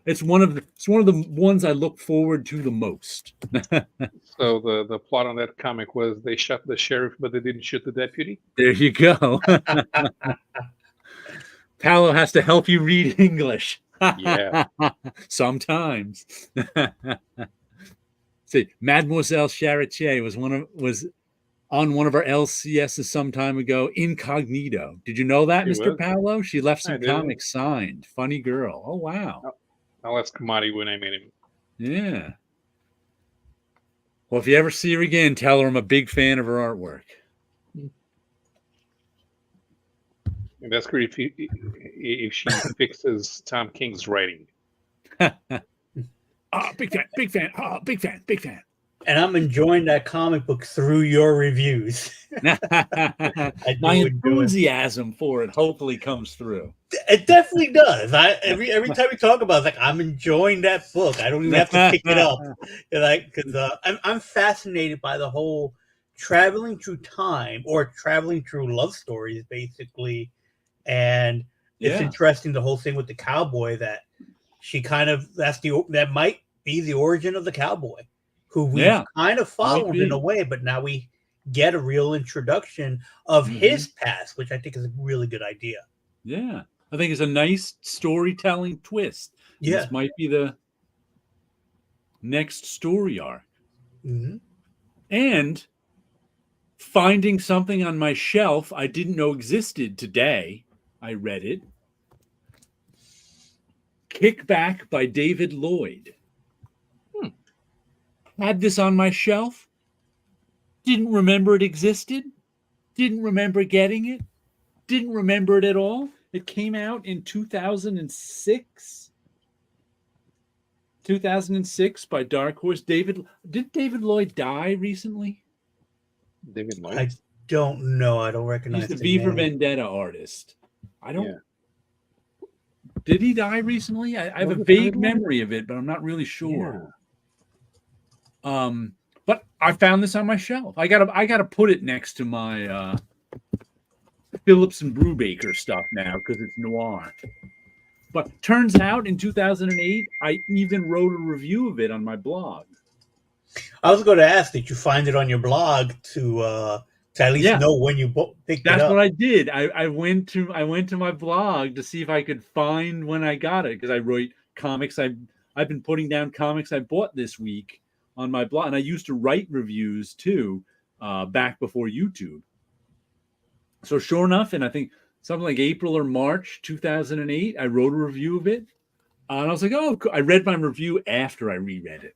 It's one of the ones I look forward to the most. So the plot on that comic was they shot the sheriff, but they didn't shoot the deputy. There you go. Paulo has to help you read English. Yeah. Sometimes. See, Mademoiselle Charretier was on one of our LCSs some time ago, incognito. Did you know that, Mr. Paulo? She left some comics signed. Funny girl. Oh, wow. I'll ask Marty when I meet him. Yeah. Well, if you ever see her again, tell her I'm a big fan of her artwork. And that's great if she fixes Tom King's writing. Big fan. And I'm enjoying that comic book through your reviews. My enjoy it. enthusiasm for it hopefully comes through. It definitely does. Every time we talk about it, it's like I'm enjoying that book. I don't even have to pick it up, like because I'm fascinated by the whole traveling through time or traveling through love stories, basically. And it's interesting the whole thing with the cowboy that she kind of that might be the origin of the cowboy, who we've kind of followed in a way, but now we get a real introduction of his past, which I think is a really good idea. Yeah. I think it's a nice storytelling twist. Yeah. This might be the next story arc. Mm-hmm. And finding something on my shelf I didn't know existed today. I read it. Kickback by David Lloyd. Had this on my shelf. Didn't remember it existed. Didn't remember getting it. Didn't remember it at all. It came out in 2006. 2006 by Dark Horse. Did David Lloyd die recently? David Lloyd? I don't know. I don't recognize. He's the V for Vendetta artist. I don't. Yeah. Did he die recently? I have a vague memory of it, but I'm not really sure. Yeah. But I found this on my shelf. I gotta put it next to my Phillips and Brubaker stuff now because it's noir. But turns out in 2008, I even wrote a review of it on my blog. I was going to ask, did you find it on your blog to at least know when you picked it up? That's what I did. I went to my blog to see if I could find when I got it because I wrote comics. I've been putting down comics I bought this week on my blog, and I used to write reviews too back before YouTube. So sure enough, and I think something like April or March 2008, I wrote a review of it. And I was like, oh, I read my review after I reread it.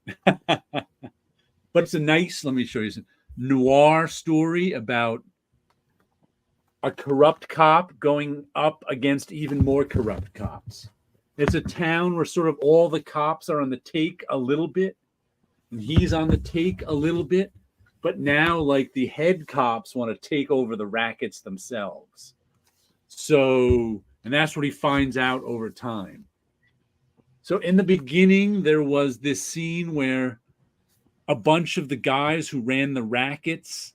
But it's a nice, let me show you some noir story about a corrupt cop going up against even more corrupt cops. It's a town where sort of all the cops are on the take a little bit, and he's on the take a little bit. But now, like, the head cops want to take over the rackets themselves. So, and that's what he finds out over time. So in the beginning, there was this scene where a bunch of the guys who ran the rackets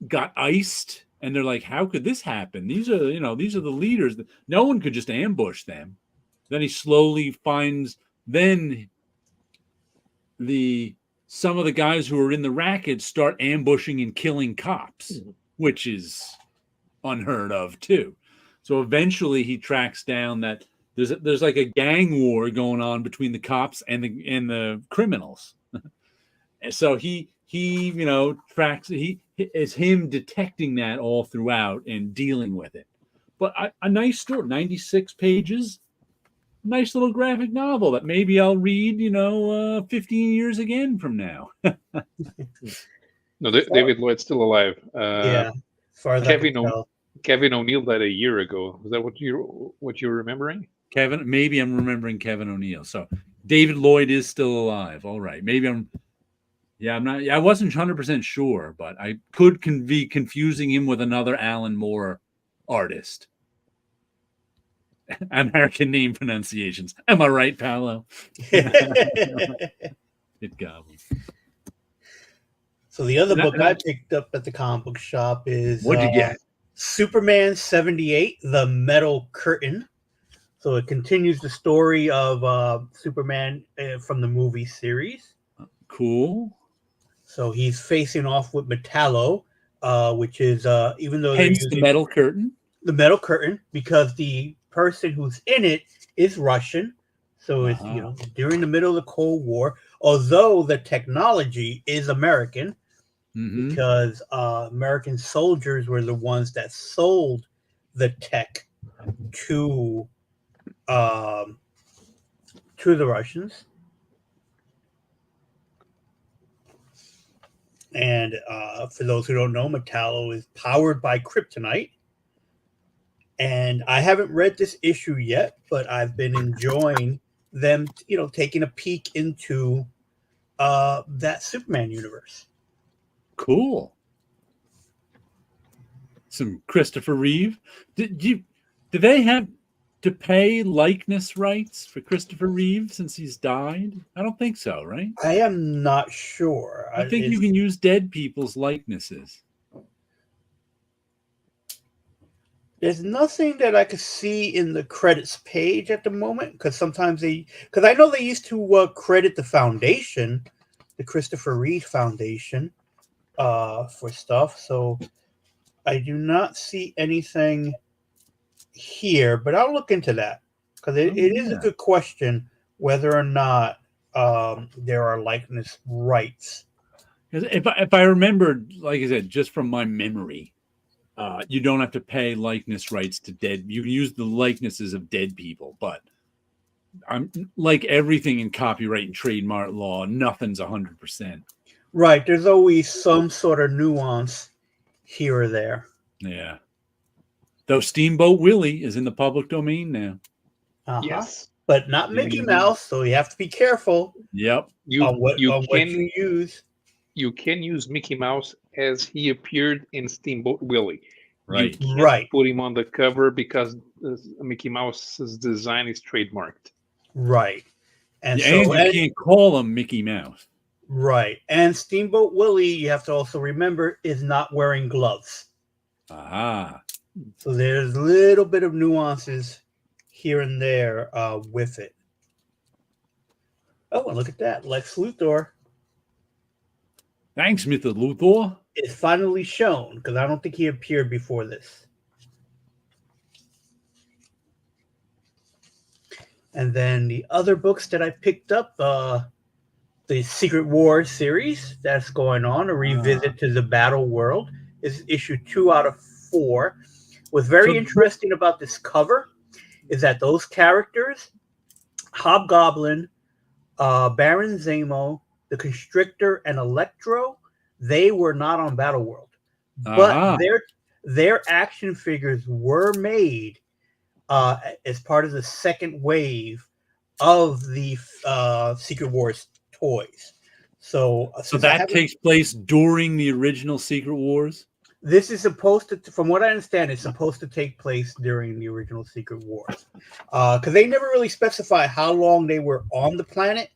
got iced. And they're like, how could this happen? These are the leaders. No one could just ambush them. Then he slowly finds, some of the guys who are in the rackets start ambushing and killing cops, which is unheard of too. So eventually he tracks down that there's like a gang war going on between the cops and the criminals. And so he tracks, it's him detecting that all throughout and dealing with it. But a nice story, 96 pages, nice little graphic novel that maybe I'll read, 15 years again from now. No, David Lloyd's still alive. Yeah, as far as Kevin O'Neill died a year ago. Was that what you're remembering? Kevin, maybe I'm remembering Kevin O'Neill. So David Lloyd is still alive. All right, maybe I'm not. I wasn't 100% sure, but I could be confusing him with another Alan Moore artist. American name pronunciations. Am I right, Paulo? It gobbles. So the other book I picked up at the comic book shop is what'd you get? Superman 78, The Metal Curtain. So it continues the story of Superman from the movie series. Cool. So he's facing off with Metallo, which is even though hence the metal curtain. The metal curtain, because the person who's in it is Russian. So it's during the middle of the Cold War, although the technology is American, because American soldiers were the ones that sold the tech to the Russians. And for those who don't know, Metallo is powered by kryptonite. And I haven't read this issue yet, but I've been enjoying them, taking a peek into that Superman universe. Cool. Some Christopher Reeve. Did they have to pay likeness rights for Christopher Reeve since he's died? I don't think so, right? I am not sure. I think you can use dead people's likenesses. There's nothing that I could see in the credits page at the moment, because sometimes because I know they used to credit the foundation, the Christopher Reeve Foundation, for stuff. So I do not see anything here, but I'll look into that, because it is a good question whether or not there are likeness rights. If I remember, like I said, just from my memory, you don't have to pay likeness rights to dead. You can use the likenesses of dead people, but I'm like everything in copyright and trademark law, nothing's 100%. Right. There's always some sort of nuance here or there. Yeah. Though Steamboat Willie is in the public domain now. Yes. But not Mickey Mouse, so you have to be careful. Yep. What you use. You can use Mickey Mouse as he appeared in Steamboat Willie. Right. You can't put him on the cover because Mickey Mouse's design is trademarked. Right. And you can't call him Mickey Mouse. Right. And Steamboat Willie, you have to also remember, is not wearing gloves. Aha. So there's a little bit of nuances here and there with it. Oh, and look at that. Lex Luthor. Thanks, Mr. Luthor. It's finally shown, because I don't think he appeared before this. And then the other books that I picked up, the Secret Wars series that's going on, a revisit to the Battle World, is issue 2 out of 4. What's very interesting about this cover is that those characters, Hobgoblin, Baron Zemo, the Constrictor, and Electro, they were not on Battle World, but their action figures were made as part of the second wave of the Secret Wars toys. So that takes place during the original Secret Wars? This is supposed to, from what I understand, it's supposed to take place during the original Secret Wars. Because they never really specify how long they were on the planet.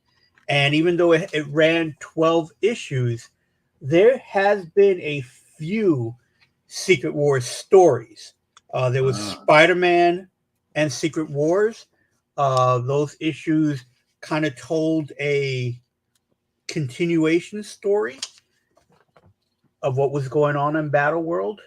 And even though it ran 12 issues, there has been a few Secret Wars stories. There was Spider-Man and Secret Wars. Those issues kind of told a continuation story of what was going on in Battle World.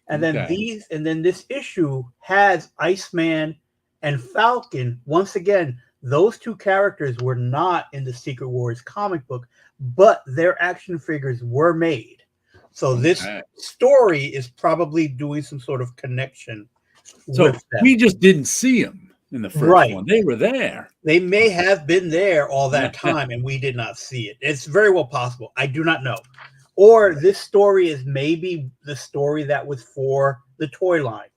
And then this issue has Iceman and Falcon. Once again, those two characters were not in the Secret Wars comic book, but their action figures were made. So this story is probably doing some sort of connection. So we just didn't see them in the first one. They were there. They may have been there all that time and we did not see it. It's very well possible. I do not know. Or this story is maybe the story that was for the toy line.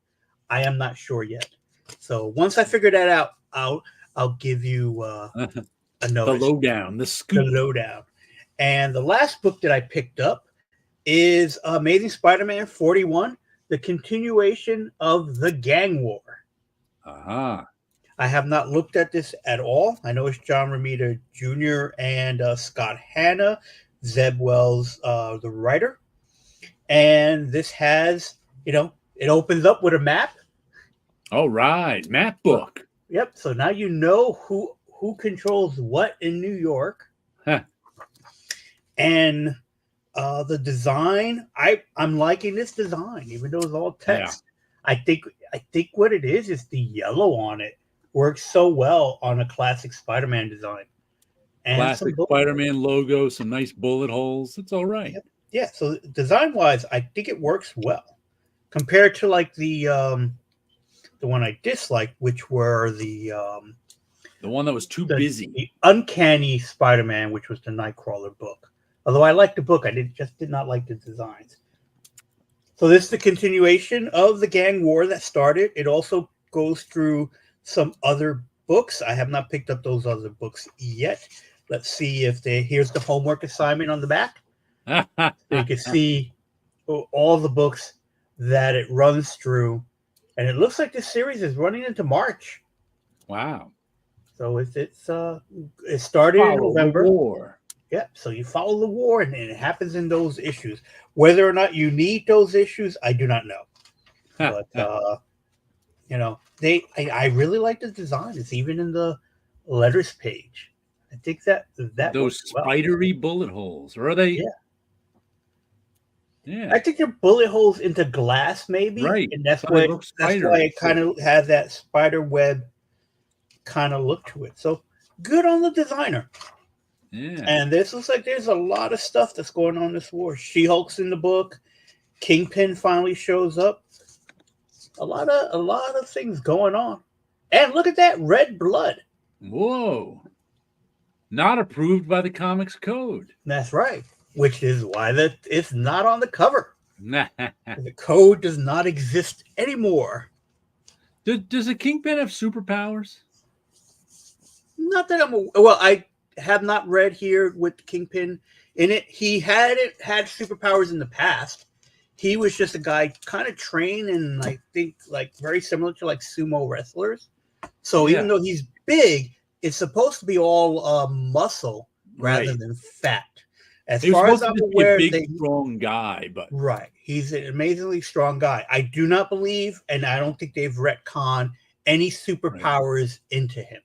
I am not sure yet. So once I figure that out, I'll give you a notice. The lowdown, the scoop. The lowdown. And the last book that I picked up is Amazing Spider-Man 41, the continuation of the Gang War. Aha. I have not looked at this at all. I know it's John Romita Jr. and Scott Hanna, Zeb Wells, the writer. And this has, it opens up with a map. All right, map book. Yep. So now you know who controls what in New York. Huh. And the design, I'm liking this design, even though it's all text. Yeah. I think what it is the yellow on it works so well on a classic Spider-Man design. And classic Spider-Man logo, some nice bullet holes. It's all right. Yep. Yeah. So design-wise, I think it works well compared to like the one I disliked, which were the one that was too busy. The Uncanny Spider-Man, which was the Nightcrawler book. Although I liked the book, I did not like the designs. So this is the continuation of the Gang War that started. It also goes through some other books. I have not picked up those other books yet. Let's see if here's the homework assignment on the back. So you can see all the books that it runs through. And it looks like this series is running into March. Wow. So it started in November. The war. Yep. So you follow the war, and it happens in those issues. Whether or not you need those issues, I do not know. But you know, I really like the design. It's even in the letters page. I think that those spidery bullet holes, or are they? Yeah. Yeah. I think they're bullet holes into glass, maybe. Right. And that's why it kind of has that spider web kind of look to it. So good on the designer. Yeah. And this looks like there's a lot of stuff that's going on in this war. She-Hulk's in the book. Kingpin finally shows up. A lot of things going on. And look at that red blood. Whoa. Not approved by the Comics Code. That's right. Which is why it's not on the cover. The code does not exist anymore. Does the Kingpin have superpowers? Not that I have not read here with Kingpin in it. He had superpowers in the past. He was just a guy kind of trained and I think like very similar to like sumo wrestlers. So even though he's big, it's supposed to be all muscle rather than fat. As far as I'm aware, a big, strong guy, but he's an amazingly strong guy. I do not believe, and I don't think they've retconned any superpowers into him.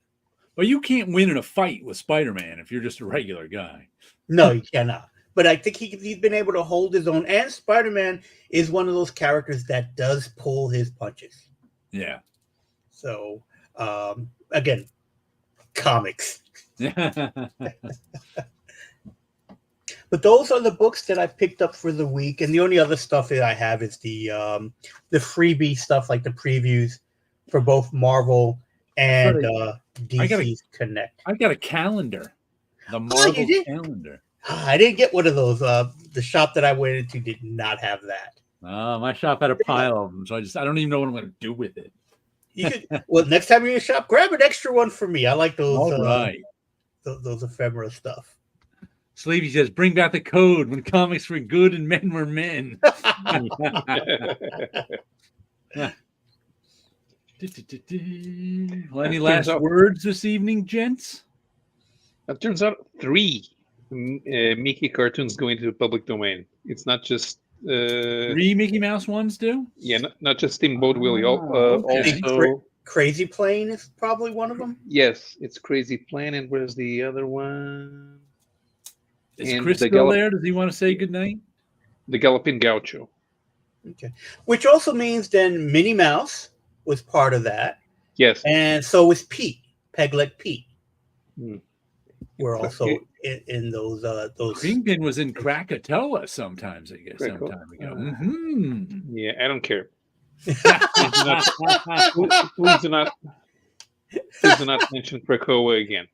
But you can't win in a fight with Spider-Man if you're just a regular guy. No, you cannot. But I think he's been able to hold his own. And Spider-Man is one of those characters that does pull his punches. Yeah. So, again, comics. But those are the books that I picked up for the week, and the only other stuff that I have is the freebie stuff, like the previews for both Marvel and DC's Connect. I got a calendar, the Marvel calendar. I didn't get one of those. The shop that I went into did not have that. My shop had a pile of them, so I don't even know what I'm going to do with it. You could, well, next time you're in a shop, grab an extra one for me. I like those. All right. Those ephemera stuff. Sleepy says, "Bring back the code when comics were good and men were men." Well, any last words this evening, gents? It turns out 3 Mickey cartoons go into the public domain. It's not just 3 Mickey Mouse ones do. Yeah, not just Steamboat Willie. Also, Crazy Plane is probably one of them. Yes, it's Crazy Plane, and where's the other one? Is Chris still there? Does he want to say goodnight? The Galloping Gaucho. Okay. Which also means then Minnie Mouse was part of that. Yes. And so was Pete, Pegleg Pete. Hmm. We're also in those. Kingpin was in Krakatoa sometimes, I guess, some time ago. Mm-hmm. Yeah, I don't care. Please do not mention Krakoa again.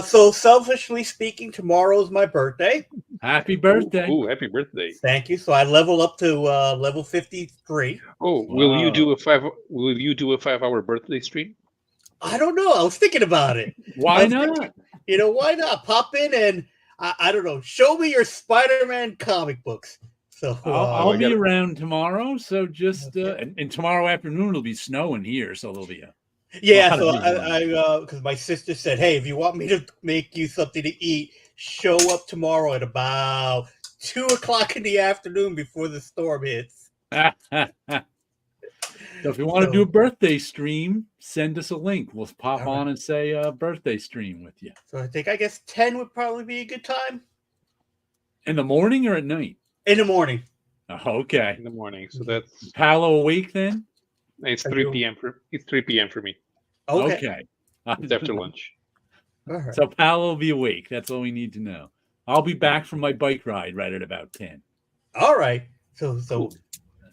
So selfishly speaking, tomorrow's my birthday. Happy birthday! Ooh, happy birthday! Thank you. So I level up to level 53. Oh, wow. Will you do a 5-hour birthday stream? I don't know. I was thinking about it. Why not? Why not? Pop in and I don't know. Show me your Spider-Man comic books. So I'll be around tomorrow. So just and tomorrow afternoon it'll be snowing here, so there'll be a so I because my sister said, hey, if you want me to make you something to eat, show up tomorrow at about 2:00 in the afternoon before the storm hits. So if you want to do a birthday stream, send us a link. We'll pop on and say birthday stream with you. So I guess 10 would probably be a good time. In the morning or at night? In the morning. Okay. In the morning. So that's Paulo awake then? It's 3 p.m. It's 3 p.m. for me. Okay. It's after lunch. All right. So Paulo will be awake. That's all we need to know. I'll be back from my bike ride right at about 10. All right. So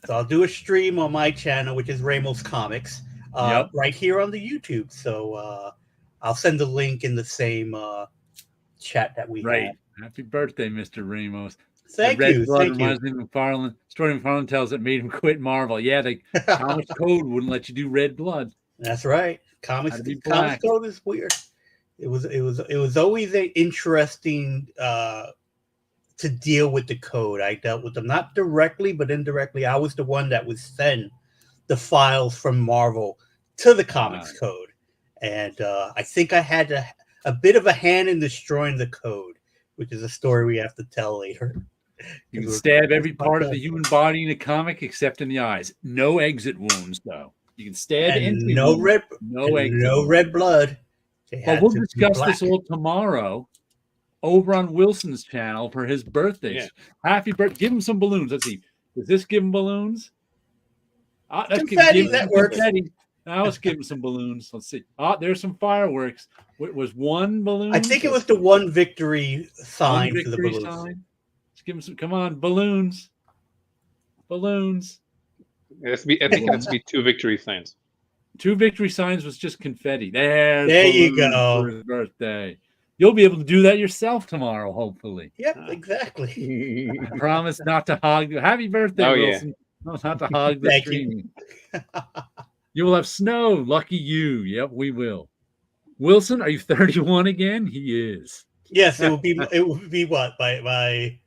I'll do a stream on my channel, which is Ramos Comics, right here on the YouTube. So I'll send the link in the same chat that we had. Happy birthday, Mr. Ramos. Thank you. Blood reminds me of McFarlane. Story McFarlane tells that made him quit Marvel. Yeah, the Comics Code wouldn't let you do red blood. That's right. Comics Code is weird. It was always a interesting to deal with the code. I dealt with them not directly, but indirectly. I was the one that would send the files from Marvel to the comics code, and I think I had a bit of a hand in destroying the code, which is a story we have to tell later. You can stab every part of the human body in a comic except in the eyes. No exit wounds, though. You can stab and into no red, no exit. no red blood. But we'll discuss this all tomorrow over on Wilson's channel for his birthday. Yeah. Happy birthday! Give him some balloons. Let's see. Does this give him balloons? That's Confetti, that works. Confetti. Now let's give him some balloons. Let's see. There's some fireworks. Was one balloon? I think it was the one victory sign one for the victory balloons. sign. Let's give him some. Come on, balloons. Balloons. I think it has to be 2 victory signs. 2 victory signs was just confetti. There you go. For his birthday. You'll be able to do that yourself tomorrow, hopefully. Yep, exactly. I promise not to hog. Happy birthday, Wilson. No, not to hog the Thank stream. You will have snow. Lucky you. Yep, we will. Wilson, are you 31 again? He is. Yes, it would be what by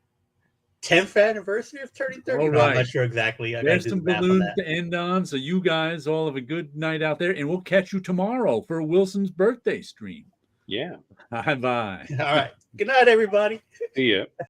10th anniversary of turning 30. All No, I'm right. not sure exactly. There's some balloons to end on. So you guys all have a good night out there, and we'll catch you tomorrow for Wilson's birthday stream. Yeah. Bye-bye. All right. Good night, everybody. See ya.